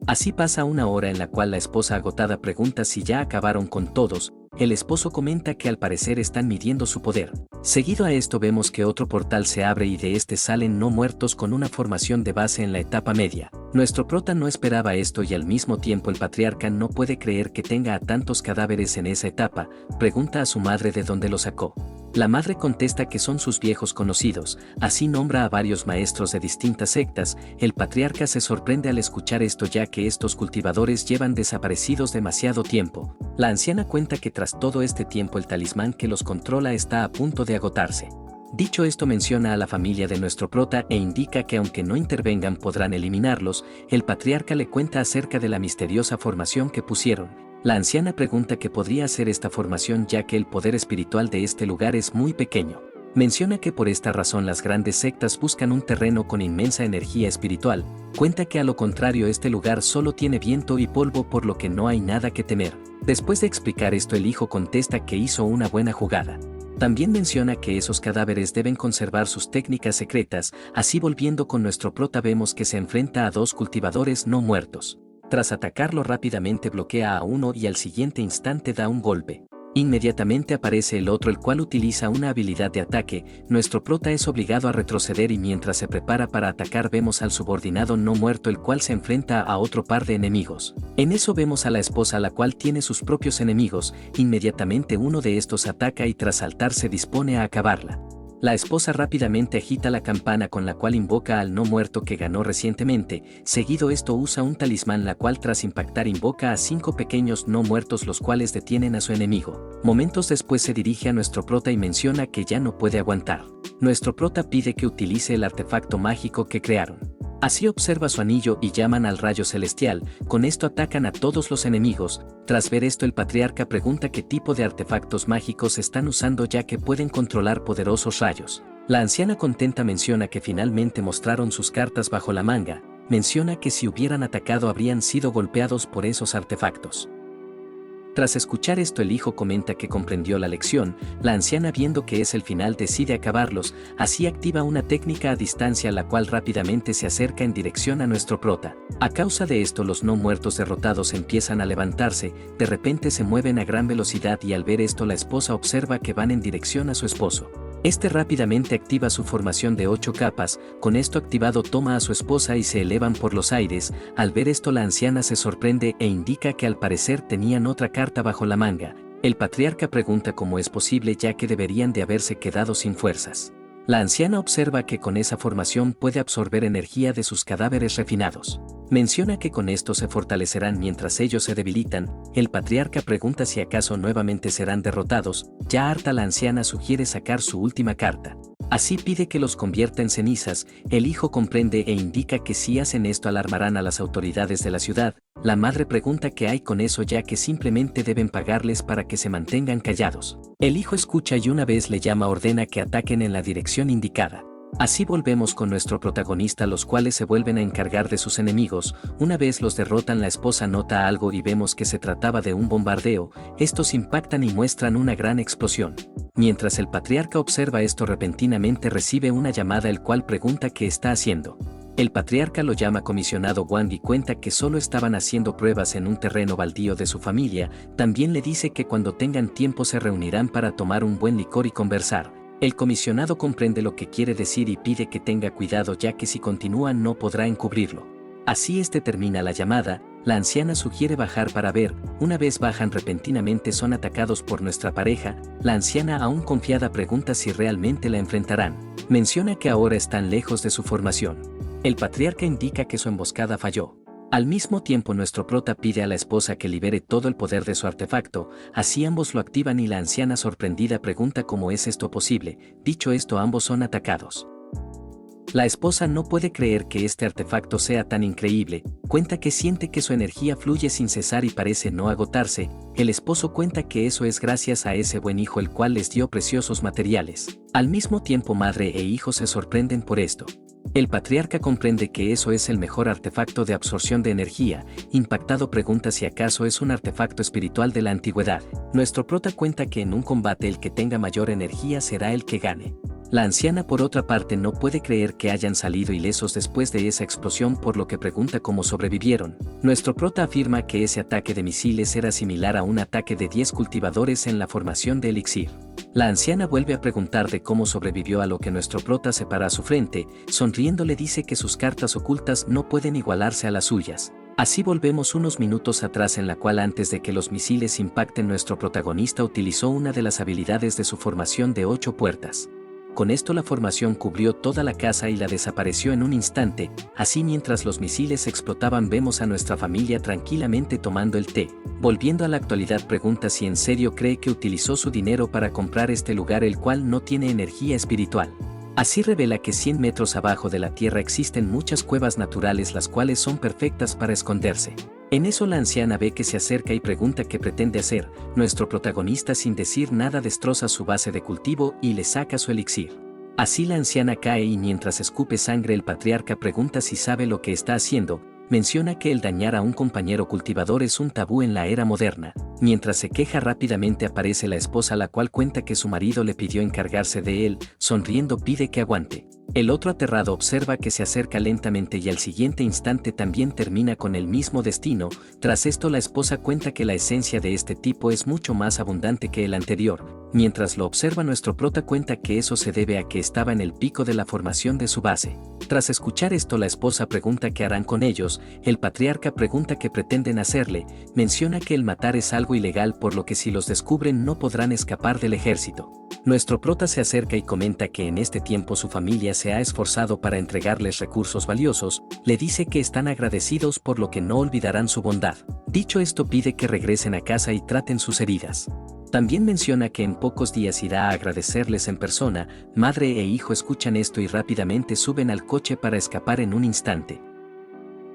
Así pasa una hora en la cual la esposa agotada pregunta si ya acabaron con todos, el esposo comenta que al parecer están midiendo su poder. Seguido a esto vemos que otro portal se abre y de este salen no muertos con una formación de base en la etapa media. Nuestro prota no esperaba esto y al mismo tiempo el patriarca no puede creer que tenga a tantos cadáveres en esa etapa, pregunta a su madre de dónde lo sacó. La madre contesta que son sus viejos conocidos, así nombra a varios maestros de distintas sectas. El patriarca se sorprende al escuchar esto ya que estos cultivadores llevan desaparecidos demasiado tiempo. La anciana cuenta que tras todo este tiempo el talismán que los controla está a punto de agotarse. Dicho esto menciona a la familia de nuestro prota e indica que aunque no intervengan podrán eliminarlos. El patriarca le cuenta acerca de la misteriosa formación que pusieron. La anciana pregunta qué podría ser esta formación ya que el poder espiritual de este lugar es muy pequeño. Menciona que por esta razón las grandes sectas buscan un terreno con inmensa energía espiritual. Cuenta que a lo contrario este lugar solo tiene viento y polvo por lo que no hay nada que temer. Después de explicar esto el hijo contesta que hizo una buena jugada. También menciona que esos cadáveres deben conservar sus técnicas secretas, así volviendo con nuestro prota vemos que se enfrenta a dos cultivadores no muertos. Tras atacarlo rápidamente bloquea a uno y al siguiente instante da un golpe. Inmediatamente aparece el otro el cual utiliza una habilidad de ataque, nuestro prota es obligado a retroceder y mientras se prepara para atacar vemos al subordinado no muerto el cual se enfrenta a otro par de enemigos. En eso vemos a la esposa la cual tiene sus propios enemigos, inmediatamente uno de estos ataca y tras saltar se dispone a acabarla. La esposa rápidamente agita la campana con la cual invoca al no muerto que ganó recientemente, seguido esto usa un talismán la cual tras impactar invoca a 5 pequeños no muertos los cuales detienen a su enemigo. Momentos después se dirige a nuestro prota y menciona que ya no puede aguantar. Nuestro prota pide que utilice el artefacto mágico que crearon. Así observa su anillo y llaman al rayo celestial, con esto atacan a todos los enemigos. Tras ver esto el patriarca pregunta qué tipo de artefactos mágicos están usando ya que pueden controlar poderosos rayos. La anciana contenta menciona que finalmente mostraron sus cartas bajo la manga, menciona que si hubieran atacado habrían sido golpeados por esos artefactos. Tras escuchar esto el hijo comenta que comprendió la lección, la anciana viendo que es el final decide acabarlos, así activa una técnica a distancia la cual rápidamente se acerca en dirección a nuestro prota. A causa de esto los no muertos derrotados empiezan a levantarse, de repente se mueven a gran velocidad y al ver esto la esposa observa que van en dirección a su esposo. Este rápidamente activa su formación de 8 capas, con esto activado toma a su esposa y se elevan por los aires. Al ver esto la anciana se sorprende e indica que al parecer tenían otra carta bajo la manga. El patriarca pregunta cómo es posible ya que deberían de haberse quedado sin fuerzas. La anciana observa que con esa formación puede absorber energía de sus cadáveres refinados. Menciona que con esto se fortalecerán mientras ellos se debilitan. El patriarca pregunta si acaso nuevamente serán derrotados. Ya harta la anciana sugiere sacar su última carta. Así pide que los convierta en cenizas. El hijo comprende e indica que si hacen esto alarmarán a las autoridades de la ciudad. La madre pregunta qué hay con eso, ya que simplemente deben pagarles para que se mantengan callados. El hijo escucha y una vez le llama ordena que ataquen en la dirección indicada. Así volvemos con nuestro protagonista, los cuales se vuelven a encargar de sus enemigos. Una vez los derrotan, la esposa nota algo y vemos que se trataba de un bombardeo. Estos impactan y muestran una gran explosión. Mientras el patriarca observa esto, repentinamente recibe una llamada, el cual pregunta qué está haciendo. El patriarca lo llama comisionado Wang y cuenta que solo estaban haciendo pruebas en un terreno baldío de su familia. También le dice que cuando tengan tiempo se reunirán para tomar un buen licor y conversar. El comisionado comprende lo que quiere decir y pide que tenga cuidado, ya que si continúan no podrá encubrirlo. Así termina la llamada. La anciana sugiere bajar para ver. Una vez bajan, repentinamente son atacados por nuestra pareja. La anciana, aún confiada, pregunta si realmente la enfrentarán. Menciona que ahora están lejos de su formación. El patriarca indica que su emboscada falló. Al mismo tiempo, nuestro prota pide a la esposa que libere todo el poder de su artefacto. Así ambos lo activan y la anciana, sorprendida, pregunta cómo es esto posible. Dicho esto, ambos son atacados. La esposa no puede creer que este artefacto sea tan increíble. Cuenta que siente que su energía fluye sin cesar y parece no agotarse. El esposo cuenta que eso es gracias a ese buen hijo, el cual les dio preciosos materiales. Al mismo tiempo, madre e hijo se sorprenden por esto. El patriarca comprende que eso es el mejor artefacto de absorción de energía. Impactado, pregunta si acaso es un artefacto espiritual de la antigüedad. Nuestro prota cuenta que en un combate el que tenga mayor energía será el que gane. La anciana, por otra parte, no puede creer que hayan salido ilesos después de esa explosión, por lo que pregunta cómo sobrevivieron. Nuestro prota afirma que ese ataque de misiles era similar a un ataque de 10 cultivadores en la formación de Elixir. La anciana vuelve a preguntar de cómo sobrevivió, a lo que nuestro prota se para a su frente. Sonriendo le dice que sus cartas ocultas no pueden igualarse a las suyas. Así volvemos unos minutos atrás, en la cual antes de que los misiles impacten, nuestro protagonista utilizó una de las habilidades de su formación de 8 puertas. Con esto la formación cubrió toda la casa y la desapareció en un instante. Así, mientras los misiles explotaban, vemos a nuestra familia tranquilamente tomando el té. Volviendo a la actualidad, pregunta si en serio cree que utilizó su dinero para comprar este lugar, el cual no tiene energía espiritual. Así revela que 100 metros abajo de la tierra existen muchas cuevas naturales, las cuales son perfectas para esconderse. En eso la anciana ve que se acerca y pregunta qué pretende hacer. Nuestro protagonista, sin decir nada, destroza su base de cultivo y le saca su elixir. Así la anciana cae y mientras escupe sangre, el patriarca pregunta si sabe lo que está haciendo. Menciona que el dañar a un compañero cultivador es un tabú en la era moderna. Mientras se queja, rápidamente aparece la esposa, la cual cuenta que su marido le pidió encargarse de él. Sonriendo pide que aguante. El otro, aterrado, observa que se acerca lentamente y al siguiente instante también termina con el mismo destino. Tras esto, la esposa cuenta que la esencia de este tipo es mucho más abundante que el anterior. Mientras lo observa, nuestro prota cuenta que eso se debe a que estaba en el pico de la formación de su base. Tras escuchar esto, la esposa pregunta qué harán con ellos. El patriarca pregunta qué pretenden hacerle. Menciona que el matar es algo ilegal, por lo que si los descubren no podrán escapar del ejército. Nuestro prota se acerca y comenta que en este tiempo su familia se ha esforzado para entregarles recursos valiosos. Le dice que están agradecidos, por lo que no olvidarán su bondad. Dicho esto, pide que regresen a casa y traten sus heridas. También menciona que en pocos días irá a agradecerles en persona. Madre e hijo escuchan esto y rápidamente suben al coche para escapar en un instante.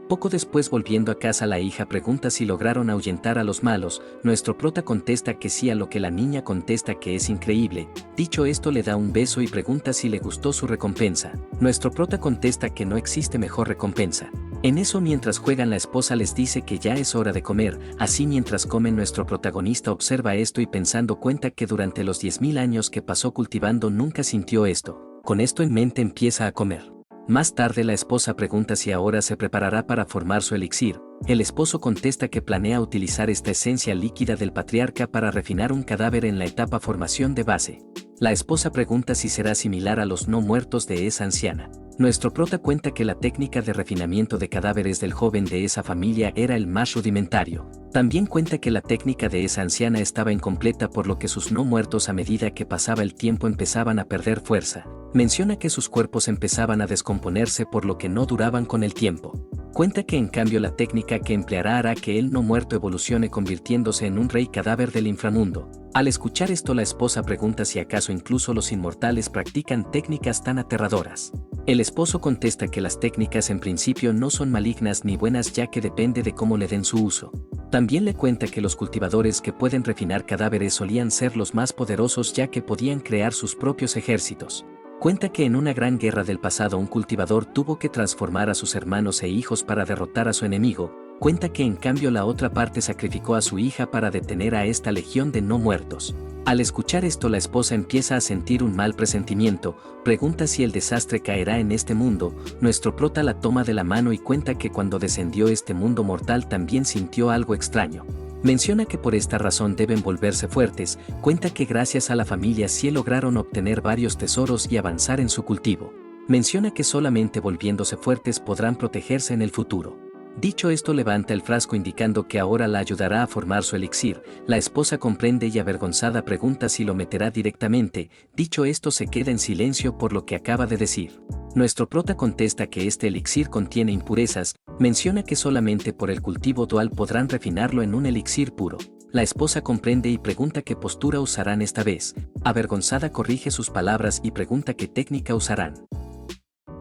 Poco después, volviendo a casa, la hija pregunta si lograron ahuyentar a los malos. Nuestro prota contesta que sí, a lo que la niña contesta que es increíble. Dicho esto, le da un beso y pregunta si le gustó su recompensa. Nuestro prota contesta que no existe mejor recompensa. En eso, mientras juegan, la esposa les dice que ya es hora de comer. Así, mientras comen, nuestro protagonista observa esto y pensando cuenta que durante los 10.000 años que pasó cultivando nunca sintió esto. Con esto en mente empieza a comer. Más tarde, la esposa pregunta si ahora se preparará para formar su elixir. El esposo contesta que planea utilizar esta esencia líquida del patriarca para refinar un cadáver en la etapa formación de base. La esposa pregunta si será similar a los no muertos de esa anciana. Nuestro prota cuenta que la técnica de refinamiento de cadáveres del joven de esa familia era el más rudimentario. También cuenta que la técnica de esa anciana estaba incompleta, por lo que sus no muertos, a medida que pasaba el tiempo, empezaban a perder fuerza. Menciona que sus cuerpos empezaban a descomponerse, por lo que no duraban con el tiempo. Cuenta que en cambio la técnica que empleará hará que el no muerto evolucione convirtiéndose en un rey cadáver del inframundo. Al escuchar esto la esposa pregunta si acaso incluso los inmortales practican técnicas tan aterradoras. El esposo contesta que las técnicas en principio no son malignas ni buenas ya que depende de cómo le den su uso. También le cuenta que los cultivadores que pueden refinar cadáveres solían ser los más poderosos ya que podían crear sus propios ejércitos. Cuenta que en una gran guerra del pasado un cultivador tuvo que transformar a sus hermanos e hijos para derrotar a su enemigo. Cuenta que en cambio la otra parte sacrificó a su hija para detener a esta legión de no muertos. Al escuchar esto la esposa empieza a sentir un mal presentimiento, pregunta si el desastre caerá en este mundo. Nuestro prota la toma de la mano y cuenta que cuando descendió este mundo mortal también sintió algo extraño. Menciona que por esta razón deben volverse fuertes, cuenta que gracias a la familia sí lograron obtener varios tesoros y avanzar en su cultivo. Menciona que solamente volviéndose fuertes podrán protegerse en el futuro. Dicho esto levanta el frasco indicando que ahora la ayudará a formar su elixir. La esposa comprende y avergonzada pregunta si lo meterá directamente. Dicho esto se queda en silencio por lo que acaba de decir. Nuestro prota contesta que este elixir contiene impurezas, menciona que solamente por el cultivo dual podrán refinarlo en un elixir puro. La esposa comprende y pregunta qué postura usarán esta vez. Avergonzada corrige sus palabras y pregunta qué técnica usarán.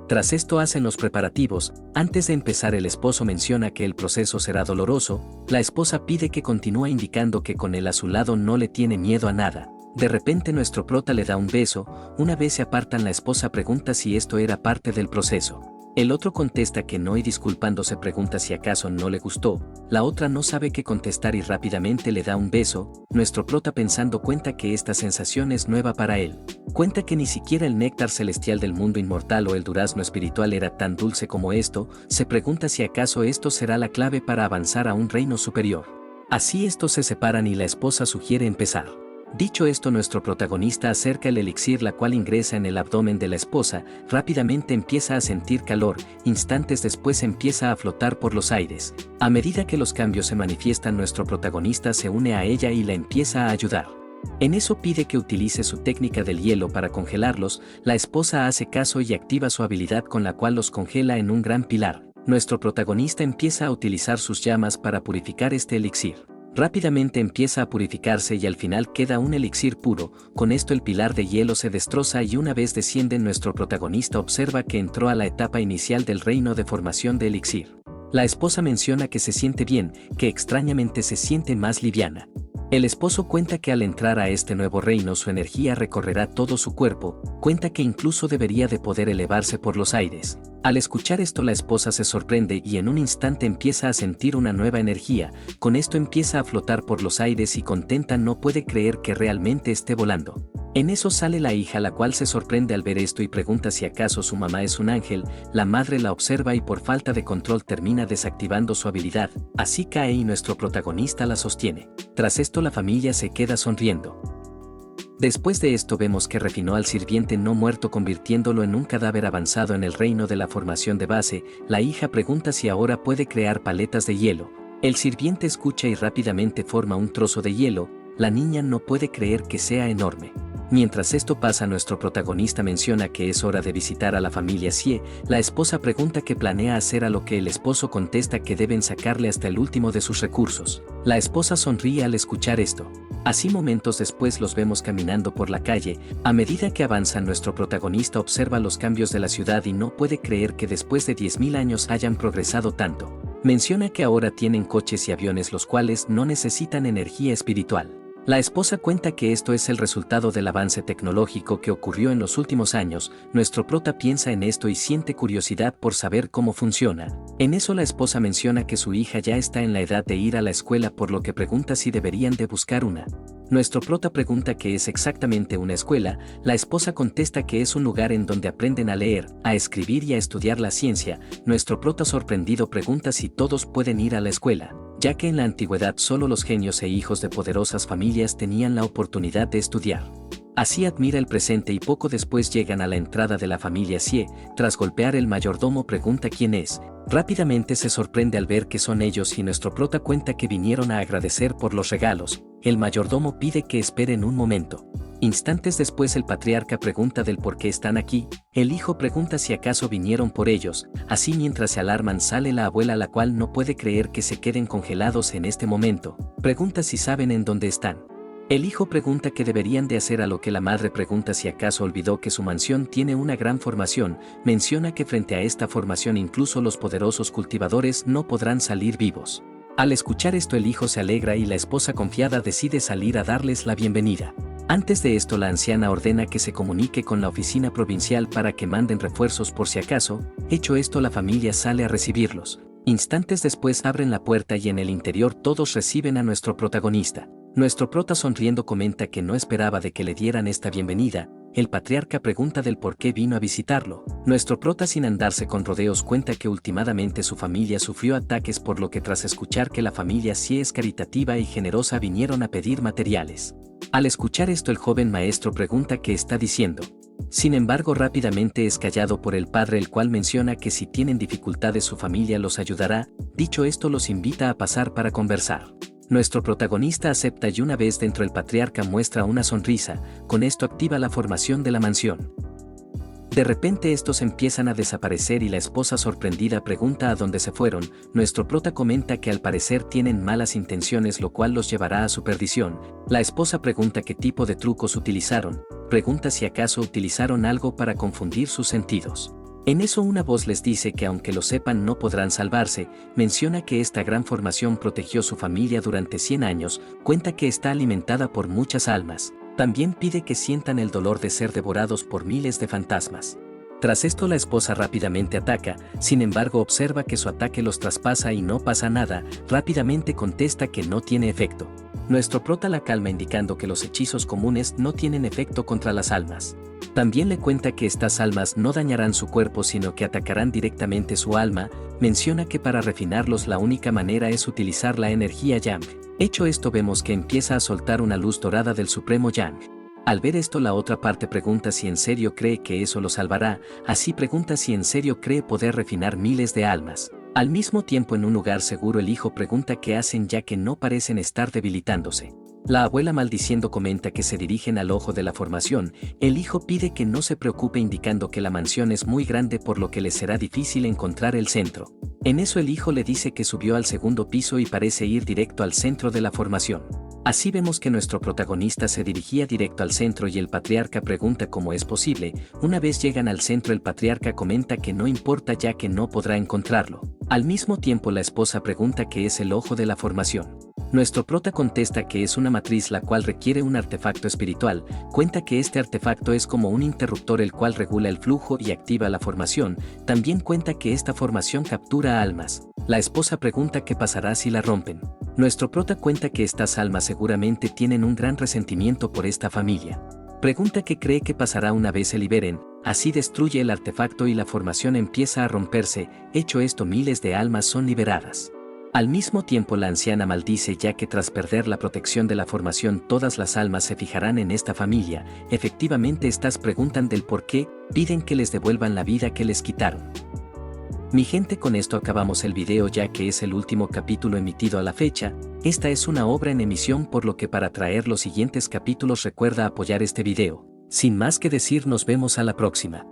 Tras esto hacen los preparativos. Antes de empezar el esposo menciona que el proceso será doloroso. La esposa pide que continúe indicando que con él a su lado no le tiene miedo a nada. De repente nuestro prota le da un beso. Una vez se apartan la esposa pregunta si esto era parte del proceso. El otro contesta que no y disculpándose pregunta si acaso no le gustó. La otra no sabe qué contestar y rápidamente le da un beso. Nuestro prota pensando cuenta que esta sensación es nueva para él. Cuenta que ni siquiera el néctar celestial del mundo inmortal o el durazno espiritual era tan dulce como esto. Se pregunta si acaso esto será la clave para avanzar a un reino superior. Así estos se separan y la esposa sugiere empezar. Dicho esto nuestro protagonista acerca el elixir la cual ingresa en el abdomen de la esposa, rápidamente empieza a sentir calor, instantes después empieza a flotar por los aires. A medida que los cambios se manifiestan nuestro protagonista se une a ella y la empieza a ayudar. En eso pide que utilice su técnica del hielo para congelarlos, la esposa hace caso y activa su habilidad con la cual los congela en un gran pilar. Nuestro protagonista empieza a utilizar sus llamas para purificar este elixir. Rápidamente empieza a purificarse y al final queda un elixir puro. Con esto el pilar de hielo se destroza y una vez desciende nuestro protagonista observa que entró a la etapa inicial del reino de formación de elixir. La esposa menciona que se siente bien, que extrañamente se siente más liviana. El esposo cuenta que al entrar a este nuevo reino su energía recorrerá todo su cuerpo, cuenta que incluso debería de poder elevarse por los aires. Al escuchar esto la esposa se sorprende y en un instante empieza a sentir una nueva energía, con esto empieza a flotar por los aires y contenta no puede creer que realmente esté volando. En eso sale la hija la cual se sorprende al ver esto y pregunta si acaso su mamá es un ángel. La madre la observa y por falta de control termina desactivando su habilidad, así cae y nuestro protagonista la sostiene. Tras esto la familia se queda sonriendo. Después de esto vemos que refinó al sirviente no muerto convirtiéndolo en un cadáver avanzado en el reino de la formación de base. La hija pregunta si ahora puede crear paletas de hielo. El sirviente escucha y rápidamente forma un trozo de hielo. La niña no puede creer que sea enorme. Mientras esto pasa nuestro protagonista menciona que es hora de visitar a la familia Sie. La esposa pregunta qué planea hacer a lo que el esposo contesta que deben sacarle hasta el último de sus recursos. La esposa sonríe al escuchar esto. Así momentos después los vemos caminando por la calle. A medida que avanzan nuestro protagonista observa los cambios de la ciudad y no puede creer que después de 10.000 años hayan progresado tanto. Menciona que ahora tienen coches y aviones los cuales no necesitan energía espiritual. La esposa cuenta que esto es el resultado del avance tecnológico que ocurrió en los últimos años. Nuestro prota piensa en esto y siente curiosidad por saber cómo funciona. En eso la esposa menciona que su hija ya está en la edad de ir a la escuela por lo que pregunta si deberían de buscar una. Nuestro prota pregunta qué es exactamente una escuela. La esposa contesta que es un lugar en donde aprenden a leer, a escribir y a estudiar la ciencia. Nuestro prota sorprendido pregunta si todos pueden ir a la escuela, ya que en la antigüedad solo los genios e hijos de poderosas familias tenían la oportunidad de estudiar. Así admira el presente y poco después llegan a la entrada de la familia Sie. Tras golpear el mayordomo pregunta quién es. Rápidamente se sorprende al ver que son ellos y nuestro prota cuenta que vinieron a agradecer por los regalos. El mayordomo pide que esperen un momento. Instantes después el patriarca pregunta del por qué están aquí, el hijo pregunta si acaso vinieron por ellos, así mientras se alarman sale la abuela la cual no puede creer que se queden congelados en este momento, pregunta si saben en dónde están. El hijo pregunta qué deberían de hacer, a lo que la madre pregunta si acaso olvidó que su mansión tiene una gran formación, menciona que frente a esta formación incluso los poderosos cultivadores no podrán salir vivos. Al escuchar esto el hijo se alegra y la esposa confiada decide salir a darles la bienvenida. Antes de esto la anciana ordena que se comunique con la oficina provincial para que manden refuerzos por si acaso. Hecho esto la familia sale a recibirlos. Instantes después abren la puerta y en el interior todos reciben a nuestro protagonista. Nuestro prota sonriendo comenta que no esperaba de que le dieran esta bienvenida. El patriarca pregunta del por qué vino a visitarlo. Nuestro prota sin andarse con rodeos cuenta que últimamente su familia sufrió ataques, por lo que tras escuchar que la familia sí es caritativa y generosa vinieron a pedir materiales. Al escuchar esto el joven maestro pregunta qué está diciendo. Sin embargo rápidamente es callado por el padre, el cual menciona que si tienen dificultades su familia los ayudará. Dicho esto los invita a pasar para conversar. Nuestro protagonista acepta y una vez dentro el patriarca muestra una sonrisa, con esto activa la formación de la mansión. De repente estos empiezan a desaparecer y la esposa sorprendida pregunta a dónde se fueron. Nuestro prota comenta que al parecer tienen malas intenciones, lo cual los llevará a su perdición. La esposa pregunta qué tipo de trucos utilizaron, pregunta si acaso utilizaron algo para confundir sus sentidos. En eso una voz les dice que aunque lo sepan no podrán salvarse, menciona que esta gran formación protegió su familia durante 100 años, cuenta que está alimentada por muchas almas. También pide que sientan el dolor de ser devorados por miles de fantasmas. Tras esto la esposa rápidamente ataca, sin embargo observa que su ataque los traspasa y no pasa nada, rápidamente contesta que no tiene efecto. Nuestro prota la calma indicando que los hechizos comunes no tienen efecto contra las almas. También le cuenta que estas almas no dañarán su cuerpo sino que atacarán directamente su alma, menciona que para refinarlos la única manera es utilizar la energía Yang. Hecho esto vemos que empieza a soltar una luz dorada del supremo Yang. Al ver esto la otra parte pregunta si en serio cree que eso lo salvará, así pregunta si en serio cree poder refinar miles de almas. Al mismo tiempo en un lugar seguro el hijo pregunta qué hacen ya que no parecen estar debilitándose. La abuela maldiciendo comenta que se dirigen al ojo de la formación, el hijo pide que no se preocupe indicando que la mansión es muy grande por lo que les será difícil encontrar el centro. En eso el hijo le dice que subió al segundo piso y parece ir directo al centro de la formación. Así vemos que nuestro protagonista se dirigía directo al centro y el patriarca pregunta cómo es posible. Una vez llegan al centro el patriarca comenta que no importa ya que no podrá encontrarlo. Al mismo tiempo la esposa pregunta qué es el ojo de la formación. Nuestro prota contesta que es una matriz la cual requiere un artefacto espiritual, cuenta que este artefacto es como un interruptor el cual regula el flujo y activa la formación, también cuenta que esta formación captura almas. La esposa pregunta qué pasará si la rompen. Nuestro prota cuenta que estas almas seguramente tienen un gran resentimiento por esta familia. Pregunta qué cree que pasará una vez se liberen, así destruye el artefacto y la formación empieza a romperse, hecho esto miles de almas son liberadas. Al mismo tiempo la anciana maldice ya que tras perder la protección de la formación todas las almas se fijarán en esta familia. Efectivamente estas preguntan del por qué, piden que les devuelvan la vida que les quitaron. Mi gente, con esto acabamos el video ya que es el último capítulo emitido a la fecha. Esta es una obra en emisión por lo que para traer los siguientes capítulos recuerda apoyar este video. Sin más que decir nos vemos a la próxima.